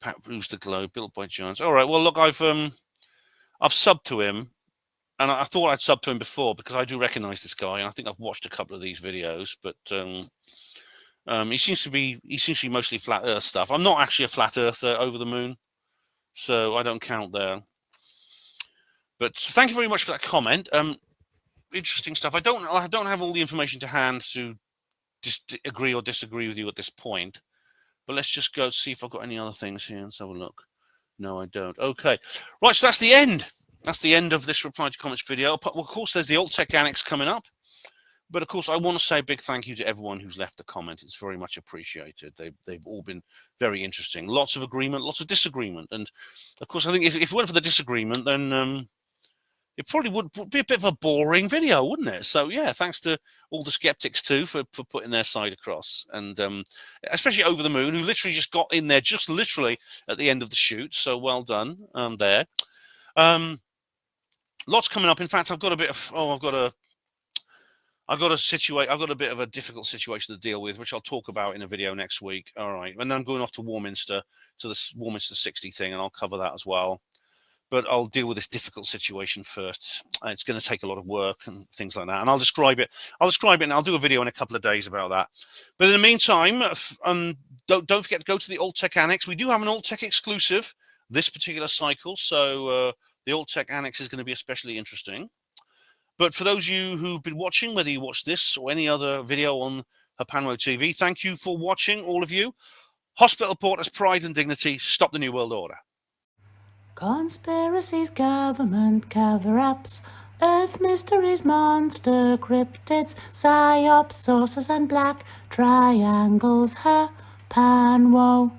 Pat Bruce the Globe, built by giants. All right. Well, look, I've subbed to him, and I thought I'd subbed to him before because I do recognise this guy, and I think I've watched a couple of these videos. But he seems to be mostly flat Earth stuff. I'm not actually a flat earther over the moon, so I don't count there. But thank you very much for that comment. Interesting stuff. I don't have all the information to hand to just agree or disagree with you at this point. But let's just go see if I've got any other things here. Let's have a look. No, I don't. Okay. Right, so that's the end. That's the end of this reply to comments video. Well, of course, there's the Alt Tech Annex coming up. But of course, I want to say a big thank you to everyone who's left a comment. It's very much appreciated. They've all been very interesting. Lots of agreement, lots of disagreement. And of course, I think if it went for the disagreement, then it probably would be a bit of a boring video, wouldn't it? So yeah, thanks to all the skeptics too for putting their side across, and especially Over the Moon, who literally just got in there just literally at the end of the shoot. So well done there. Lots coming up. In fact, I've got a bit of I've got a bit of a difficult situation to deal with, which I'll talk about in a video next week. All right, and then I'm going off to Warminster to the Warminster 60 thing, and I'll cover that as well. But I'll deal with this difficult situation first. It's going to take a lot of work and things like that. And I'll describe it. And I'll do a video in a couple of days about that. But in the meantime, don't forget to go to the Alt Tech Annex. We do have an Alt Tech exclusive this particular cycle. So the Alt Tech Annex is going to be especially interesting. But for those of you who've been watching, whether you watch this or any other video on HPANWO TV, thank you for watching, all of you. Hospital Porters, Pride and Dignity, stop the New World Order. Conspiracies, government cover-ups, Earth mysteries, monster cryptids, psyops, saucers and black triangles, HPANWO.